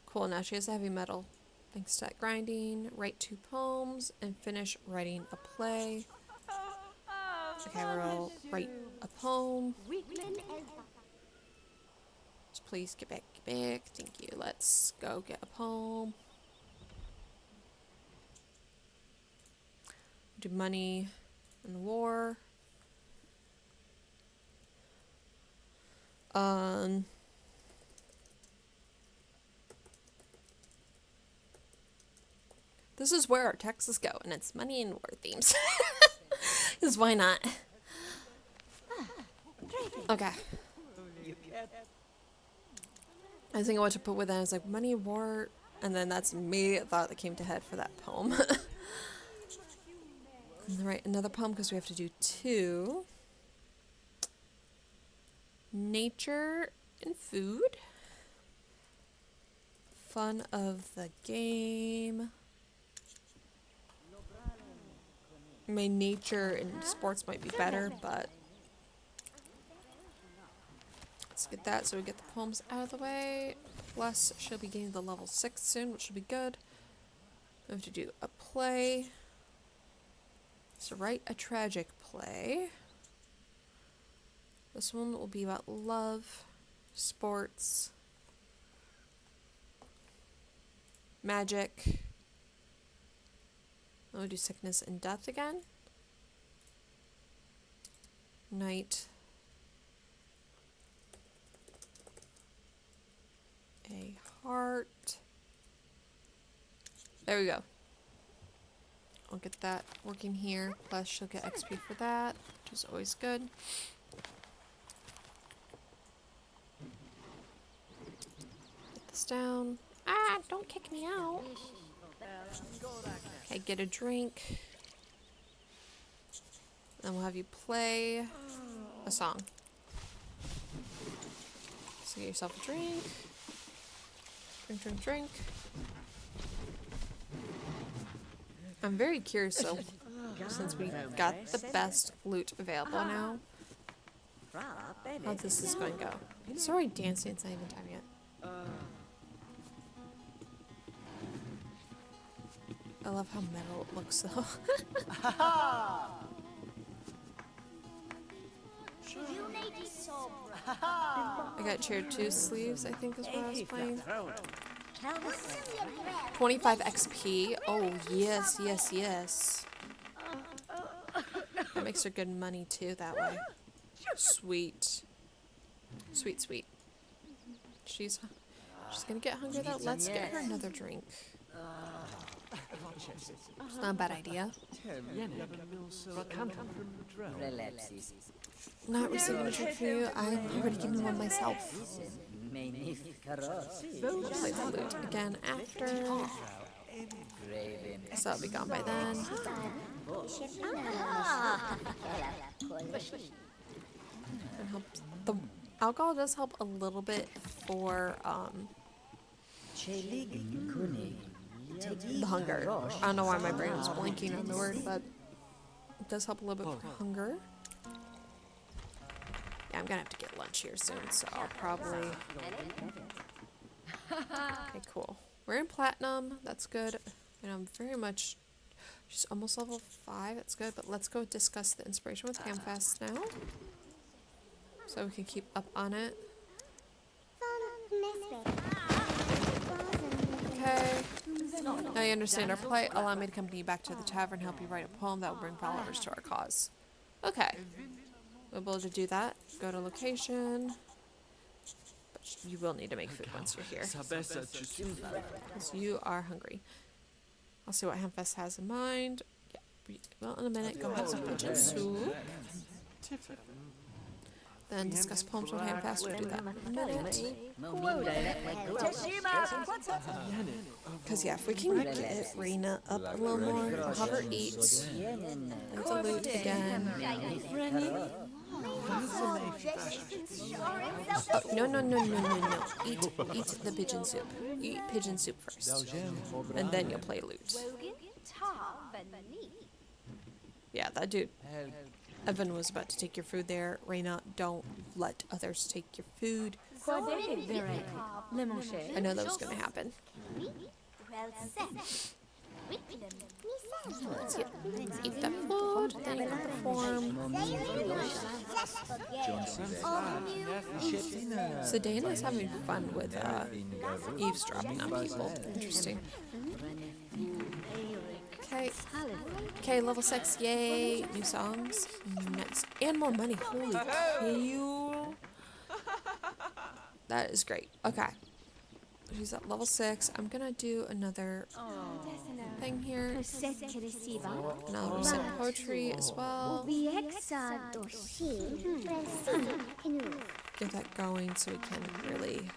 S1: Cool, now she has a heavy metal. Thanks to that grinding, write 2 poems, and finish writing a play. Okay, we'll write a poem. Just please get back, get back. Thank you. Let's go get a poem. Do money in the war. This is where our taxes go, and it's money and war themes. Because why not? Okay. I was thinking what to put with that. I was like, money, war, and then that's the immediate thought that came to head for that poem. And write another poem because we have to do 2. Nature and food. Fun of the game. I mean, nature and sports might be better, but let's get that so we get the poems out of the way. Plus, she'll be getting the level 6 soon, which will be good. We have to do a play. So write a tragic play. This one will be about love, sports, magic. We'll do sickness and death again. Night. A heart. There we go. I'll get that working here. Plus she'll get XP for that, which is always good. Get this down. Ah, don't kick me out. Okay, get a drink. Then we'll have you play a song. So get yourself a drink. Drink, drink, drink. I'm very curious though, since we got the best loot available now, how this is going to go. Sorry, dancing, it's not even time yet. I love how metal it looks though. I got chair 2 sleeves, I think is what I was playing. 25 XP. Oh, yes, yes, yes. That makes her good money too that way. Sweet. Sweet, sweet. She's gonna get hungry though. Let's get her another drink. It's not a bad idea. Not receiving a drink for you. I'm already giving one myself. We'll play the lute again after. So I'll be gone by then. And help the alcohol does help a little bit for the hunger. I don't know why my brain was blinking on the word, but it does help a little bit for hunger. Yeah, I'm gonna have to get lunch here soon, so I'll probably... Okay, cool. We're in platinum. That's good. And I'm very much... She's almost level 5. That's good. But let's go discuss the inspiration with Hamfest now. So we can keep up on it. Okay. Now you understand our plight. Allow me to accompany you back to the tavern, help you write a poem that will bring followers to our cause. Okay. We'll be able to do that. Go to location. But you will need to make food once you're here. Because you are hungry. I'll see what Hamfest has in mind. Yeah, we will in a minute. Go have some pigeon soup. Then discuss poems with Hamfest. We'll do that in a minute. Because yeah, if we can get Rena up a little more, we'll have her eat. And to loot again. Oh, no. Eat the pigeon soup. Eat pigeon soup first. And then you'll play loot. Yeah, that dude. Evan was about to take your food there. Reyna, don't let others take your food. I know that was going to happen. Let's eat that food, then you can perform. So Dana's having fun with eavesdropping on people. Interesting. Okay, level 6, yay! New songs, nice. And more money, holy cow. That is great. Okay. She's at level 6. I'm gonna do another thing here. And I'll recite poetry as well. Get that going so we can really...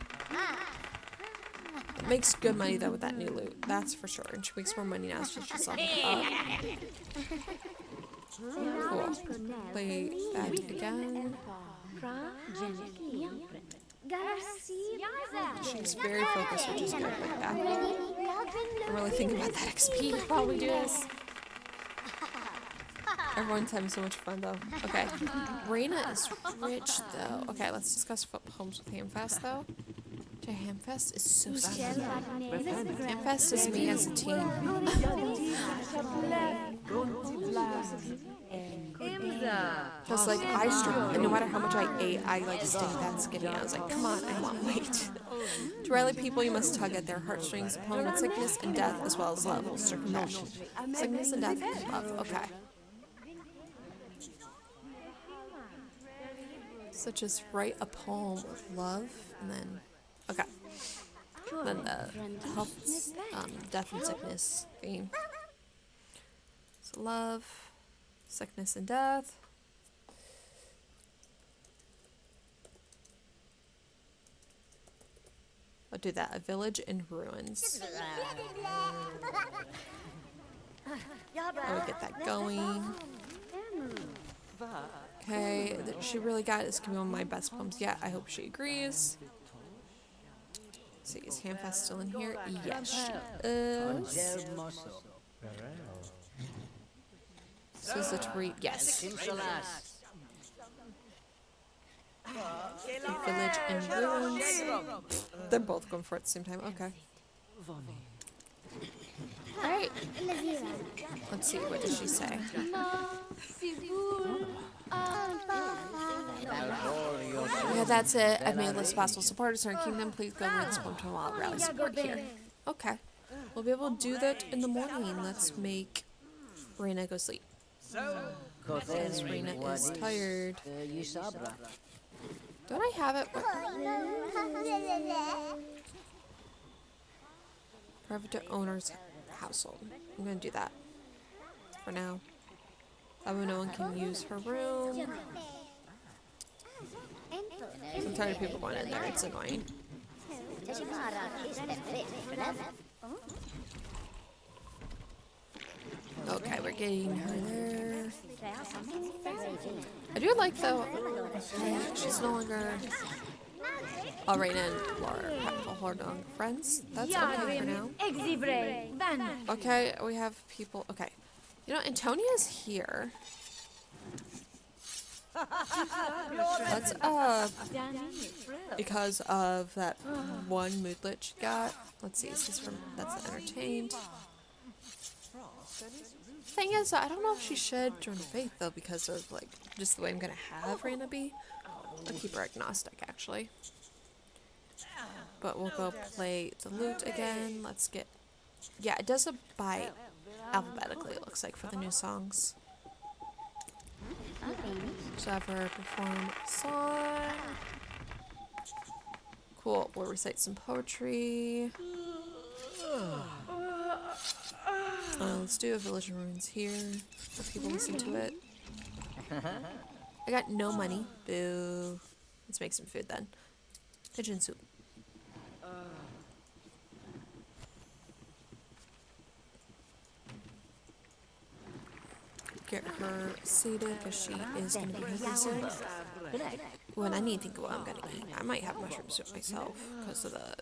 S1: It makes good money though with that new loot, that's for sure. And she makes more money now since she's leveled up. Cool. Play that again. She's very focused, which is good with that. I'm really thinking about that XP while we do this. Everyone's having so much fun though. Okay. Reyna is rich though. Okay, let's discuss poems with Hamfest though. Hamfest is so scary. Hamfest is me as a teen. Because like I and no matter how much I ate, I like stayed that skinny. I was like, come on, I want weight. To rally people, you must tug at their heartstrings, opponent with sickness and death, as well as love will circumvent. Sickness and death and love. Okay. So just write a poem with love, and then. Okay. Then the health, death and sickness theme. So love, sickness and death. I'll do that. A village in ruins. I'll get that going. Okay, she really got it. It's gonna be one of my best poems yet. I hope she agrees. Let's see, is Hamfest still in here? Yes, she is. So is it read? Yes. Village in ruins. They're both going for it at the same time. Okay. Alright. Let's see, what does she say? Yeah, that's it. I've made a list of possible supporters in our kingdom. Please go read this poem to while rally support here. Okay. We'll be able to do that in the morning. Let's make Reyna go sleep. Because Reyna is tired. Don't I have it? Private owner's household. I'm going to do that for now. That way no one can use her room. I'm tired of people going in there. It's annoying. Okay, we're getting her there. I do like though. She's no longer. I'll rein in Laura. Hold on, friends. That's okay for now. Okay, we have people. Okay, you know, Antonia's here. That's because of that one moodlet she got. Let's see, is this from that's the entertained. Thing is, I don't know if she should join Faith though because of like just the way I'm gonna have Rana be. I'll keep her agnostic actually. But we'll go play the lute again. Let's get yeah, it does it by alphabetically it looks like for the new songs. So have her perform a song. Cool. We'll recite some poetry. Let's do a Village in Ruins here. Let people listen to it. I got no money. Boo. Let's make some food then. Pigeon soup. Get her seated because she is going to be hungry soon. When I need to think of what I'm going to eat. I might have mushroom soup myself because of the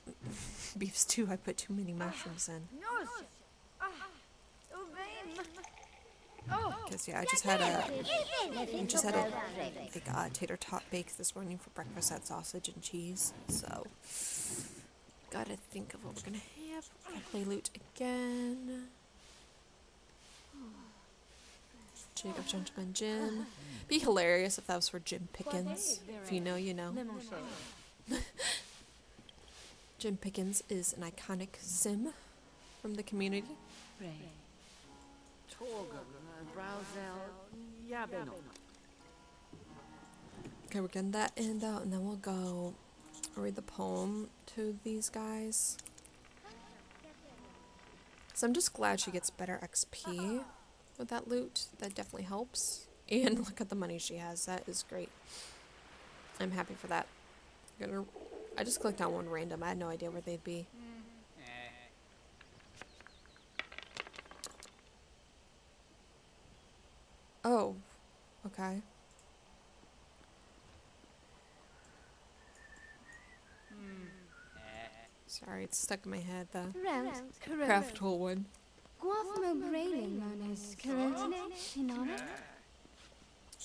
S1: beef stew. I put too many mushrooms in. Because yeah, I just had a tater tot bake this morning for breakfast. Had sausage and cheese. So gotta think of what we're gonna have. Gotta play lute again. Jacob Gentleman Jim. Be hilarious if that was for Jim Pickens. If you know, you know. Jim Pickens is an iconic sim from the community. Okay, we're getting that end out, and then we'll go read the poem to these guys. So I'm just glad she gets better XP with that loot. That definitely helps. And look at the money she has. That is great. I'm happy for that. I just clicked on one random. I had no idea where they'd be. Oh, okay. Sorry, it's stuck in my head, the craft tool one.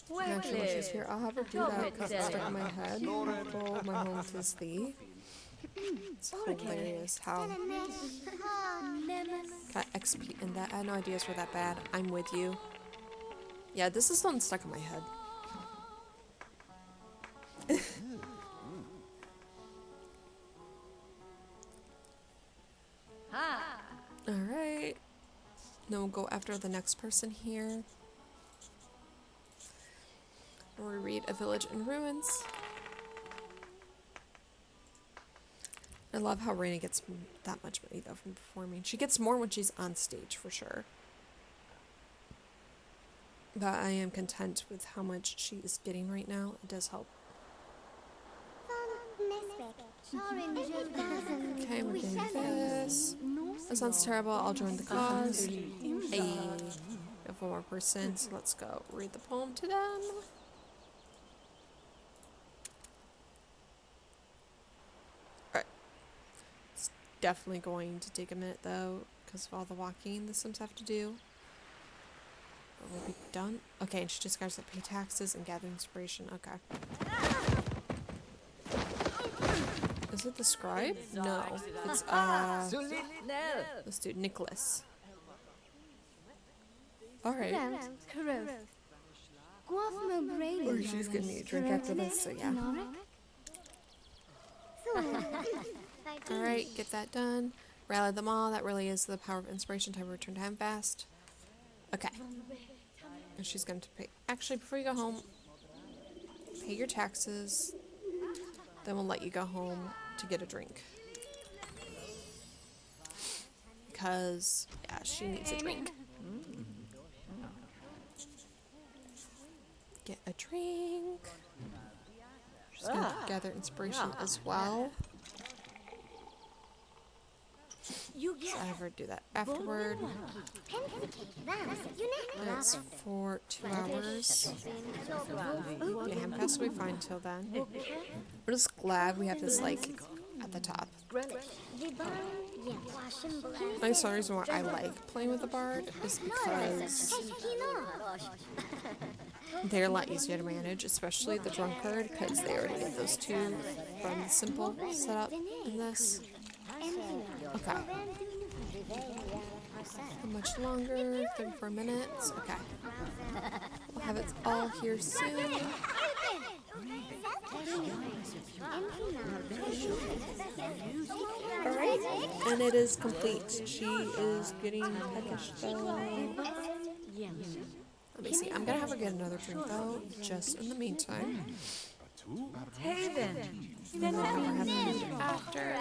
S1: Actually, when she's here, I'll have her do that because it's stuck in my head. Oh, my home is thee. It's hilarious how got XP in that. I had no ideas were that bad. I'm with you. Yeah, this is something stuck in my head. Alright. Then we'll go after the next person here. Or we read A Village in Ruins. I love how Raina gets that much money though from performing. She gets more when she's on stage for sure. But I am content with how much she is getting right now. It does help. Okay, we're doing this. That sounds terrible. I'll join the cause. Hey, we have one more person, so let's go read the poem to them. Alright. It's definitely going to take a minute though, because of all the walking the Sims have to do. But we'll be done. Okay, and she just got to pay taxes and gather inspiration. Okay. Is it the scribe? No. It's, let's do Nicholas. Alright. Oh, she's gonna need a drink after this, so yeah. Alright, get that done. Rally them all. That really is the power of inspiration. Time to return to time fast. Okay. And she's going to pay. Actually, before you go home, pay your taxes. Then we'll let you go home to get a drink. Because, yeah, she needs a drink. Get a drink. She's going to gather inspiration as well. So I have her do that afterward. it's for 2 hours. Yeah, Hamfast will be fine till then. We're just glad we have this, like, at the top. That's the reason why I like playing with the bard is because they're a lot easier to manage, especially the drunkard, because they already get those 2 from the simple setup in this. Okay. How much longer? 34 minutes. Okay. We'll have it all here soon. Alright, and it is complete. She is getting peckish though. Let me see. I'm gonna have her get another drink though, just in the meantime.
S6: Hey then.
S1: And then we'll have food after.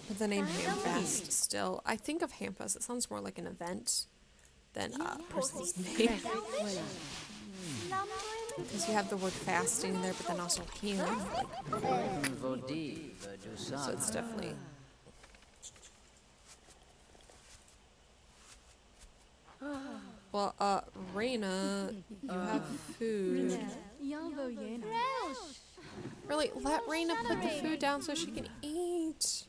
S1: With the name Hamfast still. I think of Hamfast, it sounds more like an event than a person's name. Because you have the word fasting in there, but then also ham. So it's definitely... Well, Raina, you have food. Really, let Raina put the food down so she can eat.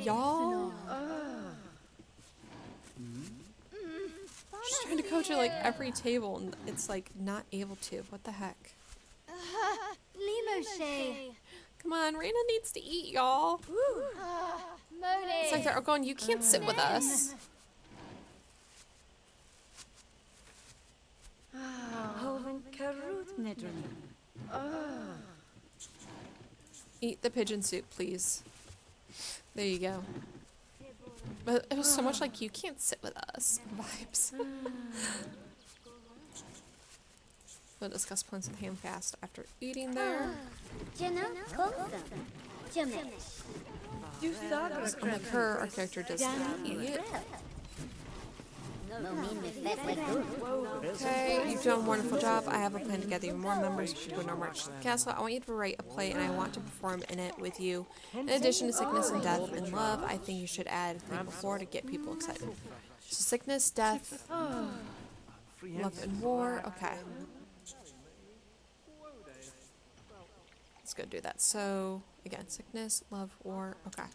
S1: Y'all? She's trying to coach at like every table and it's like not able to. What the heck? Come on, Raina needs to eat, y'all. It's like they're going, you can't sit with us. Eat the pigeon soup, please. There you go. But it was so much like, you can't sit with us vibes. We'll discuss plans with Hamfast after eating there. Unlike her, our character does not eat. Okay, you've done a wonderful job. I have a plan to gather more members to our march to the castle. I want you to write a play and I want to perform in it with you. In addition to sickness and death and love, I think you should add a thing before to get people excited. So sickness, death, love and war. Okay. Let's go do that. So, again, sickness, love, war. Okay.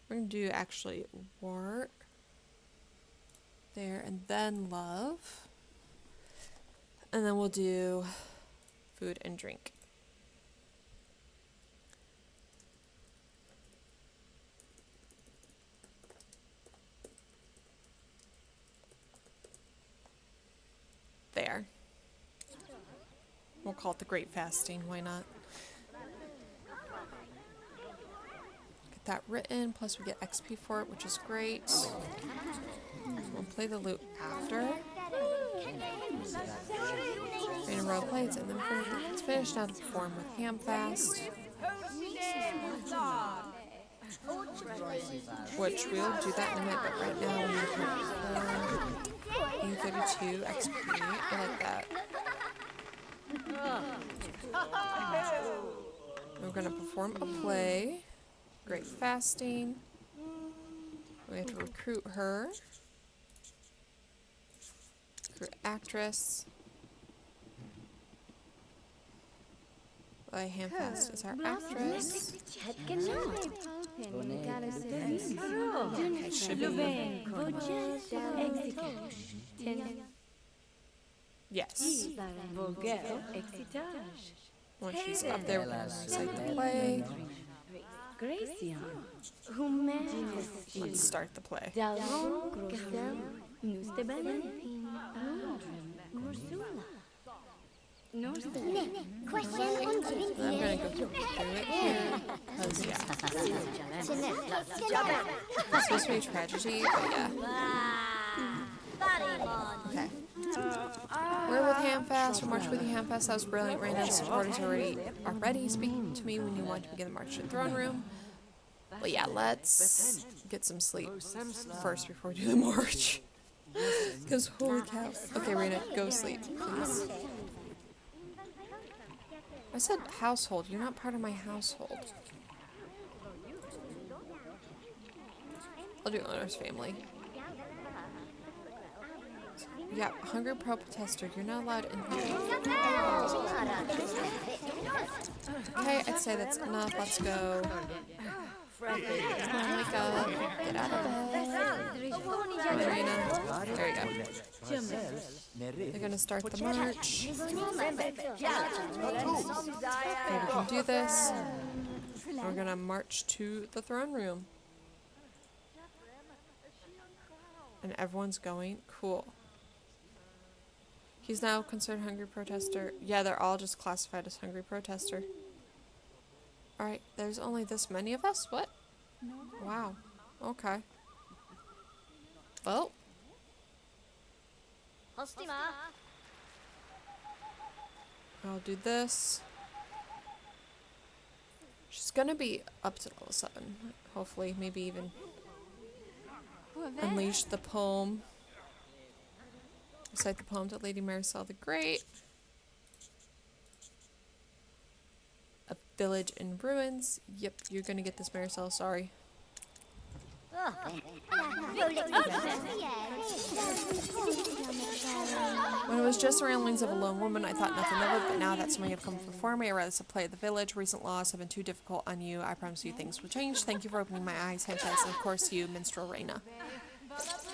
S1: We're going to do actually war there and then love. And then we'll do food and drink. There. We'll call it the Great Fasting, why not? Get that written, plus we get XP for it, which is great. We'll play the lute after. Train a role plays, and then it's finished now to perform with Hamfast. Which we'll do that in a minute, but right now we have 32 XP. I like that. We're going to perform a play. Great Fasting. We have to recruit her. Recruit actress. Hamfast is our actress. Okay, should be. Yes. Once she's up there, we're going to recite the play. Let's start the play. And I'm going to go through it here, because, yeah. It's supposed to be a tragedy, but yeah. Okay. We're with Hamfast. We're marching with you, Hamfast. That was brilliant. Raina's support is already speaking to me when you want to begin the march to the throne room. But yeah, let's get some sleep first before we do the march. Because holy cow. Okay, Raina, go sleep, please. I said household. You're not part of my household. I'll do owner's family. Yeah, hungry protester. You're not allowed in here. Okay, I'd say that's enough. Let's go. Come on, wake up. Get out of bed. Come on, Rena. There you go. They're gonna start the march. Okay, we can do this. We're gonna march to the throne room. And everyone's going. Cool. He's now considered hungry protester. Yeah, they're all just classified as hungry protester. Alright, there's only this many of us? What? Wow. Okay. Well. I'll do this. She's gonna be up to level 7. Hopefully, maybe even unleash the poem. Recite the poem to Lady Marisol the Great. A village in ruins. Yep, you're gonna get this, Marisol. Sorry. When it was just the ramblings of a lone woman, I thought nothing of it, but now that so many have come before me, I rather supply the village. Recent laws have been too difficult on you. I promise you things will change. Thank you for opening my eyes, Hentas, and of course you, Minstrel Reina.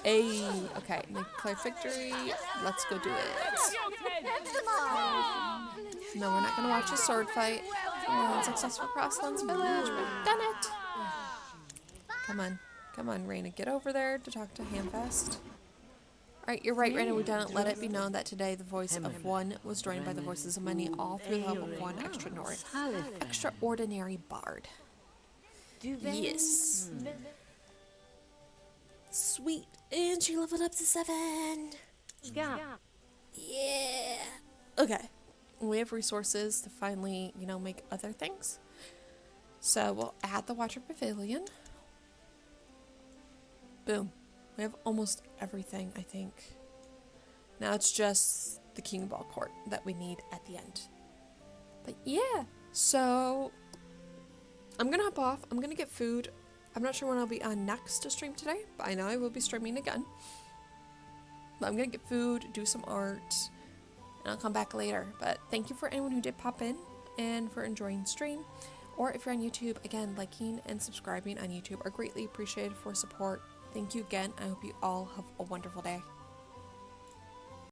S1: Hey, okay, make Claire victory. Let's go do it. No, we're not gonna watch a sword fight. Unsuccessful Crosslands Village. We've done it. Come on, Reina, get over there to talk to Hamfest. Alright, you're right, Reina, we didn't let it be known that today the voice of one was joined by the voices of many, all through the help of one extraordinary bard. Yes. Sweet. And she leveled up to 7. Yeah. Okay. We have resources to finally, make other things. So we'll add the Watcher Pavilion. Boom. We have almost everything, I think. Now it's just the King Ball Court that we need at the end. But yeah, so I'm gonna hop off. I'm gonna get food. I'm not sure when I'll be on next to stream today, but I know I will be streaming again. But I'm gonna get food, do some art, and I'll come back later. But thank you for anyone who did pop in and for enjoying the stream. Or if you're on YouTube, again, liking and subscribing on YouTube are greatly appreciated for support. Thank you again. I hope you all have a wonderful day.